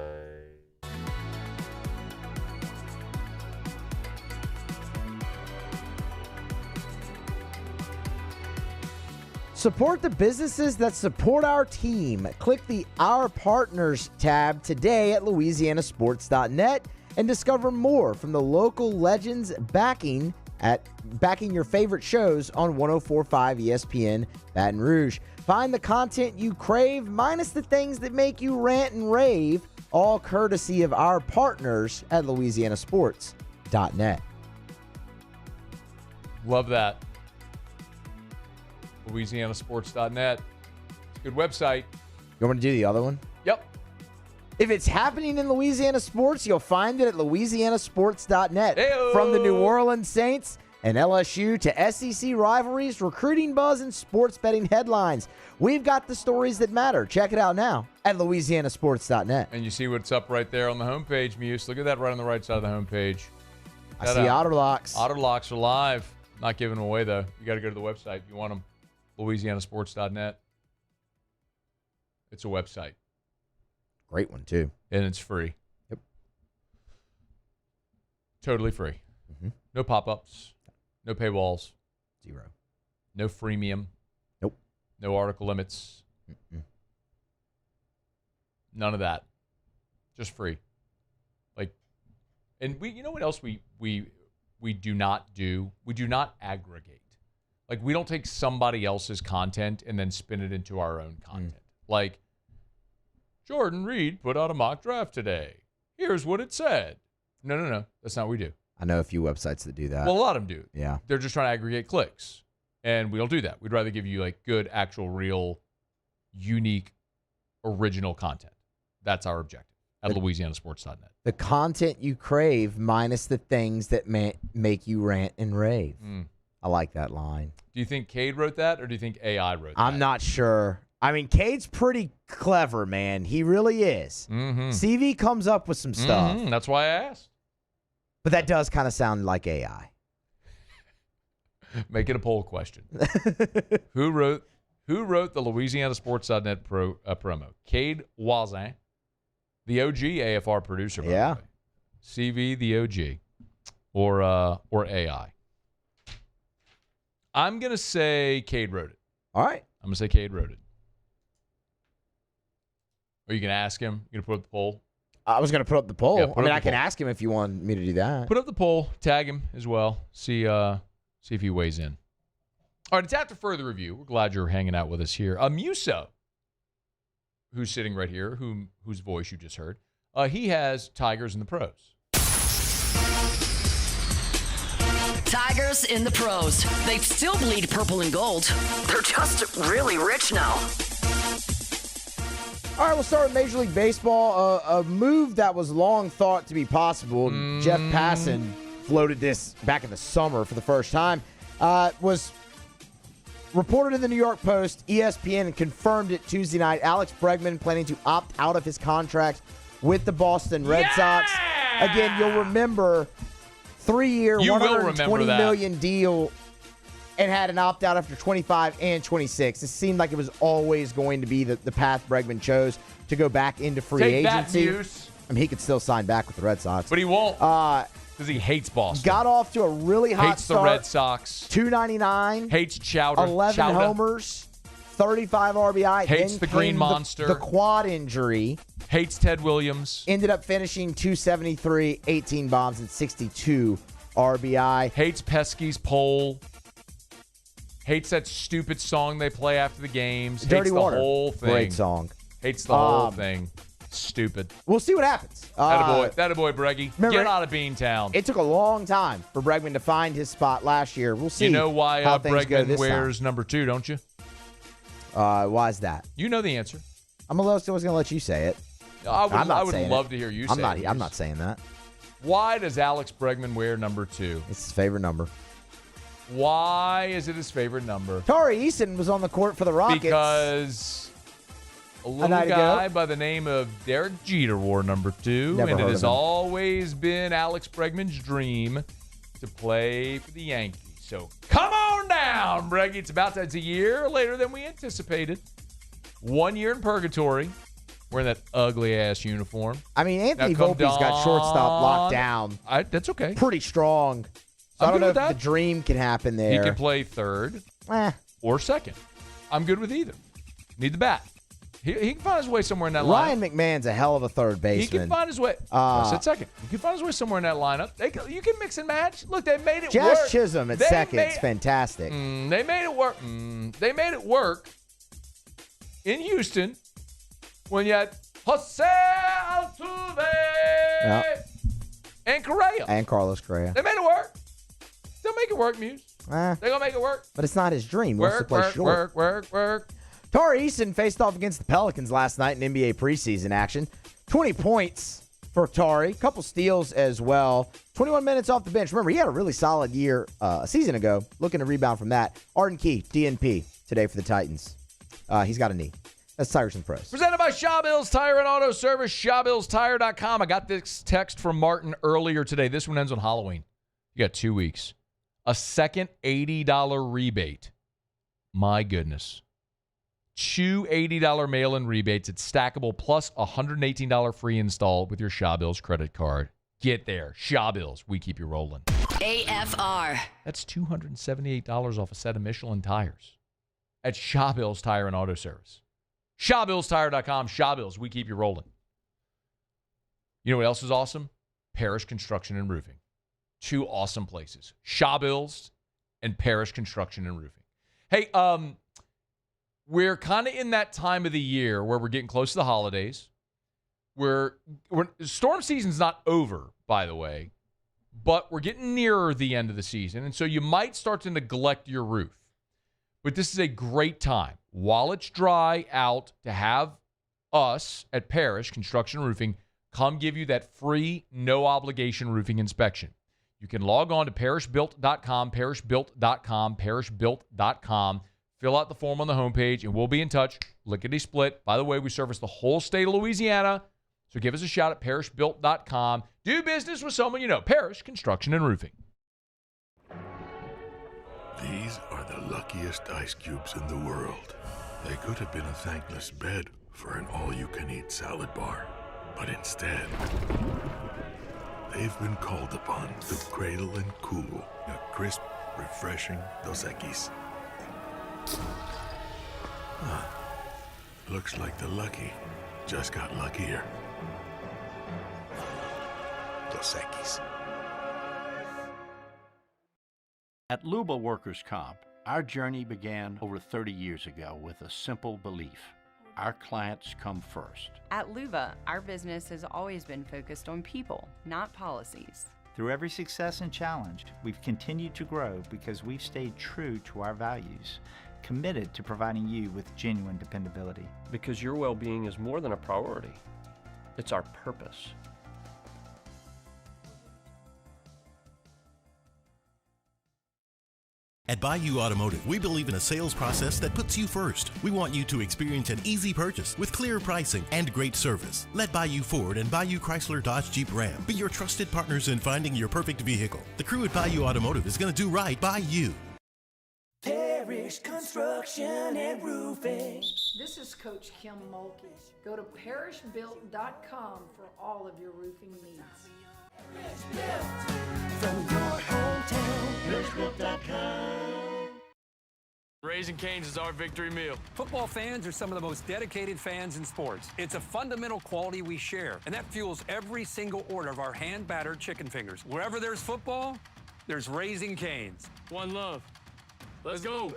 Speaker 14: Support the businesses that support our team. Click the Our Partners tab today at louisianasports.net and discover more from the local legends backing your favorite shows on 104.5 ESPN Baton Rouge. Find the content you crave minus the things that make you rant and rave, all courtesy of Our Partners at louisianasports.net.
Speaker 7: Love that. LouisianaSports.net. It's a good website.
Speaker 14: You want me to do the other one?
Speaker 7: Yep.
Speaker 14: If it's happening in Louisiana sports, you'll find it at louisianasports.net.
Speaker 7: Hey-o.
Speaker 14: From the New Orleans Saints and LSU to SEC rivalries, recruiting buzz, and sports betting headlines, we've got the stories that matter. Check it out now at louisianasports.net.
Speaker 7: And you see what's up right there on the homepage, Muse. Look at that right on the right side of the homepage.
Speaker 14: I see Otterlocks.
Speaker 7: Otterlocks are live. Not giving them away, though. You got to go to the website if you want them. louisianasports.net. It's a website.
Speaker 14: Great one, too.
Speaker 7: And it's free.
Speaker 14: Yep.
Speaker 7: Totally free.
Speaker 14: Mm-hmm.
Speaker 7: No pop-ups. No paywalls.
Speaker 14: Zero.
Speaker 7: No freemium.
Speaker 14: Nope.
Speaker 7: No article limits.
Speaker 14: Mm-mm.
Speaker 7: None of that. Just free. And you know what else we do not do? We do not aggregate. Like, we don't take somebody else's content and then spin it into our own content. Like, Jordan Reed put out a mock draft today. Here's what it said. No. That's not what we do.
Speaker 14: I know a few websites that do that.
Speaker 7: Well, a lot of them do.
Speaker 14: Yeah.
Speaker 7: They're just trying to aggregate clicks. And we don't do that. We'd rather give you, like, good, actual, real, unique, original content. That's our objective at louisianasports.net.
Speaker 14: The content you crave minus the things that make you rant and rave. I like that line.
Speaker 7: Do you think Cade wrote that, or do you think AI wrote that?
Speaker 14: I'm not sure. I mean, Cade's pretty clever, man. He really is.
Speaker 7: Mm-hmm.
Speaker 14: CV comes up with some stuff.
Speaker 7: Mm-hmm. That's why I asked.
Speaker 14: But that does kind of sound like AI.
Speaker 7: Make it a poll question. Who wrote the louisianasports.net promo? Cade Wazan, the OG AFR producer, by the way. CV, the OG, or AI. I'm going to say Cade wrote it.
Speaker 14: All right.
Speaker 7: I'm going to say Cade wrote it. Or you can ask him. You going to put up the poll?
Speaker 14: I was going to put up the poll.
Speaker 7: Yeah,
Speaker 14: I can ask him if you want me to do that.
Speaker 7: Put up the poll. Tag him as well. See if he weighs in. All right, it's after further review. We're glad you're hanging out with us here. Muso, who's sitting right here, whose voice you just heard, he has Tigers in the pros.
Speaker 5: Tigers in the pros. They still bleed purple and gold. They're just really rich now.
Speaker 14: All right, we'll start with Major League Baseball. A move that was long thought to be possible. Jeff Passan floated this back in the summer for the first time. Was reported in the New York Post. ESPN confirmed it Tuesday night. Alex Bregman planning to opt out of his contract with the Boston Red Sox. Again, you'll remember 3-year, $120 million deal, and had an opt-out after 25 and 26. It seemed like it was always going to be the path Bregman chose to go back into free agency. I mean, he could still sign back with the Red Sox.
Speaker 7: But he won't because he hates Boston.
Speaker 14: Got off to a really hot
Speaker 7: hates
Speaker 14: start.
Speaker 7: the Red Sox.
Speaker 14: $299.
Speaker 7: Hates Chowder.
Speaker 14: 11 homers. 35 RBI.
Speaker 7: Hates
Speaker 14: then
Speaker 7: the green
Speaker 14: came
Speaker 7: monster.
Speaker 14: The quad injury.
Speaker 7: Hates Ted Williams.
Speaker 14: Ended up finishing 273, 18 bombs, and 62 RBI.
Speaker 7: Hates Pesky's pole. Hates that stupid song they play after the games.
Speaker 14: Dirty
Speaker 7: Hates
Speaker 14: Water.
Speaker 7: The whole thing.
Speaker 14: Great song.
Speaker 7: Hates the whole thing. Stupid.
Speaker 14: We'll see what happens.
Speaker 7: Attaboy, Breggy.
Speaker 14: Remember,
Speaker 7: Get out of Beantown.
Speaker 14: It took a long time for Bregman to find his spot last year. We'll see.
Speaker 7: You know why
Speaker 14: how things go
Speaker 7: Bregman
Speaker 14: this
Speaker 7: wears number 2, don't you?
Speaker 14: Why is that?
Speaker 7: You know the answer.
Speaker 14: I was going to let you say it.
Speaker 7: I would love to hear you say it.
Speaker 14: I'm not saying that.
Speaker 7: Why does Alex Bregman wear number 2?
Speaker 14: It's his favorite number.
Speaker 7: Why is it his favorite number?
Speaker 14: Tari Eason was on the court for the Rockets.
Speaker 7: Because a little guy by the name of Derek Jeter wore number 2.
Speaker 14: Never
Speaker 7: and it
Speaker 14: heard
Speaker 7: has
Speaker 14: of him.
Speaker 7: always been Alex Bregman's dream to play for the Yankees. So come on down, Breggy. It's a year later than we anticipated. 1 year in purgatory. Wearing that ugly-ass uniform.
Speaker 14: I mean, Anthony Volpe's got shortstop locked down.
Speaker 7: That's okay.
Speaker 14: Pretty strong. So I don't know if the dream can happen there.
Speaker 7: He can play third or second. I'm good with either. Need the bat. He can find his way somewhere in that
Speaker 14: Ryan
Speaker 7: lineup.
Speaker 14: McMahon's a hell of a third baseman.
Speaker 7: He can find his way. I said second. He can find his way somewhere in that lineup. You can mix and match. Look, they made it work.
Speaker 14: Josh Chisholm at second is fantastic.
Speaker 7: They made it work. They made it work in Houston when you had Jose Altuve and Correa.
Speaker 14: And Carlos Correa.
Speaker 7: They made it work. They'll make it work, Muse. They're going to make it work.
Speaker 14: But it's not his dream. He wants to play short.
Speaker 7: Work.
Speaker 14: Tari Eason faced off against the Pelicans last night in NBA preseason action. 20 points for Tari. Couple steals as well. 21 minutes off the bench. Remember, he had a really solid year a season ago. Looking to rebound from that. Arden Key, DNP, today for the Titans. He's got a knee. That's Tigers and Pros.
Speaker 7: Presented by Shawbills Tire and Auto Service, ShawBillsTire.com. I got this text from Martin earlier today. This one ends on Halloween. You got 2 weeks. A second $80 rebate. My goodness. 2 $80 mail-in rebates. It's stackable plus a $118 free install with your Shawbills credit card. Get there. Shawbills. We keep you rolling.
Speaker 5: AFR.
Speaker 7: That's $278 off a set of Michelin tires at Shawbills Tire and Auto Service. ShawBillsTire.com. Shawbills. We keep you rolling. You know what else is awesome? Parish Construction and Roofing. 2 awesome places. Shawbills and Parish Construction and Roofing. Hey, we're kind of in that time of the year where we're getting close to the holidays. Storm season's not over, by the way, but we're getting nearer the end of the season, and so you might start to neglect your roof. But this is a great time, while it's dry out, to have us at Parish Construction and Roofing come give you that free, no-obligation roofing inspection. You can log on to parishbuilt.com, parishbuilt.com, fill out the form on the homepage, and we'll be in touch. Lickety-split. By the way, we service the whole state of Louisiana, so give us a shout at parishbuilt.com. Do business with someone you know. Parish Construction and Roofing.
Speaker 4: These are the luckiest ice cubes in the world. They could have been a thankless bed for an all-you-can-eat salad bar. But instead, they've been called upon to cradle and cool a crisp, refreshing Dos Equis. Looks like the lucky just got luckier. Dos Equis.
Speaker 8: At Luba Workers' Comp, our journey began over 30 years ago with a simple belief. Our clients come first.
Speaker 15: At Luba, our business has always been focused on people, not policies.
Speaker 16: Through every success and challenge, we've continued to grow because we've stayed true to our values, committed to providing you with genuine dependability.
Speaker 17: Because your well-being is more than a priority. It's our purpose.
Speaker 18: At Bayou Automotive, we believe in a sales process that puts you first. We want you to experience an easy purchase with clear pricing and great service. Let Bayou Ford and Bayou Chrysler Dodge Jeep Ram be your trusted partners in finding your perfect vehicle. The crew at Bayou Automotive is going to do right by you.
Speaker 11: Parish Construction and Roofing.
Speaker 12: This is Coach Kim Mulkey. Go to parishbuilt.com for all of your roofing needs.
Speaker 11: From your hometown,
Speaker 17: parishbuilt.com.
Speaker 1: Raising Cane's is our victory meal.
Speaker 19: Football fans are some of the most dedicated fans in sports. It's a fundamental quality we share, and that fuels every single order of our hand-battered chicken fingers. Wherever there's football, there's Raising Cane's.
Speaker 1: One love. Let's go.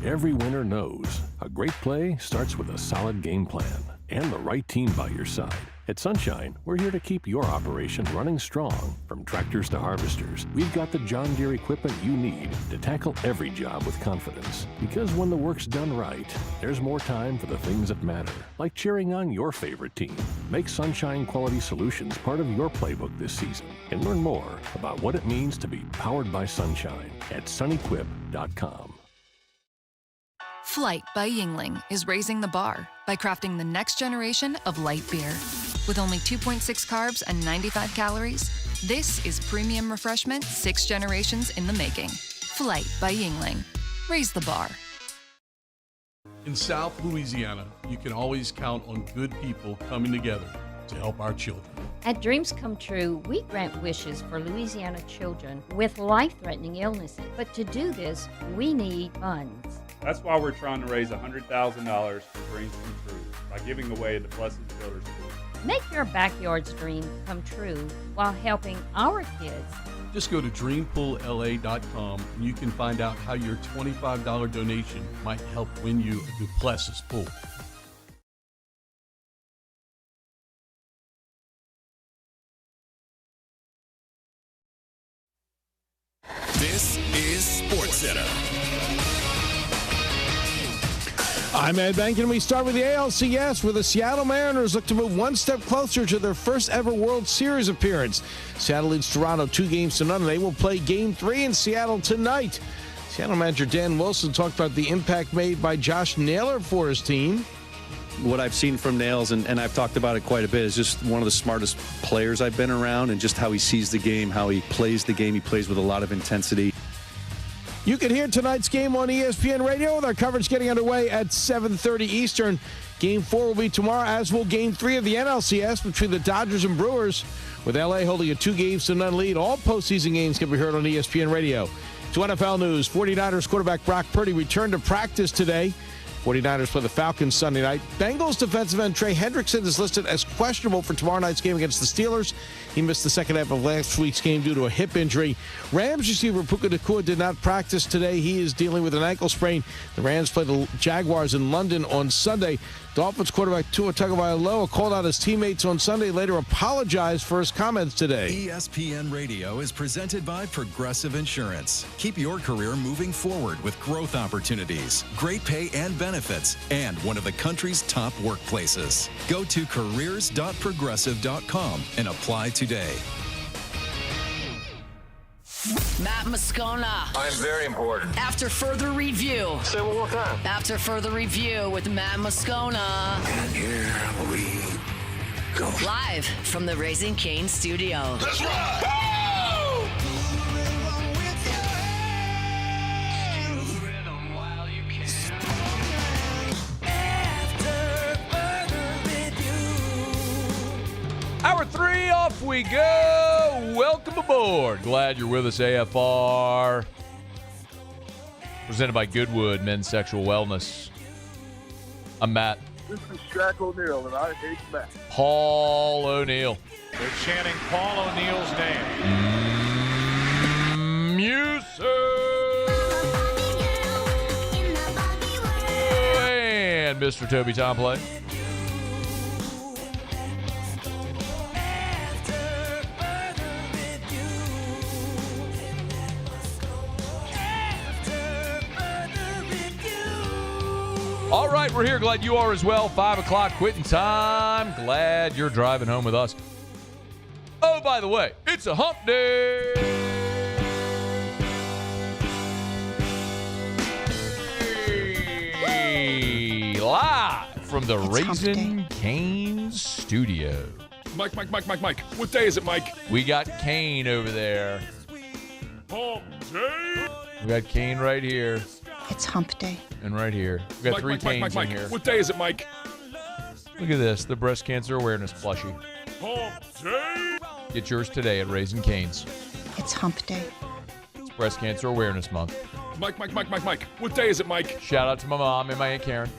Speaker 23: Every winner knows a great play starts with a solid game plan and the right team by your side. At Sunshine, we're here to keep your operation running strong. From tractors to harvesters, we've got the John Deere equipment you need to tackle every job with confidence. Because when the work's done right, there's more time for the things that matter, like cheering on your favorite team. Make Sunshine Quality Solutions part of your playbook this season and learn more about what it means to be powered by Sunshine at sunequip.com.
Speaker 24: Flight by Yingling is raising the bar by crafting the next generation of light beer. With only 2.6 carbs and 95 calories, this is premium refreshment 6 generations in the making. Flight by Yingling. Raise the bar.
Speaker 9: In South Louisiana, you can always count on good people coming together to help our children.
Speaker 10: At Dreams Come True, we grant wishes for Louisiana children with life-threatening illnesses. But to do this, we need funds.
Speaker 20: That's why we're trying to raise $100,000 for Dreams Come True by giving away the Blessed Builders School.
Speaker 10: Make your backyard's dream come true while helping our kids.
Speaker 9: Just go to dreampoolla.com and you can find out how your $25 donation might help win you a Duplessis pool.
Speaker 25: This is SportsCenter.
Speaker 26: I'm Ed Bank, and we start with the ALCS, where the Seattle Mariners look to move one step closer to their first ever World Series appearance. Seattle leads Toronto 2-0. They will play Game 3 in Seattle tonight. Seattle manager Dan Wilson talked about the impact made by Josh Naylor for his team.
Speaker 27: What I've seen from Nails, and I've talked about it quite a bit, is just one of the smartest players I've been around, and just how he sees the game, how he plays the game. He plays with a lot of intensity.
Speaker 26: You can hear tonight's game on ESPN Radio with our coverage getting underway at 7:30 Eastern. Game 4 will be tomorrow, as will Game 3 of the NLCS between the Dodgers and Brewers, with LA holding a 2-0 lead. All postseason games can be heard on ESPN Radio. To NFL news, 49ers quarterback Brock Purdy returned to practice today. 49ers play the Falcons Sunday night. Bengals defensive end Trey Hendrickson is listed as questionable for tomorrow night's game against the Steelers. He missed the second half of last week's game due to a hip injury. Rams receiver Puka Nacua did not practice today. He is dealing with an ankle sprain. The Rams play the Jaguars in London on Sunday. Dolphins quarterback Tua Tagovailoa called out his teammates on Sunday, later apologized for his comments today.
Speaker 25: ESPN Radio is presented by Progressive Insurance. Keep your career moving forward with growth opportunities, great pay and benefits, and one of the country's top workplaces. Go to careers.progressive.com and apply today.
Speaker 5: Matt Moscona.
Speaker 28: I'm very important.
Speaker 5: After further review.
Speaker 28: Say it one more time.
Speaker 5: After further review with Matt Moscona.
Speaker 28: And here we go.
Speaker 5: Live from the Raising Cane's studio.
Speaker 28: Let's ride!
Speaker 7: Hour 3, off we go. Welcome aboard. Glad you're with us, AFR. Presented by Goodwood Men's Sexual Wellness. I'm Matt.
Speaker 29: This is Shaq O'Neal, and I hate Matt.
Speaker 7: Paul O'Neal.
Speaker 30: They're chanting Paul O'Neal's name.
Speaker 7: Music. And Mr. Toby Tomplay. All right, we're here. Glad you are as well. 5 o'clock quitting time. Glad you're driving home with us. Oh, by the way, it's a hump day. Hey, live from the Raising Cane's studio.
Speaker 30: Mike. What day is it, Mike?
Speaker 7: We got Kane over there.
Speaker 30: Hump day.
Speaker 7: We got Kane right here.
Speaker 31: It's hump day.
Speaker 7: And right here. We got three Canes in here.
Speaker 30: What day is it, Mike?
Speaker 7: Look at this, the breast cancer awareness plushie.
Speaker 30: Hump day.
Speaker 7: Get yours today at Raising Cane's.
Speaker 31: It's hump day.
Speaker 7: It's Breast Cancer Awareness Month.
Speaker 30: Mike. What day is it, Mike?
Speaker 7: Shout out to my mom and my Aunt Karen.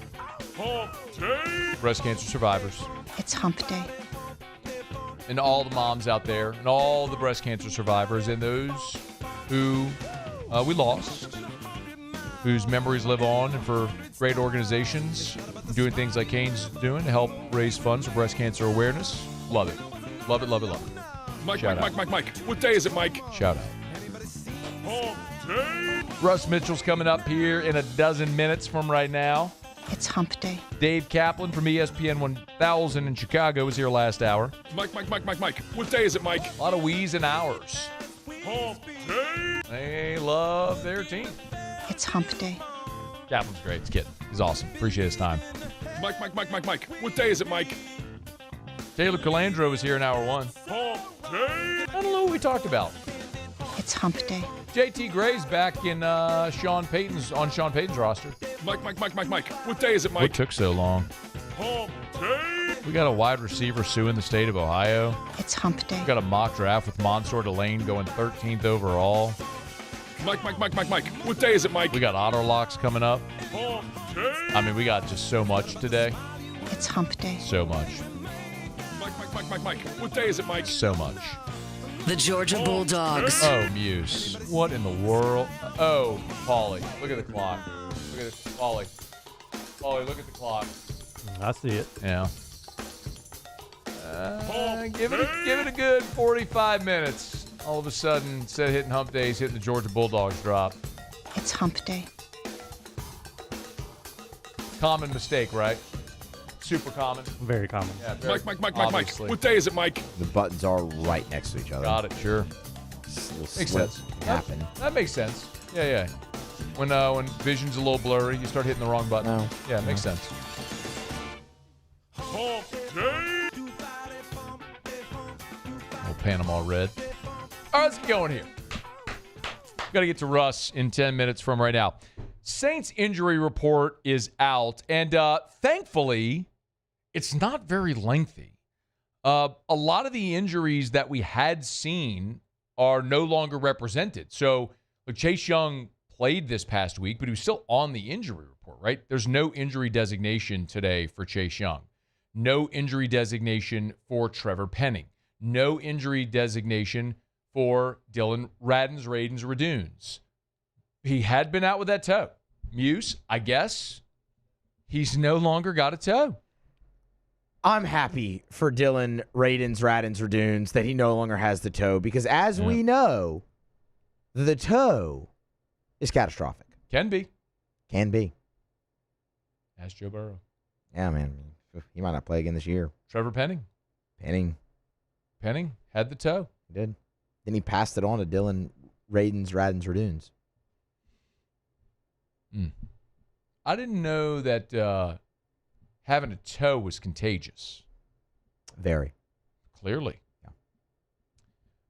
Speaker 30: Hump day.
Speaker 7: Breast cancer survivors.
Speaker 2: It's Hump Day.
Speaker 7: And all the moms out there and all the breast cancer survivors and those who we lost, whose memories live on, and for great organizations doing things like Kane's doing to help raise funds for breast cancer awareness. Love it. Love it.
Speaker 30: Mike.
Speaker 7: Shout out.
Speaker 30: Mike. What day is it, Mike?
Speaker 7: Shout out.
Speaker 30: Hump day.
Speaker 7: Russ Mitchell's coming up here in a dozen minutes from right now.
Speaker 2: It's Hump Day.
Speaker 7: Dave Kaplan from ESPN 1000 in Chicago was here last hour.
Speaker 30: Mike. What day is it, Mike?
Speaker 7: A lot of we's and hours.
Speaker 30: Hump day.
Speaker 7: They love their team.
Speaker 2: It's Hump Day.
Speaker 7: Kaplan's great. He's kidding. He's awesome. Appreciate his time.
Speaker 30: Mike. What day is it, Mike?
Speaker 7: Taylor Calandro was here in hour one.
Speaker 30: Hump day.
Speaker 7: I don't know what we talked about.
Speaker 2: It's Hump Day.
Speaker 7: JT Gray's back in Sean Payton's roster.
Speaker 30: Mike. What day is it, Mike?
Speaker 7: What took so long?
Speaker 30: Hump day.
Speaker 7: We got a wide receiver suing the state of Ohio.
Speaker 2: It's Hump Day.
Speaker 7: We got a mock draft with Monsour Delane going 13th overall.
Speaker 30: Mike. What day is it, Mike?
Speaker 7: We got Otterlocks coming up.
Speaker 30: Hump day.
Speaker 7: I mean, we got just so much today.
Speaker 2: It's Hump Day.
Speaker 7: So much.
Speaker 30: Mike. What day is it, Mike?
Speaker 7: So much.
Speaker 5: The Georgia Bulldogs.
Speaker 7: Oh, Muse. What in the world? Oh, Paulie. Look at the clock. Look at this. Paulie, look at the clock.
Speaker 3: I see it.
Speaker 7: Yeah. Give it a good 45 minutes. All of a sudden, instead of hitting Hump Day, he's hitting the Georgia Bulldogs drop.
Speaker 2: It's Hump Day.
Speaker 7: Common mistake, right? Super common.
Speaker 3: Very common.
Speaker 7: Yeah, very,
Speaker 30: Mike.
Speaker 7: obviously.
Speaker 30: What day is it, Mike?
Speaker 4: The buttons are right next to each other.
Speaker 7: Got it, sure.
Speaker 4: Makes
Speaker 7: sense.
Speaker 4: Happen.
Speaker 7: That makes sense. Yeah. When vision's a little blurry, you start hitting the wrong button.
Speaker 4: No.
Speaker 7: Yeah, it makes sense.
Speaker 30: Hump day.
Speaker 7: Old Panama Red. All right, let's get going here. Got to get to Russ in 10 minutes from right now. Saints injury report is out, and thankfully, it's not very lengthy. A lot of the injuries that we had seen are no longer represented. So, Chase Young played this past week, but he was still on the injury report, right? There's no injury designation today for Chase Young. No injury designation for Trevor Penning. No injury designation for Dylan Raduns. He had been out with that toe. Muse, I guess he's no longer got a toe.
Speaker 4: I'm happy for Dylan Raduns that he no longer has the toe, because as we know, the toe is catastrophic.
Speaker 7: Can be. Ask Joe Burrow.
Speaker 4: Yeah, man. He might not play again this year.
Speaker 7: Trevor Penning had the toe.
Speaker 4: He did. Then he passed it on to Dylan Raduns.
Speaker 7: I didn't know that having a toe was contagious.
Speaker 4: Very.
Speaker 7: Clearly.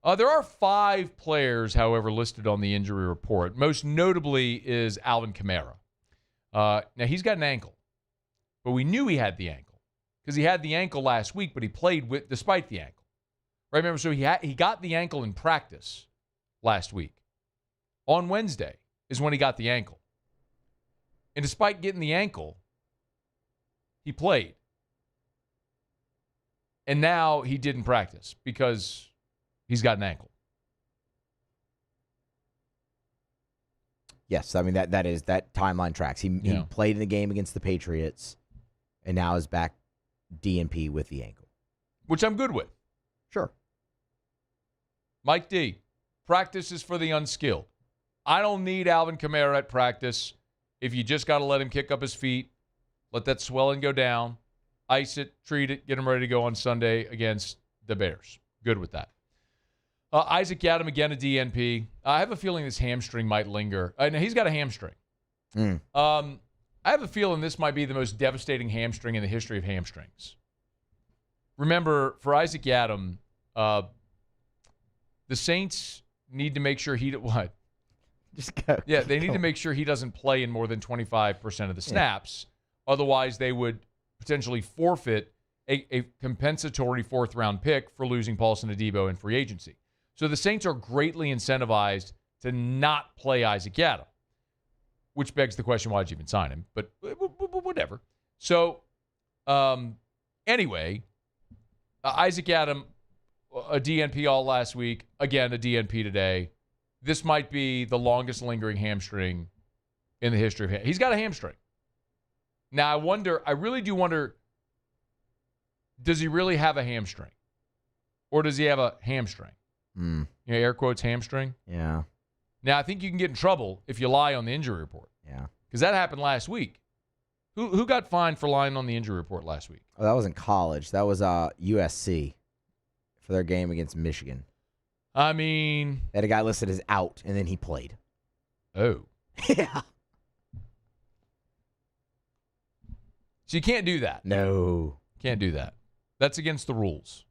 Speaker 7: Yeah. There are 5 players, however, listed on the injury report. Most notably is Alvin Kamara. Now, he's got an ankle, but we knew he had the ankle because he had the ankle last week, but he played despite the ankle. Right? Remember, so he got the ankle in practice last week. On Wednesday is when he got the ankle. And despite getting the ankle, he played. And now he didn't practice because he's got an ankle.
Speaker 4: Yes, I mean that timeline tracks. He played in the game against the Patriots and now is back DNP with the ankle.
Speaker 7: Which I'm good with.
Speaker 4: Sure.
Speaker 7: Mike D, practice is for the unskilled. I don't need Alvin Kamara at practice. If you just got to let him kick up his feet, let that swelling go down, ice it, treat it, get him ready to go on Sunday against the Bears. Good with that. Isaac Yiadom, again, a DNP. I have a feeling this hamstring might linger. Now, he's got a hamstring. I have a feeling this might be the most devastating hamstring in the history of hamstrings. Remember, for Isaac Yiadom, the Saints need to make sure what?
Speaker 4: Just go.
Speaker 7: Yeah, they need to make sure he doesn't play in more than 25% of the snaps. Yeah. Otherwise, they would potentially forfeit a compensatory 4th-round pick for losing Paulson Adebo in free agency. So the Saints are greatly incentivized to not play Isaac Yiadom. which begs the question, why'd you even sign him? But whatever. So, anyway, Isaac Adam, a DNP all last week. Again, a DNP today. This might be the longest lingering hamstring in the history of him. He's got a hamstring. Now, I really do wonder, does he really have a hamstring? Or does he have a hamstring? You know, air quotes, hamstring.
Speaker 4: Yeah.
Speaker 7: Now, I think you can get in trouble if you lie on the injury report.
Speaker 4: Yeah.
Speaker 7: Because that happened last week. Who got fined for lying on the injury report last week?
Speaker 4: Oh, that wasn't college. That was USC for their game against Michigan.
Speaker 7: I mean,
Speaker 4: they had a guy listed as out, and then he played.
Speaker 7: Oh.
Speaker 4: Yeah.
Speaker 7: So you can't do that.
Speaker 4: No.
Speaker 7: Can't do that. That's against the rules.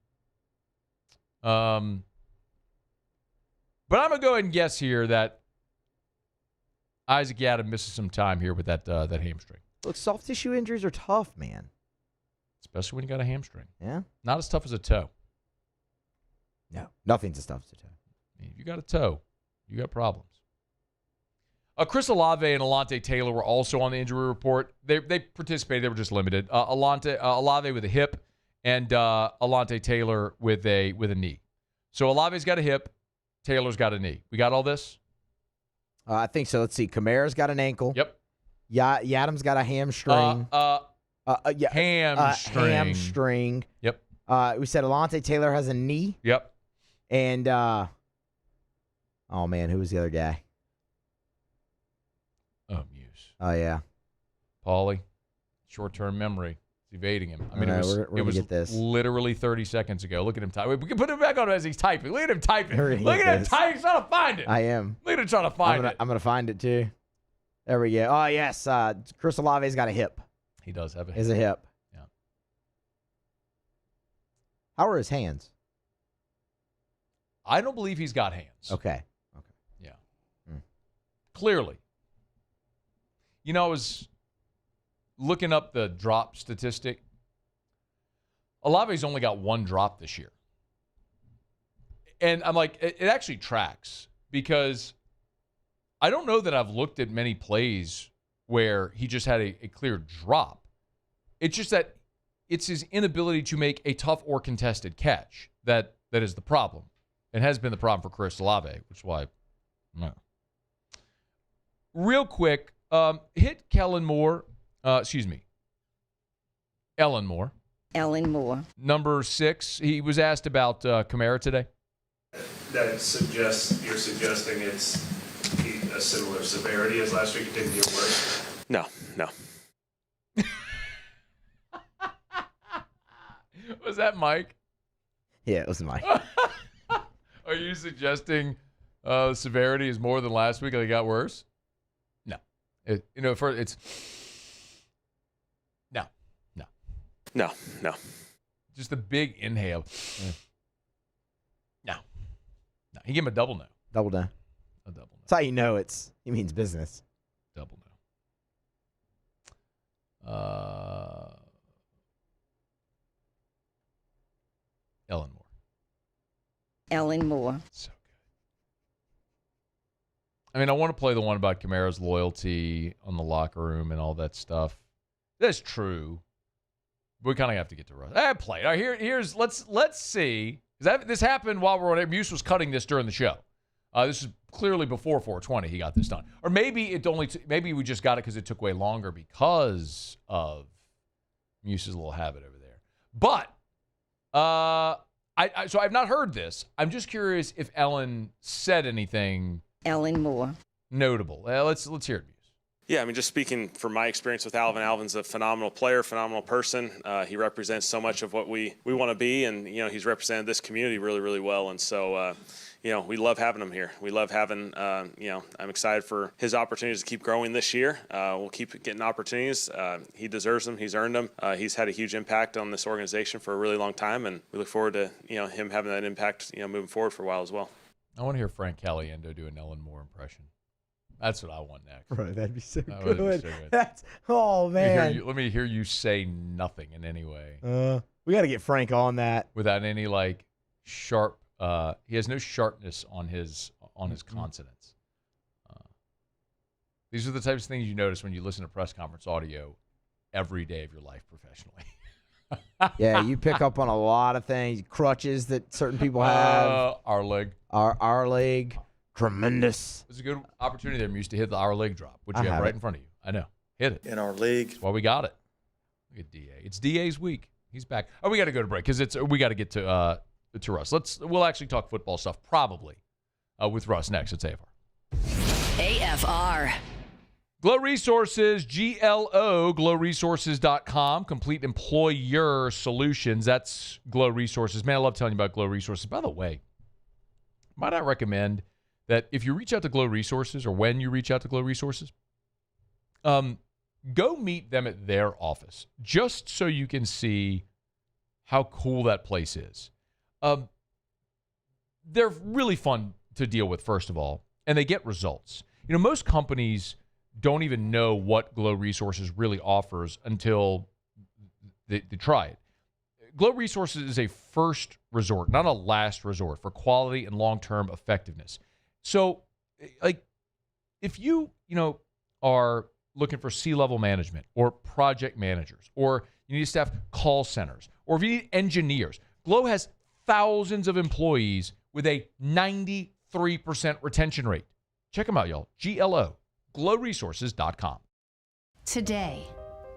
Speaker 7: But I'm going to go ahead and guess here that Isaac Adam misses some time here with that hamstring.
Speaker 4: Look, soft tissue injuries are tough, man.
Speaker 7: Especially when you got a hamstring.
Speaker 4: Yeah.
Speaker 7: Not as tough as a toe.
Speaker 4: No. Nothing's as tough as a toe.
Speaker 7: I mean, if you got a toe, you got problems. Chris Olave and Alontae Taylor were also on the injury report. They participated. They were just limited. Olave with a hip and Alontae Taylor with a knee. So Olave's got a hip. Taylor's got a knee. We got all this?
Speaker 4: I think so. Let's see. Kamara's got an ankle.
Speaker 7: Yep.
Speaker 4: Yadam's got a hamstring. Hamstring.
Speaker 7: Yep.
Speaker 4: We said Alontae Taylor has a knee.
Speaker 7: Yep.
Speaker 4: And, oh, man, who was the other guy?
Speaker 7: Oh, Muse.
Speaker 4: Oh, yeah.
Speaker 7: Paulie, short-term memory. It's evading him. I mean,
Speaker 4: right,
Speaker 7: it was
Speaker 4: get this.
Speaker 7: literally 30 seconds ago. Look at him typing. We can put him back on as he's typing. Look at him typing. Look at him typing. He's trying to find it.
Speaker 4: I am.
Speaker 7: Look at him trying to find it.
Speaker 4: I'm going to find it, too. There we go. Oh, yes. Chris Olave's got a hip.
Speaker 7: He does have a hip.
Speaker 4: He has a hip.
Speaker 7: Yeah.
Speaker 4: How are his hands?
Speaker 7: I don't believe he's got hands.
Speaker 4: Okay.
Speaker 7: Yeah. Clearly. You know, I was looking up the drop statistic. Olave's only got one drop this year. And I'm like, it actually tracks because I don't know that I've looked at many plays where he just had a clear drop. It's just that it's his inability to make a tough or contested catch that is the problem. It has been the problem for Chris Olave, which is why. No. Real quick, hit Ellen Moore.
Speaker 10: Ellen Moore.
Speaker 7: Number 6. He was asked about Kamara today.
Speaker 3: That suggests you're suggesting it's a similar severity as last week. It didn't get worse.
Speaker 27: No.
Speaker 7: Was that Mike?
Speaker 4: Yeah, it was Mike.
Speaker 7: Are you suggesting severity is more than last week and it got worse? No. No. Just a big inhale. No. He gave him a double no.
Speaker 4: Double no.
Speaker 7: A double no.
Speaker 4: That's how you know he means business.
Speaker 7: Double no.
Speaker 10: Ellen Moore.
Speaker 7: So good. I mean, I want to play the one about Kamara's loyalty on the locker room and all that stuff. That's true. We kind of have to get to Russ. Play it. All right, here's let's see. This happened while we're on air. Muse was cutting this during the show. This is clearly before 420 he got this done. Or maybe maybe we just got it because it took way longer because of Muse's little habit over there. But so I've not heard this. I'm just curious if Ellen said anything.
Speaker 10: Ellen Moore.
Speaker 7: Notable. Let's hear it, Muse.
Speaker 6: Yeah, I mean, just speaking from my experience with Alvin. Alvin's a phenomenal player, phenomenal person. He represents so much of what we want to be, and he's represented this community really, really well. And so, we love having him here. We love having, I'm excited for his opportunities to keep growing this year. We'll keep getting opportunities. He deserves them. He's earned them. He's had a huge impact on this organization for a really long time, and we look forward to him having that impact moving forward for a while as well.
Speaker 7: I want to hear Frank Caliendo do an Ellen Moore impression. That's what I want next.
Speaker 4: Right, that'd be so
Speaker 7: That
Speaker 4: good.
Speaker 7: would be so good.
Speaker 4: That's man.
Speaker 7: Let me hear you say nothing in any way.
Speaker 4: We got to get Frank on that
Speaker 7: without any sharp. He has no sharpness on his consonants. These are the types of things you notice when you listen to press conference audio every day of your life professionally.
Speaker 4: Yeah, you pick up on a lot of things. Crutches that certain people have.
Speaker 7: Our leg.
Speaker 4: Our leg. Tremendous.
Speaker 7: It's a good opportunity there, Muse, to hit the our leg drop, which
Speaker 4: I
Speaker 7: you have
Speaker 4: have
Speaker 7: right
Speaker 4: it.
Speaker 7: in front of you. I know. Hit it.
Speaker 8: In our league.
Speaker 7: That's why we got it. Look at DA. It's DA's week. He's back. Oh, we got to go to break because we got to get to Russ. We'll actually talk football stuff probably with Russ next. It's AFR.
Speaker 5: AFR.
Speaker 7: Glow Resources, GLO, glowresources.com, complete employer solutions. That's Glow Resources. Man, I love telling you about Glow Resources. By the way, might I recommend that if you reach out to Glow Resources or when you reach out to Glow Resources, go meet them at their office just so you can see how cool that place is. They're really fun to deal with, first of all, and they get results. You know, most companies don't even know what Glow Resources really offers until they try it. Glow Resources is a first resort, not a last resort, for quality and long-term effectiveness. So, like, if you are looking for C-level management or project managers, or you need to staff call centers, or if you need engineers, Glow has thousands of employees with a 93% retention rate. Check them out, y'all. GLO. glowresources.com.
Speaker 11: Today,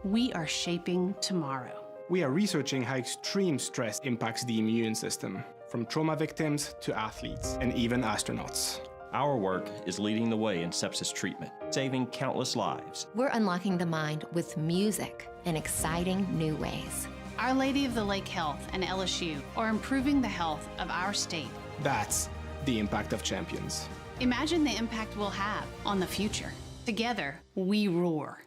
Speaker 11: we are shaping tomorrow.
Speaker 12: We are researching how extreme stress impacts the immune system, from trauma victims to athletes and even astronauts.
Speaker 13: Our work is leading the way in sepsis treatment, saving countless lives.
Speaker 14: We're unlocking the mind with music in exciting new ways.
Speaker 11: Our Lady of the Lake Health and LSU are improving the health of our state.
Speaker 12: That's the impact of champions.
Speaker 11: Imagine the impact we'll have on the future. Together, we roar.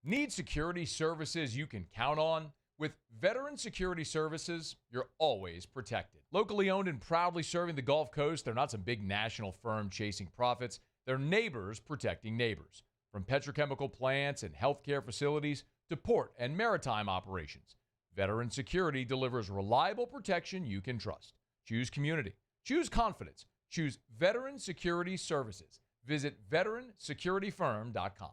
Speaker 7: Need security services you can count on? With Veteran Security Services, you're always protected. Locally owned and proudly serving the Gulf Coast, they're not some big national firm chasing profits. They're neighbors protecting neighbors. From petrochemical plants and healthcare facilities to port and maritime operations, Veteran Security delivers reliable protection you can trust. Choose community. Choose confidence. Choose Veteran Security Services. Visit veteransecurityfirm.com.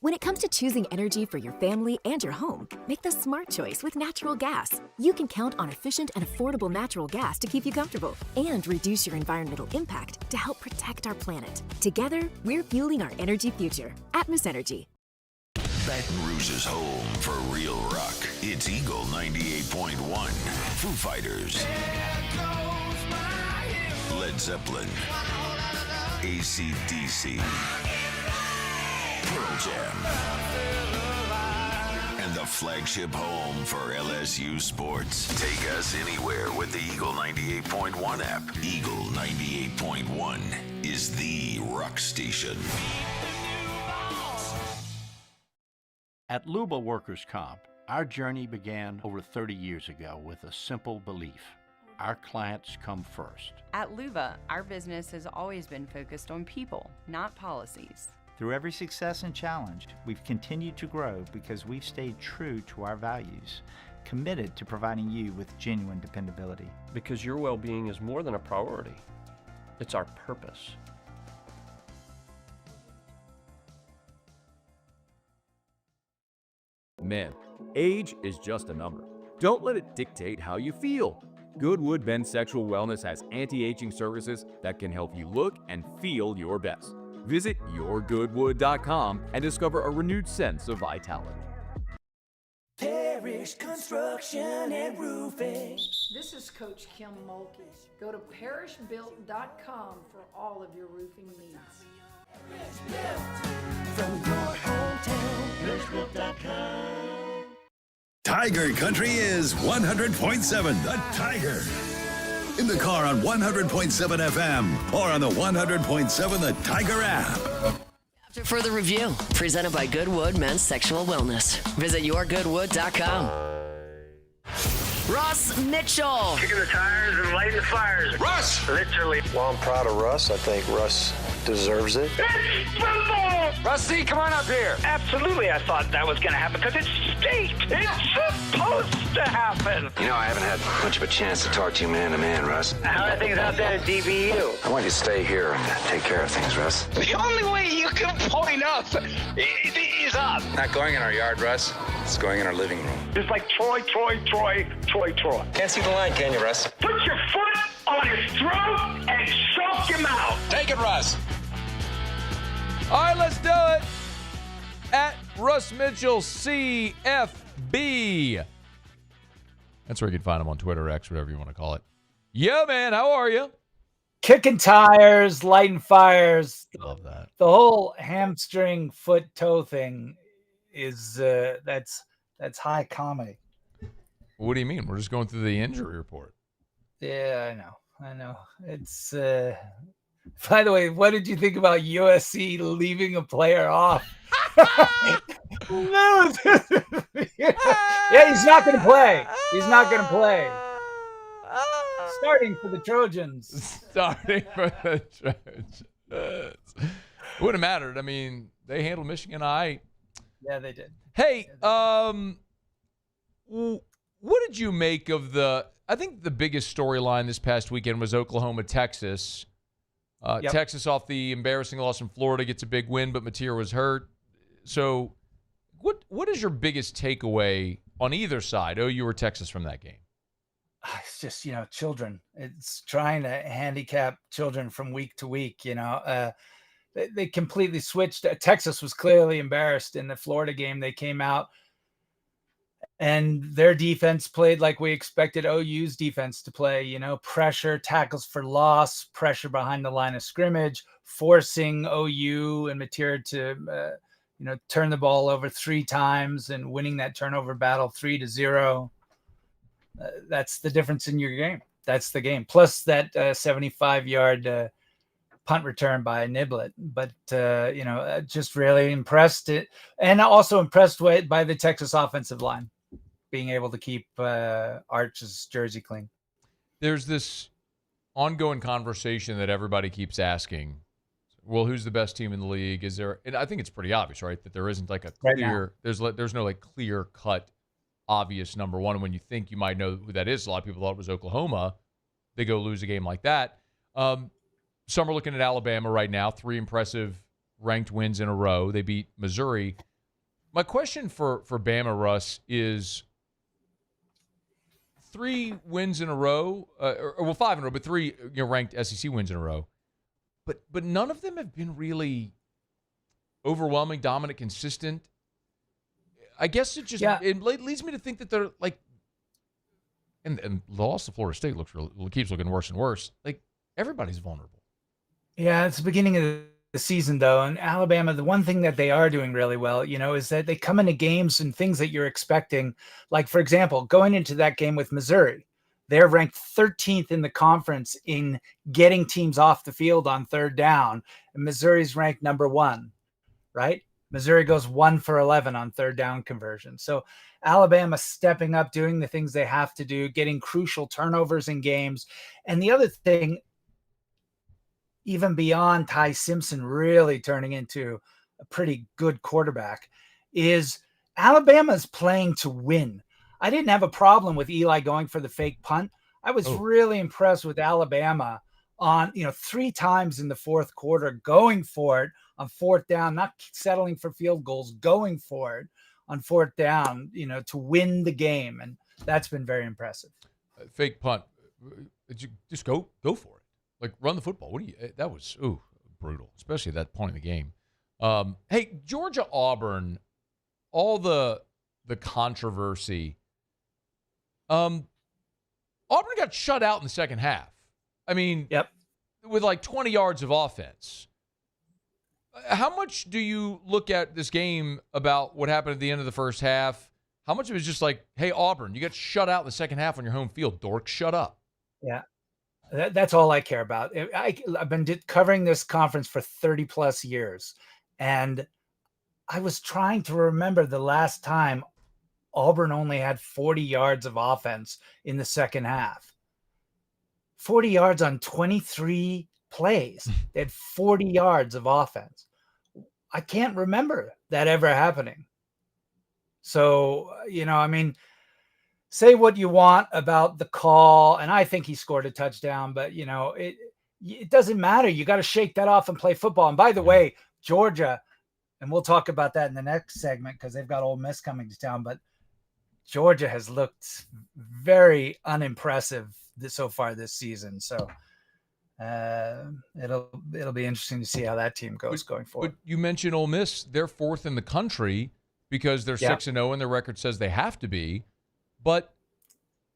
Speaker 15: When it comes to choosing energy for your family and your home, make the smart choice with natural gas. You can count on efficient and affordable natural gas to keep you comfortable and reduce your environmental impact to help protect our planet. Together, we're fueling our energy future. Atmos Energy.
Speaker 28: Baton Rouge's home for real rock. It's Eagle 98.1. Foo Fighters. Led Zeppelin. AC/DC. Pearl Jam. And the flagship home for LSU sports. Take us anywhere with the Eagle 98.1 app. Eagle 98.1 is the rock station.
Speaker 16: At Luba Workers' Comp, our journey began over 30 years ago with a simple belief. Our clients come first.
Speaker 18: At Luba, our business has always been focused on people, not policies.
Speaker 21: Through every success and challenge, we've continued to grow because we've stayed true to our values, committed to providing you with genuine dependability.
Speaker 17: Because your well-being is more than a priority. It's our purpose.
Speaker 22: Men, age is just a number. Don't let it dictate how you feel. Goodwood Men's Sexual Wellness has anti-aging services that can help you look and feel your best. Visit yourgoodwood.com and discover a renewed sense of vitality.
Speaker 31: Parish Construction and Roofing.
Speaker 32: This is Coach Kim Mulkey. Go to parishbuilt.com for all of your roofing needs.
Speaker 31: From your hometown, parishbuilt.com.
Speaker 32: Tiger Country is 100.7 The Tiger. In the car on 100.7 FM or on the 100.7 The Tiger app.
Speaker 5: After further review, presented by Goodwood Men's Sexual Wellness. Visit yourgoodwood.com. Russ Mitchell.
Speaker 29: Kicking the tires and lighting the fires.
Speaker 32: Russ!
Speaker 29: Literally.
Speaker 27: Well, I'm proud of Russ. I think Russ
Speaker 1: deserves it.
Speaker 31: It's football!
Speaker 1: Rusty, come on up here.
Speaker 31: Absolutely, I thought that was going to happen because it's state. It's supposed to happen.
Speaker 1: You know, I haven't had much of a chance to talk to you man to man, Russ.
Speaker 31: How are things out there at DBU?
Speaker 1: I want you to stay here and take care of things, Russ.
Speaker 31: The only way you can point up is up.
Speaker 1: Not going in our yard, Russ. It's going in our living room.
Speaker 31: Just like Troy.
Speaker 1: Can't see the line, can you, Russ?
Speaker 31: Put your foot on his throat and choke him out.
Speaker 1: Take it, Russ.
Speaker 7: All right, let's do it. At Russ Mitchell CFB. That's where you can find him on Twitter, X, whatever you want to call it. Yeah, man, how are you?
Speaker 2: Kicking tires, lighting fires.
Speaker 7: Love that.
Speaker 2: The whole hamstring foot toe thing is that's high comedy.
Speaker 7: What do you mean? We're just going through the injury report.
Speaker 2: Yeah, I know. It's by the way, what did you think about USC leaving a player off? No. Yeah, he's not going to play. Starting for the Trojans.
Speaker 7: It wouldn't have mattered. I mean, they handled Michigan all right.
Speaker 2: Yeah, they did.
Speaker 7: Hey, what did you make of I think the biggest storyline this past weekend was Oklahoma, Texas.
Speaker 2: Yep.
Speaker 7: Texas off the embarrassing loss in Florida gets a big win, but Mateer was hurt. So what is your biggest takeaway on either side, OU or Texas, from that game?
Speaker 2: It's just, children. It's trying to handicap children from week to week. They completely switched. Texas was clearly embarrassed in the Florida game. They came out and their defense played like we expected OU's defense to play, pressure, tackles for loss, pressure behind the line of scrimmage, forcing OU and Mateer to, turn the ball over 3 times and winning that turnover battle 3-0. That's the difference in your game. That's the game. Plus that 75-yard punt return by Niblett. But, just really impressed it. And also impressed by the Texas offensive line being able to keep Arch's jersey clean.
Speaker 7: There's this ongoing conversation that everybody keeps asking. Well, who's the best team in the league? Is there? And I think it's pretty obvious, right? That there isn't like a clear. There's no like clear cut, obvious number one. And when you think you might know who that is, a lot of people thought it was Oklahoma. They go lose a game like that. Some are looking at Alabama right now. 3 impressive ranked wins in a row. They beat Missouri. My question for Bama, Russ, is 3 wins in a row, 5 in a row, but 3 ranked SEC wins in a row. But none of them have been really overwhelming, dominant, consistent. I guess it leads me to think that they're like, and the loss to Florida State keeps looking worse and worse. Like everybody's vulnerable.
Speaker 2: Yeah, it's the beginning of the season though, and Alabama. The one thing that they are doing really well, is that they come into games and things that you're expecting. Like for example, going into that game with Missouri. They're ranked 13th in the conference in getting teams off the field on 3rd down. And Missouri's ranked number 1, right? Missouri goes 1 for 11 on 3rd down conversion. So Alabama stepping up, doing the things they have to do, getting crucial turnovers in games. And the other thing, even beyond Ty Simpson really turning into a pretty good quarterback, is Alabama's playing to win. I didn't have a problem with Eli going for the fake punt. I was really impressed with Alabama on, 3 times in the fourth quarter, going for it on 4th down, not settling for field goals, going for it on 4th down, to win the game. And that's been very impressive.
Speaker 7: Fake punt. Just go for it. Like run the football. That was brutal, especially at that point in the game. Hey, Georgia Auburn, all the controversy. Auburn got shut out in the second half. I mean, with like 20 yards of offense. How much do you look at this game about what happened at the end of the first half? How much of it is just like, hey, Auburn, you got shut out in the second half on your home field. Dork, shut up.
Speaker 2: Yeah, that's all I care about. I've been covering this conference for 30-plus years, and I was trying to remember the last time Auburn only had 40 yards of offense in the second half. 40 yards on 23 plays. They had 40 yards of offense. I can't remember that ever happening. So, I mean, say what you want about the call, and I think he scored a touchdown, but, it doesn't matter. You got to shake that off and play football. And by the way, Georgia, and we'll talk about that in the next segment because they've got Ole Miss coming to town, but Georgia has looked very unimpressive so far this season. So it'll be interesting to see how that team goes going forward.
Speaker 7: But you mentioned Ole Miss. They're fourth in the country because they're 6-0 and their record says they have to be. But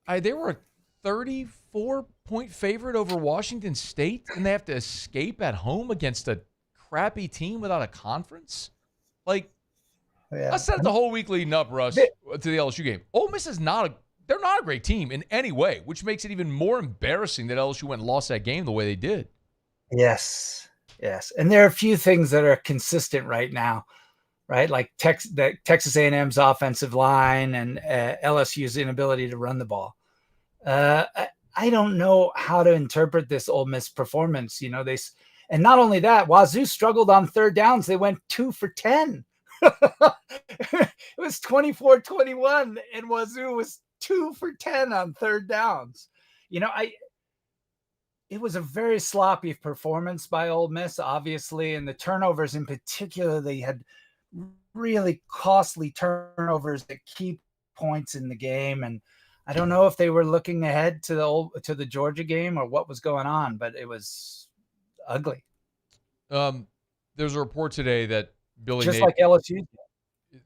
Speaker 7: they were a 34-point favorite over Washington State, and they have to escape at home against a crappy team without a conference? I said it the whole week leading up, Russ, to the LSU game. Ole Miss is they're not a great team in any way, which makes it even more embarrassing that LSU went and lost that game the way they did.
Speaker 2: Yes. And there are a few things that are consistent right now, right? Like Texas A&M's offensive line and LSU's inability to run the ball. I don't know how to interpret this Ole Miss performance. And not only that, Wazoo struggled on third downs. They went 2 for 10. It was 24-21, and Wazoo was 2 for 10 on third downs. It was a very sloppy performance by Ole Miss, obviously, and the turnovers in particular. They had really costly turnovers that keep points in the game, and I don't know if they were looking ahead to the Georgia game or what was going on, but it was ugly.
Speaker 7: There's a report today that
Speaker 2: like LSU.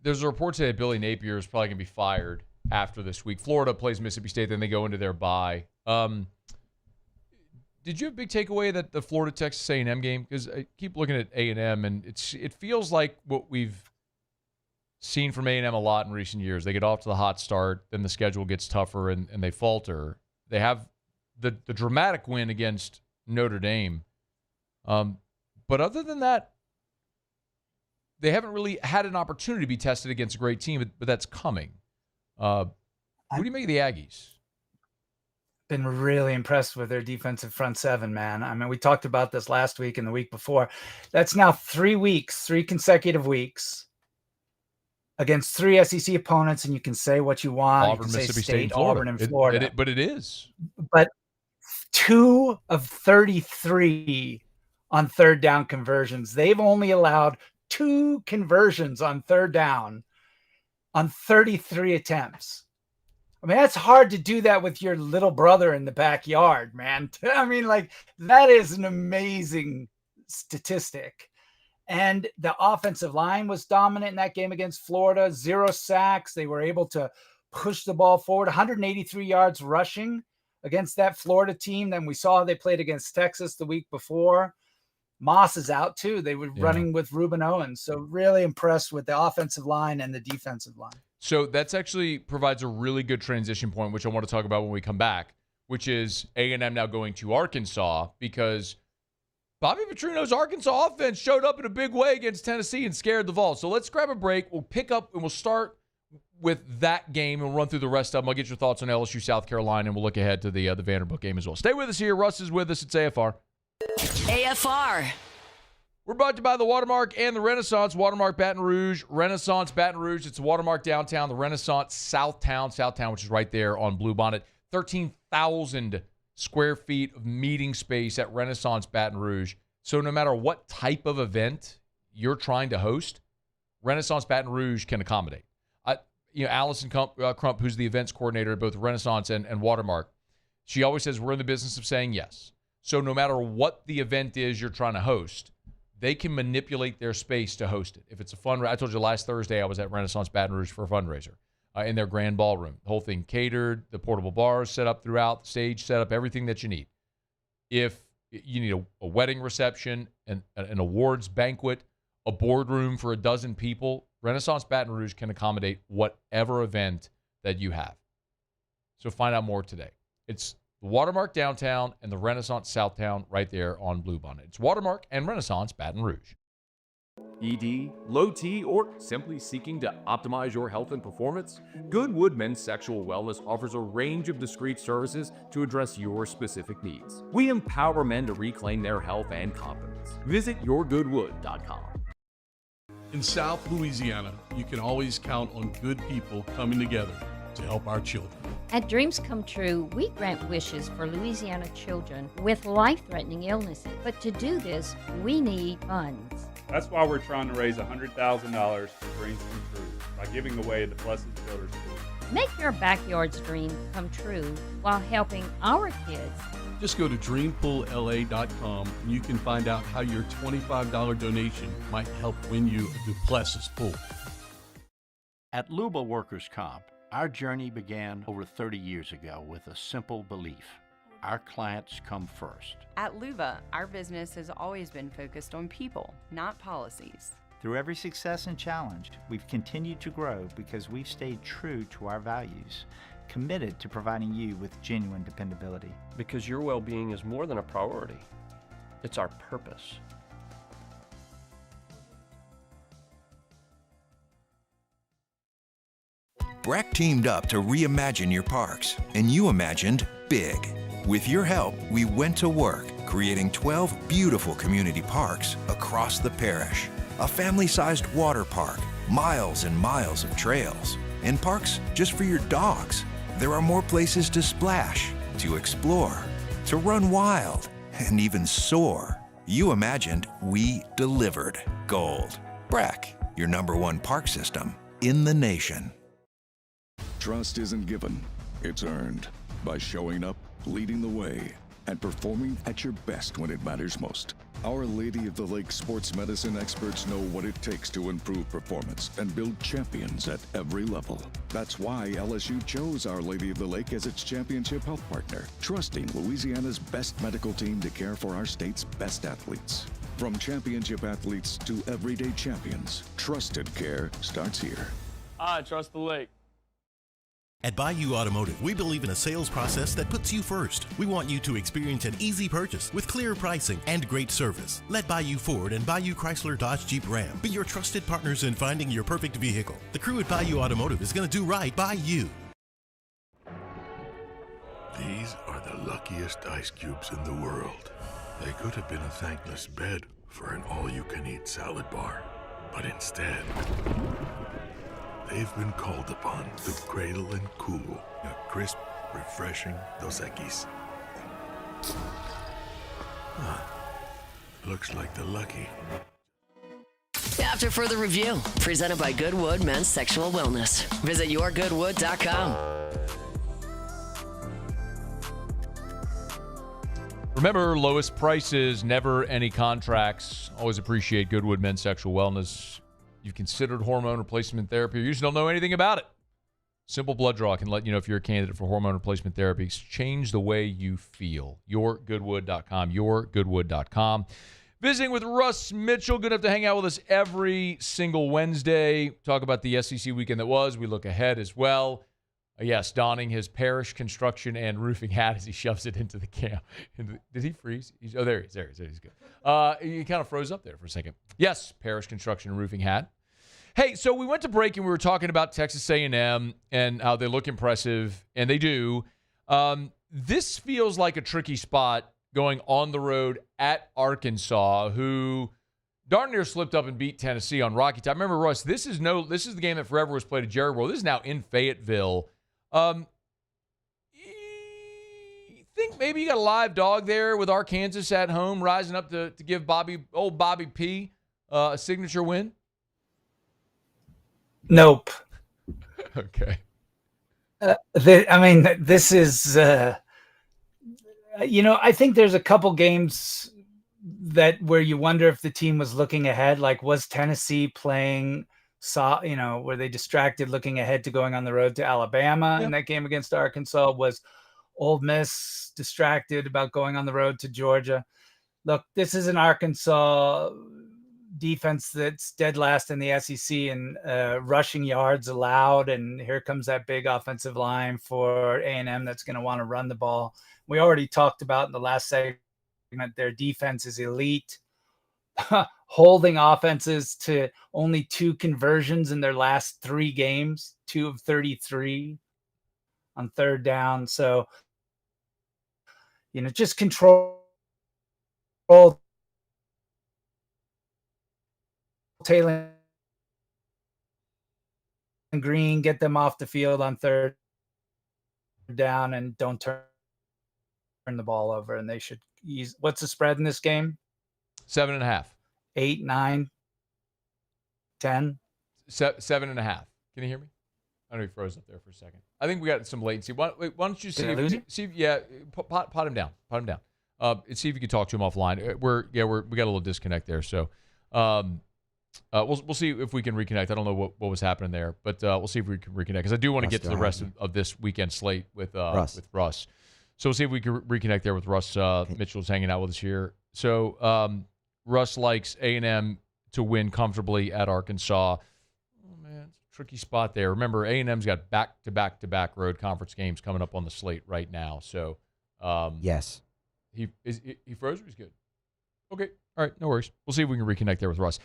Speaker 7: There's a report today that Billy Napier is probably going to be fired after this week. Florida plays Mississippi State, then they go into their bye. Did you have a big takeaway that the Florida Texas A&M game? Because I keep looking at A&M, and it feels like what we've seen from A&M a lot in recent years. They get off to the hot start, then the schedule gets tougher, and they falter. They have the dramatic win against Notre Dame. But other than that, they haven't really had an opportunity to be tested against a great team, but that's coming. What do you make of the Aggies?
Speaker 2: Been really impressed with their defensive front seven, man. I mean, we talked about this last week and the week before. That's now 3 consecutive weeks against 3 SEC opponents, and you can say what you want.
Speaker 7: Auburn, Mississippi State, and
Speaker 2: Auburn, and Florida.
Speaker 7: But it is.
Speaker 2: But 2 of 33 on third down conversions. They've only allowed 2 conversions on third down on 33 attempts. I mean, that's hard to do that with your little brother in the backyard, man. I mean, that is an amazing statistic. And the offensive line was dominant in that game against Florida. 0 sacks. They were able to push the ball forward. 183 yards rushing against that Florida team. Then we saw they played against Texas the week before. Moss is out too. They were running with Reuben Owens. So really impressed with the offensive line and the defensive line.
Speaker 7: So that's actually provides a really good transition point, which I want to talk about when we come back, which is A&M now going to Arkansas because Bobby Petrino's Arkansas offense showed up in a big way against Tennessee and scared the Vols. So let's grab a break. We'll pick up and we'll start with that game and we'll run through the rest of them. I'll get your thoughts on LSU, South Carolina, and we'll look ahead to the Vanderbilt game as well. Stay with us here. Russ is with us. It's AFR.
Speaker 5: AFR.
Speaker 7: We're brought to you by the Watermark and the Renaissance. Watermark Baton Rouge, Renaissance Baton Rouge. It's the Watermark downtown, the Renaissance Southtown, which is right there on Bluebonnet. 13,000 square feet of meeting space at Renaissance Baton Rouge. So no matter what type of event you're trying to host, Renaissance Baton Rouge can accommodate. Allison Crump, who's the events coordinator at both Renaissance and Watermark, she always says we're in the business of saying yes. So no matter what the event is you're trying to host, they can manipulate their space to host it. If it's a fundraiser, I told you last Thursday I was at Renaissance Baton Rouge for a fundraiser in their grand ballroom. The whole thing catered, the portable bars set up throughout, the stage set up, everything that you need. If you need a wedding reception, an awards banquet, a boardroom for 12 people, Renaissance Baton Rouge can accommodate whatever event that you have. So find out more today. It's the Watermark downtown and the Renaissance Southtown right there on Bluebonnet. It's Watermark and Renaissance Baton Rouge.
Speaker 22: ED, low T, or simply seeking to optimize your health and performance? Goodwood Men's Sexual Wellness offers a range of discreet services to address your specific needs. We empower men to reclaim their health and confidence. Visit yourgoodwood.com.
Speaker 3: In South Louisiana, you can always count on good people coming together to help our children.
Speaker 6: At Dreams Come True, we grant wishes for Louisiana children with life-threatening illnesses. But to do this, we need funds.
Speaker 8: That's why we're trying to raise $100,000 for Dreams Come True by giving away the Blessed Builder School.
Speaker 6: Make your backyard's dream come true while helping our kids.
Speaker 3: Just go to dreampoolla.com and you can find out how your $25 donation might help win you a Duplessis pool.
Speaker 16: At Luba Workers' Comp, our journey began over 30 years ago with a simple belief: our clients come first.
Speaker 18: At Luba, our business has always been focused on people, not policies.
Speaker 21: Through every success and challenge, we've continued to grow because we've stayed true to our values, committed to providing you with genuine dependability.
Speaker 17: Because your well-being is more than a priority. It's our purpose.
Speaker 9: Breck teamed up to reimagine your parks, and you imagined big. With your help, we went to work, creating 12 beautiful community parks across the parish. A family-sized water park, miles and miles of trails, and parks just for your dogs. There are more places to splash, to explore, to run wild, and even soar. You imagined, we delivered. Gold. Breck, your #1 park system in the nation.
Speaker 32: Trust isn't given, it's earned by showing up, leading the way, and performing at your best when it matters most. Our Lady of the Lake sports medicine experts know what it takes to improve performance and build champions at every level. That's why LSU chose Our Lady of the Lake as its championship health partner, trusting Louisiana's best medical team to care for our state's best athletes. From championship athletes to everyday champions, trusted care starts here.
Speaker 8: I trust the lake.
Speaker 10: At Bayou Automotive, we believe in a sales process that puts you first. We want you to experience an easy purchase with clear pricing and great service. Let Bayou Ford and Bayou Chrysler Dodge Jeep Ram be your trusted partners in finding your perfect vehicle. The crew at Bayou Automotive is going to do right by you.
Speaker 19: These are the luckiest ice cubes in the world. They could have been a thankless bed for an all-you-can-eat salad bar, but instead, they've been called upon to cradle and cool a crisp, refreshing Dos Equis. Looks like the lucky.
Speaker 5: After further review, presented by Goodwood Men's Sexual Wellness. Visit yourgoodwood.com.
Speaker 7: Remember, lowest prices, never any contracts. Always appreciate Goodwood Men's Sexual Wellness. You've considered hormone replacement therapy, or you just don't know anything about it. Simple blood draw can let you know if you're a candidate for hormone replacement therapy. Change the way you feel. Yourgoodwood.com. Yourgoodwood.com. Visiting with Russ Mitchell. Good enough to hang out with us every single Wednesday. Talk about the SEC weekend that was. We look ahead as well. Yes, donning his parish construction and roofing hat as he shoves it into the camp. Did he freeze? There he is. There he is. He's good. He kind of froze up there for a second. Yes, parish construction and roofing hat. Hey, so we went to break and we were talking about Texas A&M and how they look impressive, and they do. This feels like a tricky spot going on the road at Arkansas, who darn near slipped up and beat Tennessee on Rocky Top. Remember, Russ, this is the game that forever was played at Jerry World. This is now in Fayetteville. You think maybe you got a live dog there with Arkansas at home rising up to give old Bobby P a signature win?
Speaker 2: Nope.
Speaker 7: Okay.
Speaker 2: This is, I think there's a couple games where you wonder if the team was looking ahead. Like, was Tennessee playing, were they distracted looking ahead to going on the road to Alabama in that game against Arkansas? Was Ole Miss distracted about going on the road to Georgia? Look, this is an Arkansas defense that's dead last in the SEC in rushing yards allowed, and here comes that big offensive line for A&M that's going to want to run the ball. We already talked about in the last segment their defense is elite, holding offenses to only 2 conversions in their last 3 games, 2 of 33 on third down. So, just control Taylor and Green, get them off the field on third down, and don't turn the ball over. And they should use, what's the spread in this game?
Speaker 7: 7.5.
Speaker 2: 8, 9, 10.
Speaker 7: 7.5. Can you hear me? I know he froze up there for a second. I think we got some latency. Why don't you see?
Speaker 2: Did I lose you?
Speaker 7: Pot him down. Pot him down. See if you can talk to him offline. We got a little disconnect there. So, we'll see if we can reconnect. I don't know what was happening there, but we'll see if we can reconnect because I do want to get to the rest of this weekend slate with Russ. So we'll see if we can reconnect there with Russ. Mitchell's hanging out with us here. So Russ likes A&M to win comfortably at Arkansas. Oh man, it's a tricky spot there. Remember, A&M's got back-to-back road conference games coming up on the slate right now. So
Speaker 4: yes,
Speaker 7: he froze or he's good. Okay. All right, no worries. We'll see if we can reconnect there with Russ.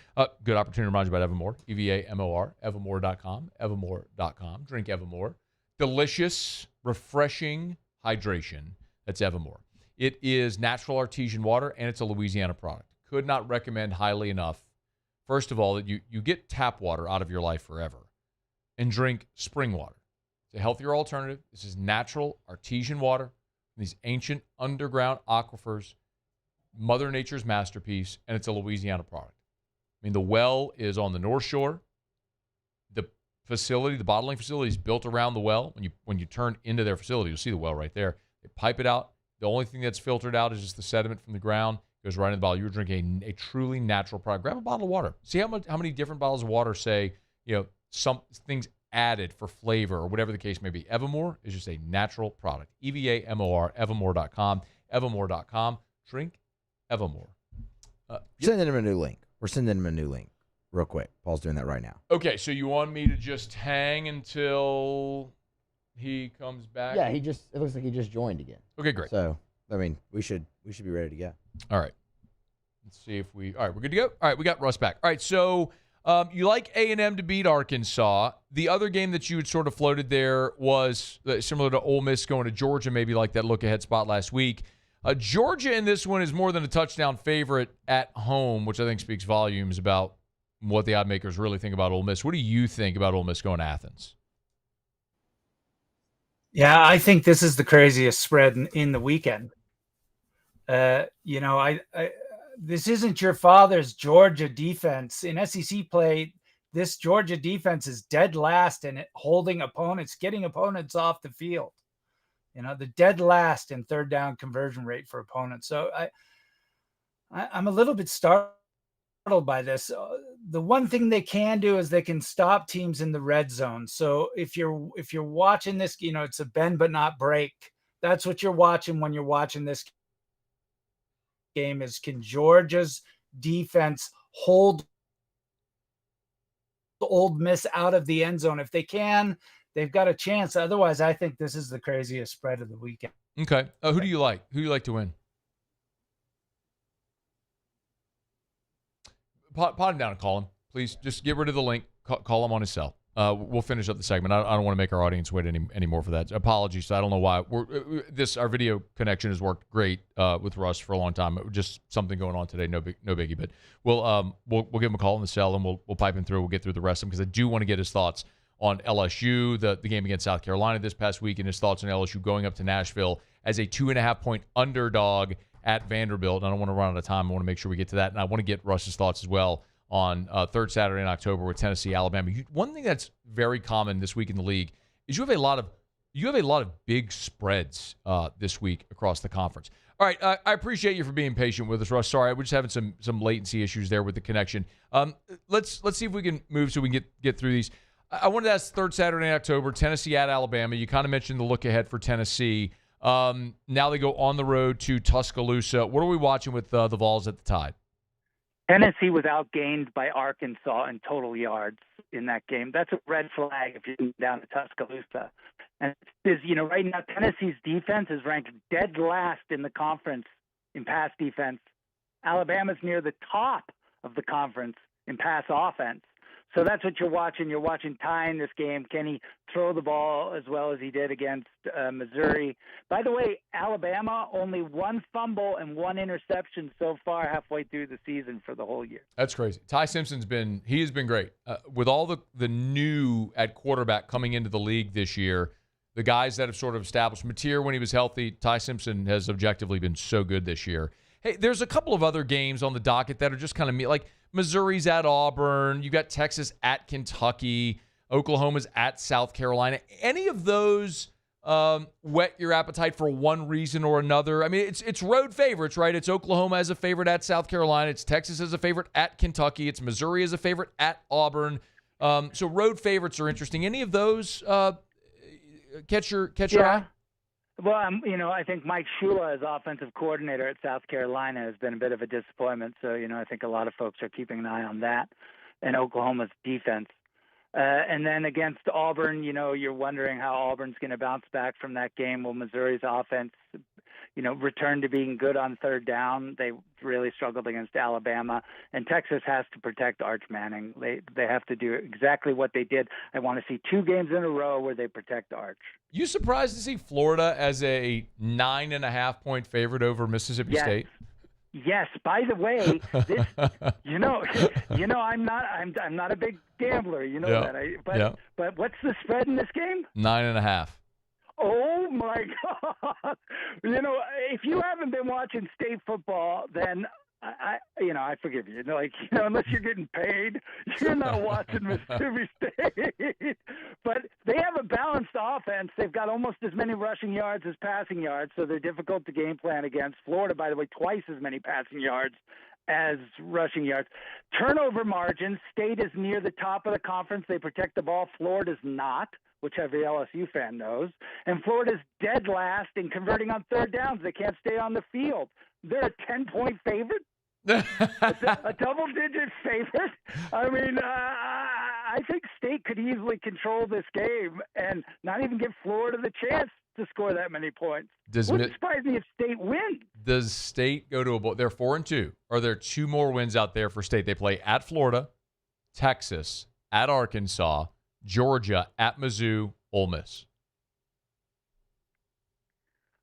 Speaker 7: Good opportunity to remind you about Evermore, EVAMOR, Evermore.com. Drink Evermore. Delicious, refreshing hydration. That's Evermore. It is natural artesian water, and it's a Louisiana product. Could not recommend highly enough. First of all, that you get tap water out of your life forever, and drink spring water. It's a healthier alternative. This is natural artesian water from these ancient underground aquifers. Mother Nature's masterpiece, and it's a Louisiana product. I mean, the well is on the North Shore. The facility, the bottling facility, is built around the well. When you turn into their facility, you'll see the well right there. They pipe it out. The only thing that's filtered out is just the sediment from the ground. It goes right in the bottle. You're drinking a truly natural product. Grab a bottle of water. See how many different bottles of water say, some things added for flavor or whatever the case may be. Evermore is just a natural product. EVAMOR, Evermore.com. Evermore.com. Drink Evermore.
Speaker 4: Sending him a new link. We're sending him a new link real quick. Paul's doing that right now.
Speaker 7: Okay, so you want me to just hang until he comes back?
Speaker 4: Yeah, it looks like he just joined again.
Speaker 7: Okay, great.
Speaker 4: So, I mean, we should be ready to go.
Speaker 7: All right. Let's see if all right, we're good to go? All right, we got Russ back. All right, so you like A&M to beat Arkansas. The other game that you had sort of floated there was similar to Ole Miss going to Georgia, maybe like that look-ahead spot last week. Georgia in this one is more than a touchdown favorite at home, which I think speaks volumes about what the odd makers really think about Ole Miss. What do you think about Ole Miss going to Athens?
Speaker 2: Yeah, I think this is the craziest spread in the weekend. This isn't your father's Georgia defense. In SEC play, this Georgia defense is dead last in holding opponents, getting opponents off the field. The dead last in third down conversion rate for opponents. So I'm a little bit startled by this. The one thing they can do is they can stop teams in the red zone. So if you're watching this, it's a bend but not break. That's what you're watching when you're watching this game is, can Georgia's defense hold Ole Miss out of the end zone? If they can, they've got a chance. Otherwise, I think this is the craziest spread of the weekend.
Speaker 7: Okay. Who do you like? Who do you like to win? Pot him down and call him. Please just get rid of the link. Call him on his cell. We'll finish up the segment. I don't want to make our audience wait anymore for that. Apologies. I don't know why. Our video connection has worked great with Russ for a long time. Just something going on today. No biggie. But we'll give him a call on the cell and we'll pipe him through. We'll get through the rest of them because I do want to get his thoughts on LSU, the game against South Carolina this past week, and his thoughts on LSU going up to Nashville as a 2.5-point underdog at Vanderbilt. And I don't want to run out of time. I want to make sure we get to that. And I want to get Russ's thoughts as well on third Saturday in October with Tennessee, Alabama. One thing that's very common this week in the league is you have a lot of big spreads this week across the conference. All right, I appreciate you for being patient with us, Russ. Sorry, we're just having some latency issues there with the connection. Let's see if we can move so we can get through these. I wanted to ask third Saturday in October, Tennessee at Alabama. You kind of mentioned the look ahead for Tennessee. Now they go on the road to Tuscaloosa. What are we watching with the Vols at the Tide?
Speaker 31: Tennessee was outgained by Arkansas in total yards in that game. That's a red flag if you're down to Tuscaloosa. And right now Tennessee's defense is ranked dead last in the conference in pass defense. Alabama's near the top of the conference in pass offense. So that's what you're watching. You're watching Ty in this game. Can he throw the ball as well as he did against Missouri? By the way, Alabama, only 1 fumble and 1 interception so far halfway through the season for the whole year.
Speaker 7: That's crazy. Ty Simpson's been great. With all the new at quarterback coming into the league this year, the guys that have sort of established Mateer when he was healthy, Ty Simpson has objectively been so good this year. Hey, there's a couple of other games on the docket that are just kind of like Missouri's at Auburn. You got Texas at Kentucky. Oklahoma's at South Carolina. Any of those whet your appetite for one reason or another? I mean, it's road favorites, right? It's Oklahoma as a favorite at South Carolina. It's Texas as a favorite at Kentucky. It's Missouri as a favorite at Auburn. So road favorites are interesting. Any of those catch your eye?
Speaker 31: Well, I think Mike Shula as offensive coordinator at South Carolina has been a bit of a disappointment. So, I think a lot of folks are keeping an eye on that and Oklahoma's defense. And then against Auburn, you're wondering how Auburn's going to bounce back from that game. Will Missouri's offense, return to being good on third down? They really struggled against Alabama. And Texas has to protect Arch Manning. They have to do exactly what they did. I want to see 2 games in a row where they protect Arch.
Speaker 7: You surprised to see Florida as a 9.5-point favorite over Mississippi State?
Speaker 31: Yes. By the way, this, I'm not a big gambler. You know that. But what's the spread in this game?
Speaker 7: 9.5.
Speaker 31: Oh my God! If you haven't been watching state football, then I forgive you. Unless you're getting paid, you're not watching Mississippi State. But they have a balanced offense. They've got almost as many rushing yards as passing yards, so they're difficult to game plan against. Florida, by the way, twice as many passing yards as rushing yards. Turnover margins, State is near the top of the conference. They protect the ball. Florida's not, which every LSU fan knows. And Florida's dead last in converting on third downs. They can't stay on the field. They're a 10-point favorite. A double-digit favorite. I mean, I think State could easily control this game and not even give Florida the chance to score that many points. Wouldn't surprise me if State wins.
Speaker 7: Does State go to a bowl? They're 4-2. Are there 2 more wins out there for State? They play at Florida, Texas, at Arkansas, Georgia, at Mizzou, Ole Miss.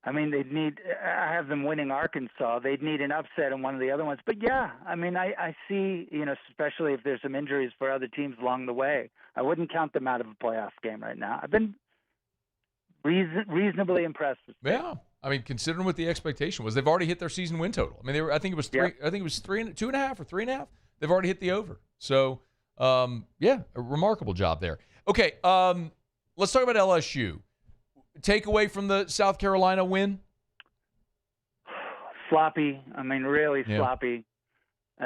Speaker 31: I mean, I have them winning Arkansas. They'd need an upset in one of the other ones. But, yeah, I mean, I see, especially if there's some injuries for other teams along the way. I wouldn't count them out of a playoff game right now. I've been reasonably impressed with them.
Speaker 7: Yeah. I mean, considering what the expectation was, they've already hit their season win total. I mean, I think it was 3. I think it was 2.5 or 3.5. They've already hit the over. So, a remarkable job there. Okay, let's talk about LSU. Takeaway from the South Carolina win?
Speaker 31: Sloppy. I mean, really sloppy. 2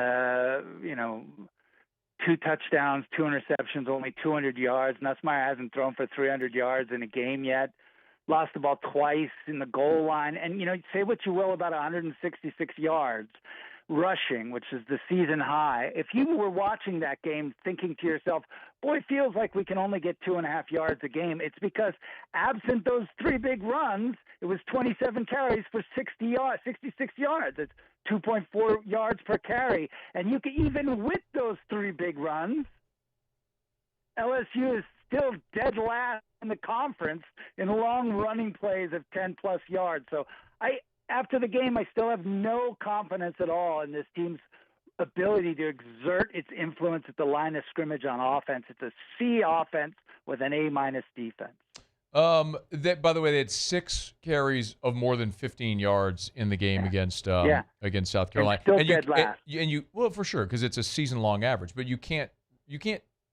Speaker 31: touchdowns, 2 interceptions, only 200 yards. Nusmeier hasn't thrown for 300 yards in a game yet. Lost the ball twice in the goal line. And, say what you will about 166 yards rushing, which is the season high. If you were watching that game thinking to yourself, boy, it feels like we can only get 2.5 yards a game, it's because absent those 3 big runs, it was 27 carries for 66 yards. It's 2.4 yards per carry. And you can, even with those 3 big runs, LSU is still dead last in the conference in long running plays of 10-plus yards. So after the game, I still have no confidence at all in this team's ability to exert its influence at the line of scrimmage on offense. It's a C offense with an A- defense.
Speaker 7: By the way, they had 6 carries of more than 15 yards in the game against South Carolina.
Speaker 31: And still dead last.
Speaker 7: Well, for sure, because it's a season-long average. But you can't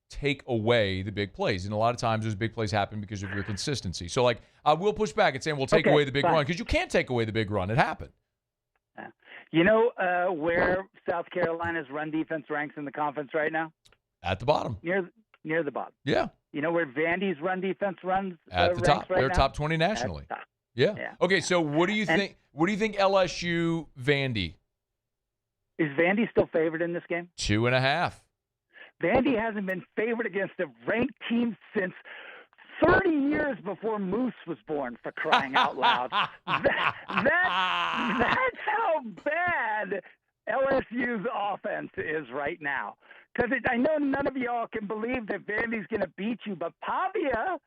Speaker 7: take away the big plays. And a lot of times those big plays happen because of your consistency. So, I will push back and say we'll take away the big run because you can't take away the big run. It happened.
Speaker 31: You know where South Carolina's run defense ranks in the conference right now?
Speaker 7: At the bottom.
Speaker 31: Near the bottom.
Speaker 7: Yeah.
Speaker 31: You know where Vandy's run defense runs
Speaker 7: at the top?
Speaker 31: Right
Speaker 7: They're
Speaker 31: now?
Speaker 7: top 20 nationally. Yeah. Okay, so what do you think? What do you think LSU Vandy?
Speaker 31: Is Vandy still favored in this game?
Speaker 7: 2.5.
Speaker 31: Vandy hasn't been favored against a ranked team since 30 years before Moose was born, for crying out loud. That's how bad LSU's offense is right now. Because I know none of y'all can believe that Vandy's going to beat you, but Pavia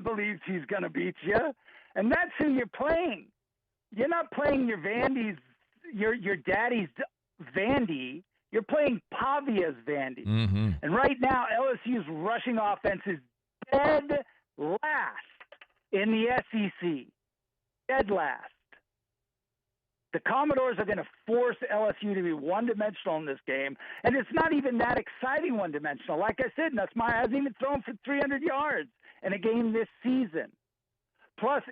Speaker 31: believes he's going to beat you, and that's who you're playing. You're not playing your daddy's Vandy. You're playing Pavia's Vandy.
Speaker 7: Mm-hmm.
Speaker 31: And right now, LSU's rushing offense is dead last in the SEC. Dead last. The Commodores are going to force LSU to be one-dimensional in this game, and it's not even that exciting one-dimensional. Like I said, Nusmeier hasn't even thrown for 300 yards in a game this season. Plus,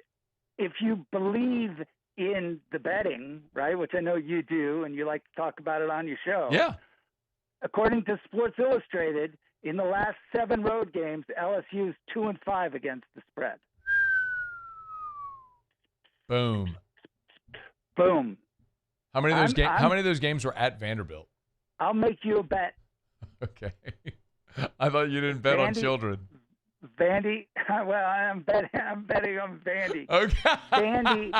Speaker 31: if you believe in the betting, right, which I know you do, and you like to talk about it on your show.
Speaker 7: Yeah.
Speaker 31: According to Sports Illustrated, in the last 7 road games, LSU is 2-5 against the spread.
Speaker 7: Boom.
Speaker 31: Boom.
Speaker 7: How many of those games were at Vanderbilt?
Speaker 31: I'll make you a bet.
Speaker 7: Okay. I thought you didn't bet on children.
Speaker 31: Vandy. Well, I'm betting on Vandy.
Speaker 7: Okay.
Speaker 31: Okay.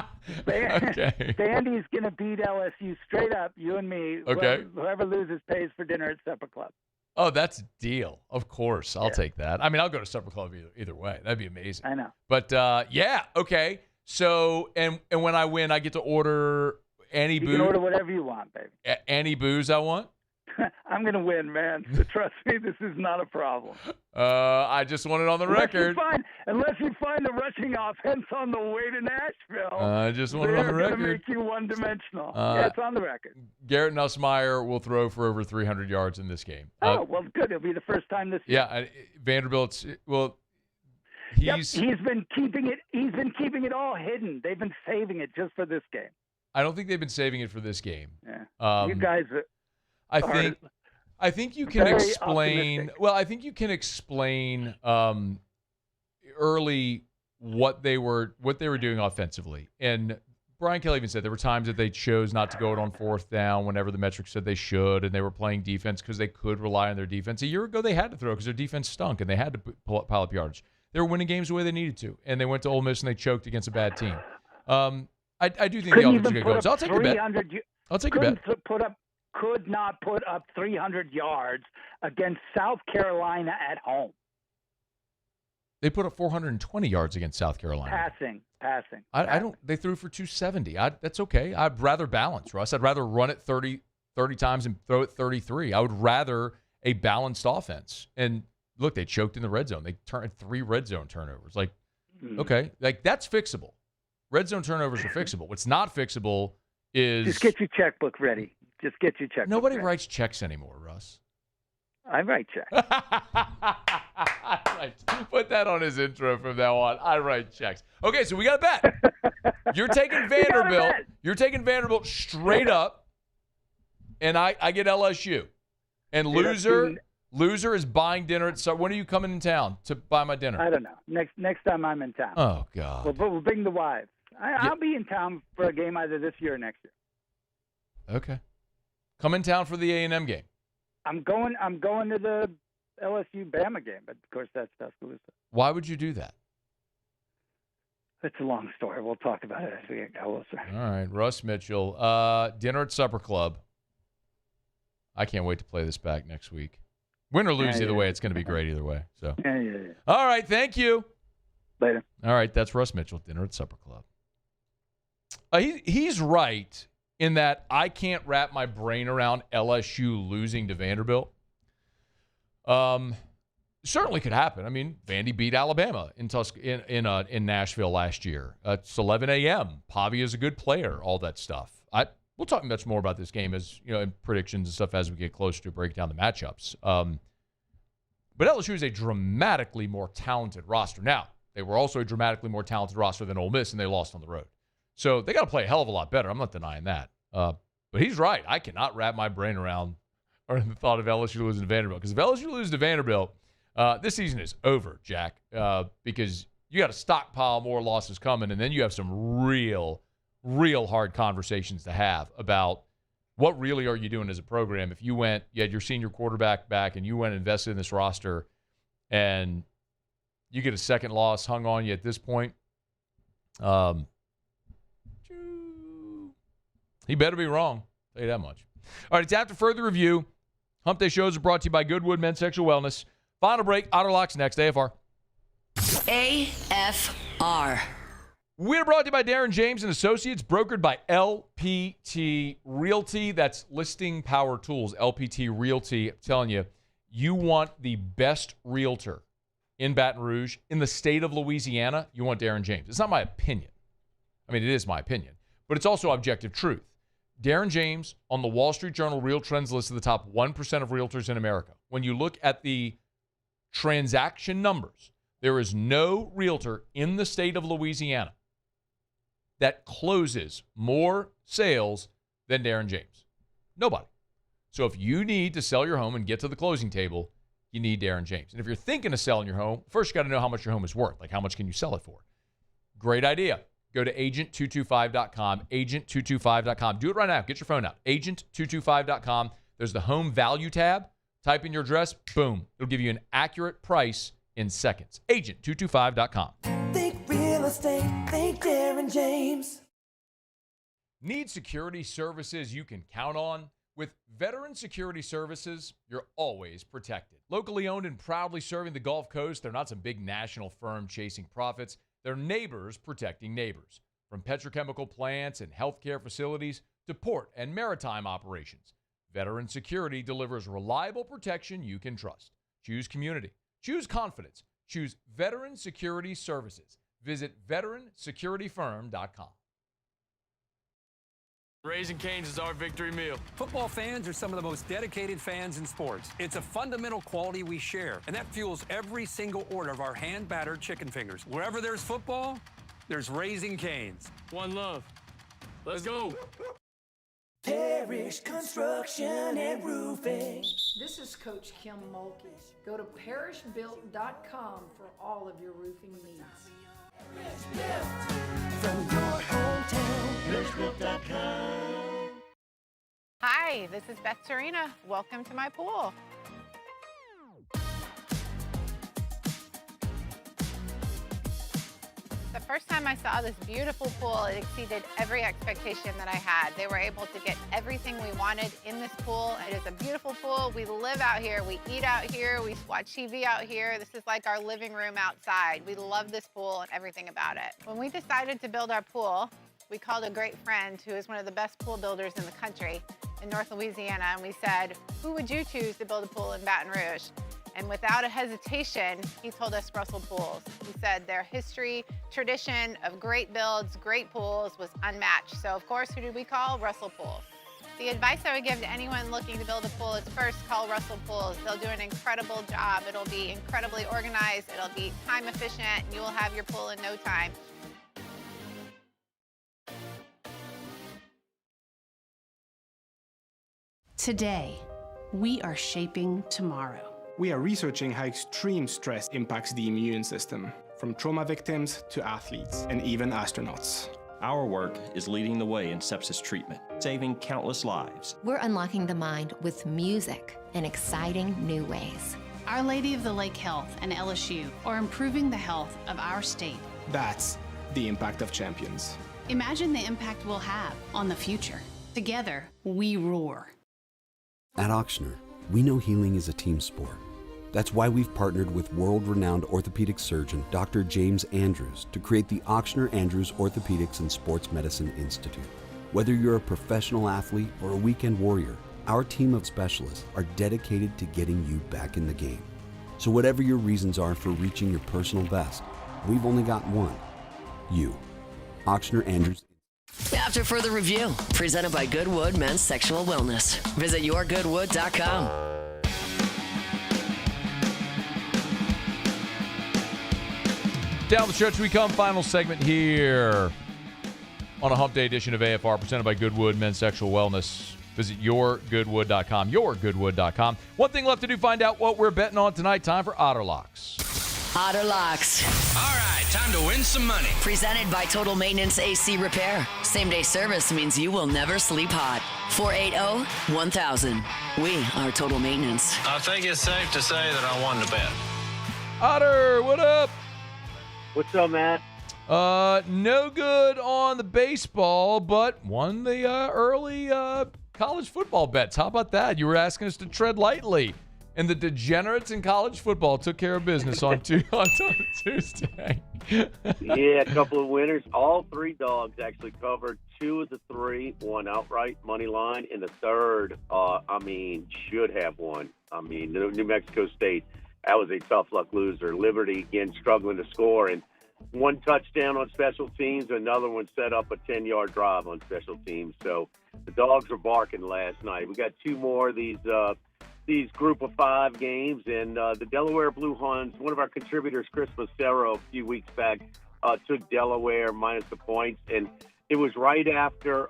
Speaker 31: Vandy's going to beat LSU straight up. You and me.
Speaker 7: Okay.
Speaker 31: Whoever loses pays for dinner at Supper Club.
Speaker 7: Oh, that's a deal. Of course, I'll take that. I mean, I'll go to Supper Club either way. That'd be amazing.
Speaker 31: I know.
Speaker 7: But yeah, okay. So and when I win, I get to order any booze.
Speaker 31: You can order whatever you want, baby.
Speaker 7: Any booze I want.
Speaker 31: I'm going to win, man. So trust me, this is not a problem.
Speaker 7: I just want it on the record.
Speaker 31: Unless you find the rushing offense on the way to Nashville.
Speaker 7: I just want it on the record.
Speaker 31: They're going to make you one-dimensional. Yeah, it's on the record.
Speaker 7: Garrett Nussmeier will throw for over 300 yards in this game.
Speaker 31: Oh, well, good. It'll be the first time this year.
Speaker 7: Yeah, Vanderbilt's
Speaker 31: he's been keeping it all hidden. They've been saving it just for this game.
Speaker 7: I don't think they've been saving it for this game.
Speaker 31: Yeah. You guys
Speaker 7: I think you can explain.
Speaker 31: Optimistic.
Speaker 7: Well, I think you can explain early what they were doing offensively. And Brian Kelly even said there were times that they chose not to go it on 4th down whenever the metrics said they should, and they were playing defense because they could rely on their defense. A year ago, they had to throw because their defense stunk, and they had to pile up yardage. They were winning games the way they needed to, and they went to Ole Miss and they choked against a bad team. I do think the offense is going to go. So I'll take your bet. I'll take your bet.
Speaker 31: Could not put up 300 yards against South Carolina at home.
Speaker 7: They put up 420 yards against South Carolina.
Speaker 31: Passing.
Speaker 7: I don't. They threw for 270. That's okay. I'd rather balance, Russ. I'd rather run it 30 times and throw it 33. I would rather a balanced offense. And look, they choked in the red zone. They turned 3 red zone turnovers. Okay, that's fixable. Red zone turnovers are fixable. What's not fixable is
Speaker 31: just get your checkbook ready. Just get your checkbook.
Speaker 7: Nobody writes checks anymore, Russ.
Speaker 31: I write checks.
Speaker 7: Put that on his intro from now on. I write checks. Okay, so we got a bet. You're taking Vanderbilt. You're taking Vanderbilt straight up, and I get LSU. And loser is buying dinner at. When are you coming in town to buy my dinner?
Speaker 31: I don't know. Next time I'm in town.
Speaker 7: Oh God.
Speaker 31: We'll bring the wives. I'll be in town for a game either this year or next year.
Speaker 7: Okay. Come in town for the A&M game.
Speaker 31: I'm going to the LSU-Bama game, but of course that's Tuscaloosa.
Speaker 7: Why would you do that?
Speaker 31: It's a long story. We'll talk about it as we get closer.
Speaker 7: All right, Russ Mitchell. Dinner at Supper Club. I can't wait to play this back next week. Win or lose either way, it's going to be great either way. So.
Speaker 31: Yeah.
Speaker 7: All right, thank you.
Speaker 31: Later.
Speaker 7: All right, that's Russ Mitchell, Dinner at Supper Club. He's right in that I can't wrap my brain around LSU losing to Vanderbilt. Certainly could happen. I mean, Vandy beat Alabama in Nashville last year. It's 11 a.m. Pavia is a good player, all that stuff. We'll talk much more about this game as in predictions and stuff as we get closer to break down the matchups. But LSU is a dramatically more talented roster. Now, they were also a dramatically more talented roster than Ole Miss, and they lost on the road. So they got to play a hell of a lot better. I'm not denying that. But he's right. I cannot wrap my brain around the thought of LSU losing to Vanderbilt. Because if LSU loses to Vanderbilt, this season is over, Jack. Because you got to stockpile more losses coming, and then you have some real hard conversations to have about what really are you doing as a program. If you had your senior quarterback back and you went and invested in this roster and you get a second loss hung on you at this point, he better be wrong. I'll tell you that much. All right, it's after further review. Hump Day shows are brought to you by Goodwood Men's Sexual Wellness. Final break. Otterlocks next. AFR.
Speaker 5: AFR.
Speaker 7: We're brought to you by Darren James and Associates, brokered by LPT Realty. That's Listing Power Tools, LPT Realty. I'm telling you, you want the best realtor in Baton Rouge, in the state of Louisiana, you want Darren James. It's not my opinion. I mean, it is my opinion, but it's also objective truth. Darren James on the Wall Street Journal Real Trends list of the top 1% of realtors in America. When you look at the transaction numbers, there is no realtor in the state of Louisiana that closes more sales than Darren James. Nobody. So if you need to sell your home and get to the closing table, you need Darren James. And if you're thinking of selling your home, first you got to know how much your home is worth. Like, how much can you sell it for? Great idea. Go to agent225.com, agent225.com. Do it right now. Get your phone out. Agent225.com. There's the home value tab. Type in your address. Boom. It'll give you an accurate price in seconds. Agent225.com.
Speaker 11: Think real estate. Think Darren James.
Speaker 7: Need security services you can count on? With Veteran Security Services, you're always protected. Locally owned and proudly serving the Gulf Coast, they're not some big national firm chasing profits. They're neighbors protecting neighbors. From petrochemical plants and healthcare facilities to port and maritime operations, Veteran Security delivers reliable protection you can trust. Choose community. Choose confidence. Choose Veteran Security Services. Visit veteransecurityfirm.com.
Speaker 12: Raising Cane's is our victory meal.
Speaker 13: Football fans are some of the most dedicated fans in sports. It's a fundamental quality we share, and that fuels every single order of our hand-battered chicken fingers. Wherever there's football, there's Raising Cane's.
Speaker 12: One love. Let's go.
Speaker 11: Parish Construction and Roofing.
Speaker 14: This is Coach Kim Mulkey. Go to parishbuilt.com for all of your roofing needs.
Speaker 11: From your hometown, parishbuilt.com.
Speaker 15: Hi, this is Beth Serena. Welcome to my pool. The first time I saw this beautiful pool, it exceeded every expectation that I had. They were able to get everything we wanted in this pool. It is a beautiful pool. We live out here. We eat out here. We watch TV out here. This is like our living room outside. We love this pool and everything about it. When we decided to build our pool, we called a great friend who is one of the best pool builders in the country in North Louisiana, and we said, who would you choose to build a pool in Baton Rouge? And without a hesitation, he told us Russell Pools. He said their history, tradition of great builds, great pools was unmatched. So of course, who did we call? Russell Pools. The advice I would give to anyone looking to build a pool is first call Russell Pools. They'll do an incredible job. It'll be incredibly organized. It'll be time efficient, and you will have your pool in no time.
Speaker 20: Today, we are shaping tomorrow.
Speaker 23: We are researching how extreme stress impacts the immune system, from trauma victims to athletes and even astronauts.
Speaker 24: Our work is leading the way in sepsis treatment, saving countless lives.
Speaker 25: We're unlocking the mind with music in exciting new ways.
Speaker 20: Our Lady of the Lake Health and LSU are improving the health of our state.
Speaker 23: That's the impact of champions.
Speaker 20: Imagine the impact we'll have on the future. Together, we roar.
Speaker 26: At Ochsner, we know healing is a team sport. That's why we've partnered with world-renowned orthopedic surgeon Dr. James Andrews to create the Ochsner Andrews Orthopedics and Sports Medicine Institute. Whether you're a professional athlete or a weekend warrior, our team of specialists are dedicated to getting you back in the game. So whatever your reasons are for reaching your personal best, we've only got one: you. Ochsner Andrews.
Speaker 5: After further review, presented by Goodwood Men's Sexual Wellness. Visit yourgoodwood.com.
Speaker 7: Down the stretch we come. Final segment here on a Hump Day edition of AFR, presented by Goodwood Men's Sexual Wellness. Visit yourgoodwood.com. Yourgoodwood.com. One thing left to do: find out what we're betting on tonight. Time for Otterlocks.
Speaker 5: Otterlocks.
Speaker 28: All right, time to win some money.
Speaker 5: Presented by Total Maintenance AC Repair. Same-day service means you will never sleep hot. 480-1000. We are Total Maintenance.
Speaker 28: I think it's safe to say that I won the bet.
Speaker 7: Otter, what up?
Speaker 30: What's up, man?
Speaker 7: No good on the baseball, but won the early college football bets. How about that? You were asking us to tread lightly. And the degenerates in college football took care of business on Tuesday.
Speaker 30: Yeah, a couple of winners. All three dogs actually covered. 2 of the 3 won outright money line, and the third, should have won. New Mexico State, that was a tough luck loser. Liberty, again, struggling to score, and 1 touchdown on special teams, another one set up a 10-yard drive on special teams. So the dogs were barking last night. We got 2 more of these group of 5 games, and the Delaware Blue Huns, one of our contributors, Chris Macero, a few weeks back, took Delaware minus the points, and it was right after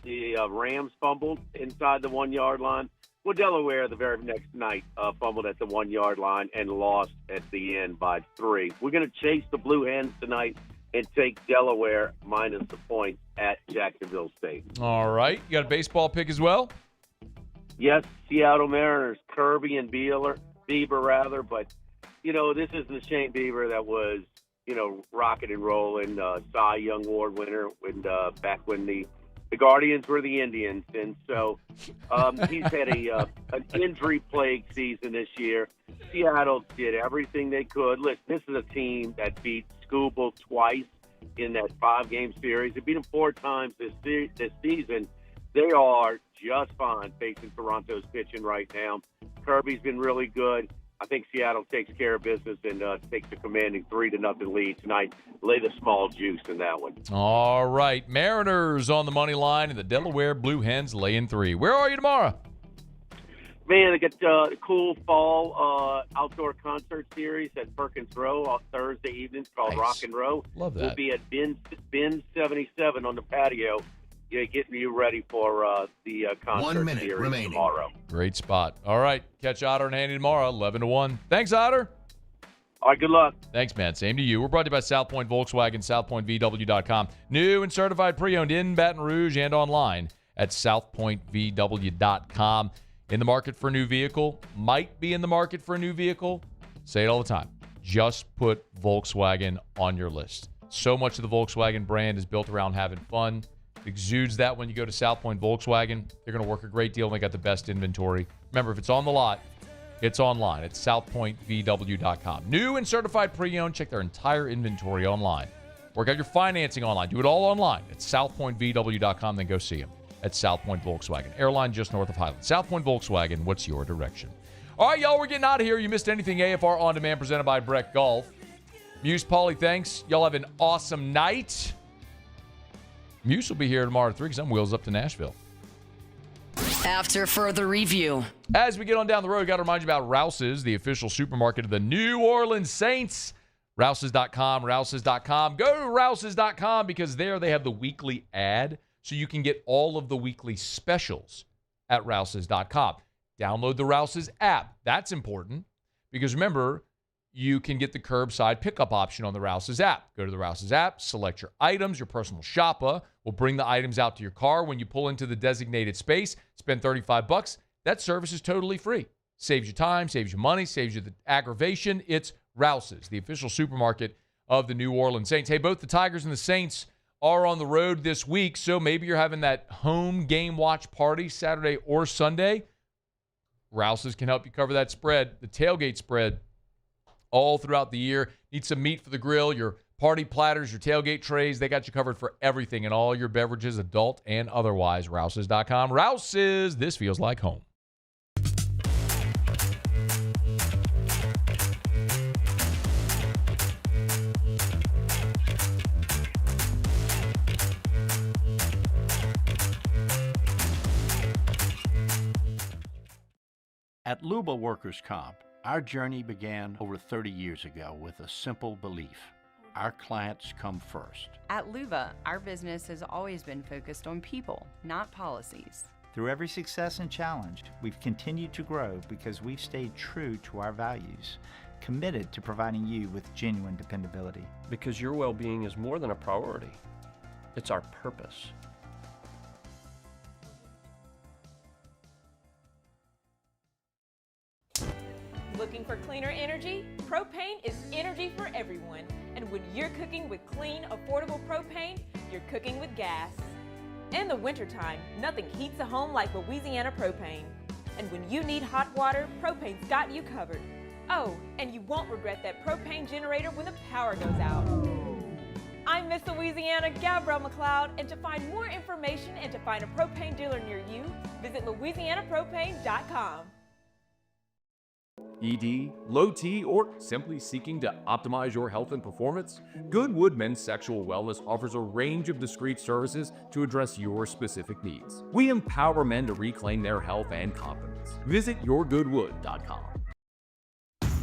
Speaker 30: the Rams fumbled inside the 1-yard line. Well, Delaware the very next night fumbled at the 1-yard line and lost at the end by 3. We're going to chase the Blue Hens tonight and take Delaware minus the points at Jacksonville State.
Speaker 7: All right. You got a baseball pick as well?
Speaker 30: Yes, Seattle Mariners, Kirby and Bieber, but, this is the Shane Bieber that was, rocking and rolling, Cy Young Award winner back when the Guardians were the Indians. And so he's had an injury-plagued season this year. Seattle did everything they could. Listen, this is a team that beat Schuylkill twice in that 5-game series. They beat them 4 times this season. They are just fine facing Toronto's pitching right now. Kirby's been really good. I think Seattle takes care of business and takes a commanding 3-0 lead tonight. Lay the small juice in that one.
Speaker 7: All right. Mariners on the money line and the Delaware Blue Hens laying 3. Where are you tomorrow?
Speaker 30: Man, I got a cool fall outdoor concert series at Perkins Row on Thursday evening called Rock and Row.
Speaker 7: Love that.
Speaker 30: We'll be at Bin 77 on the patio. Getting you ready for the concert
Speaker 10: 1 minute
Speaker 30: series
Speaker 10: remaining.
Speaker 30: tomorrow.
Speaker 7: Great spot. All right. Catch Otter and Handy tomorrow, 11 to 1. Thanks, Otter.
Speaker 30: All right, good luck.
Speaker 7: Thanks, man. Same to you. We're brought to you by South Point Volkswagen, southpointvw.com. New and certified pre-owned in Baton Rouge and online at southpointvw.com. In the market for a new vehicle, might be in the market for a new vehicle. Say it all the time. Just put Volkswagen on your list. So much of the Volkswagen brand is built around having fun. Exudes that when you go to South Point Volkswagen. They're going to work a great deal, and they got the best inventory. Remember, if it's on the lot, it's online at southpointvw.com. New and certified pre-owned. Check their entire inventory online. Work out your financing online. Do it all online at southpointvw.com. Then go see them at South Point Volkswagen. Airline just north of Highland. South Point Volkswagen, what's your direction? All right, y'all, we're getting out of here. You missed anything, AFR On Demand presented by Breck Golf. Muse, Paulie, thanks. Y'all have an awesome night. Muse will be here tomorrow at 3 because I'm wheels up to Nashville.
Speaker 5: After further review.
Speaker 7: As we get on down the road, got to remind you about Rouse's, the official supermarket of the New Orleans Saints. Rouses.com, Rouses.com. Go to Rouses.com because there they have the weekly ad, so you can get all of the weekly specials at Rouses.com. Download the Rouses app. That's important because remember, you can get the curbside pickup option on the Rouse's app. Go to the Rouse's app, select your items. Your personal shopper will bring the items out to your car when you pull into the designated space. Spend $35. That service is totally free. Saves you time, saves you money, saves you the aggravation. It's Rouse's, the official supermarket of the New Orleans Saints. Hey, both the Tigers and the Saints are on the road this week, so maybe you're having that home game watch party Saturday or Sunday. Rouse's can help you cover that spread, the tailgate spread, all throughout the year. Need some meat for the grill, your party platters, your tailgate trays. They got you covered for everything and all your beverages, adult and otherwise. Rouses.com. Rouses, this feels like home.
Speaker 1: At Luba Workers' Comp, our journey began over 30 years ago with a simple belief: our clients come first.
Speaker 3: At Luba, our business has always been focused on people, not policies.
Speaker 6: Through every success and challenge, we've continued to grow because we've stayed true to our values, committed to providing you with genuine dependability.
Speaker 9: Because your well-being is more than a priority. It's our purpose.
Speaker 16: Looking for cleaner energy? Propane is energy for everyone. And when you're cooking with clean, affordable propane, you're cooking with gas. In the wintertime, nothing heats a home like Louisiana propane. And when you need hot water, propane's got you covered. Oh, and you won't regret that propane generator when the power goes out. I'm Miss Louisiana, Gabrielle McLeod, and to find more information and to find a propane dealer near you, visit louisianapropane.com.
Speaker 2: ED, low T, or simply seeking to optimize your health and performance? Goodwood Men's Sexual Wellness offers a range of discreet services to address your specific needs. We empower men to reclaim their health and confidence. Visit yourgoodwood.com.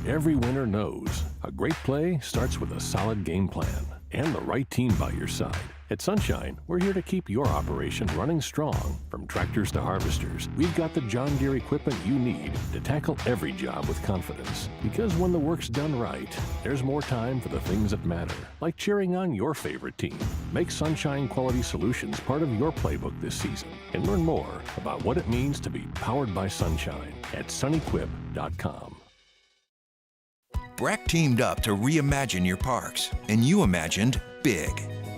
Speaker 4: Every winner knows a great play starts with a solid game plan and the right team by your side. At Sunshine, we're here to keep your operation running strong. From tractors to harvesters, we've got the John Deere equipment you need to tackle every job with confidence. Because when the work's done right, there's more time for the things that matter, like cheering on your favorite team. Make Sunshine Quality Solutions part of your playbook this season and learn more about what it means to be powered by Sunshine at sunequip.com.
Speaker 8: Breck teamed up to reimagine your parks, and you imagined big.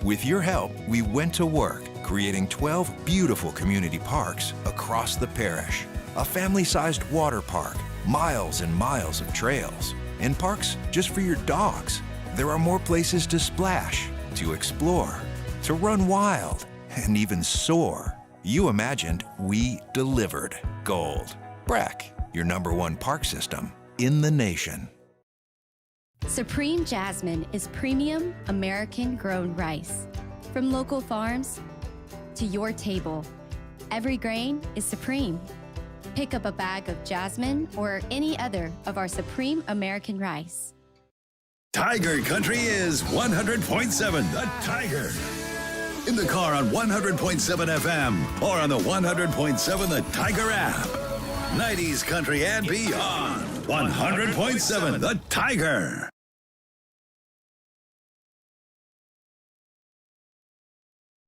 Speaker 8: With your help, we went to work creating 12 beautiful community parks across the parish. A family-sized water park, miles and miles of trails, and parks just for your dogs. There are more places to splash, to explore, to run wild, and even soar. You imagined, we delivered. Gold. Breck, your #1 park system in the nation.
Speaker 17: Supreme Jasmine is premium American-grown rice. From local farms to your table, every grain is supreme. Pick up a bag of Jasmine or any other of our Supreme American rice.
Speaker 18: Tiger Country is 100.7 The Tiger. In the car on 100.7 FM or on the 100.7 The Tiger app. 90s country and beyond. 100.7 The Tiger.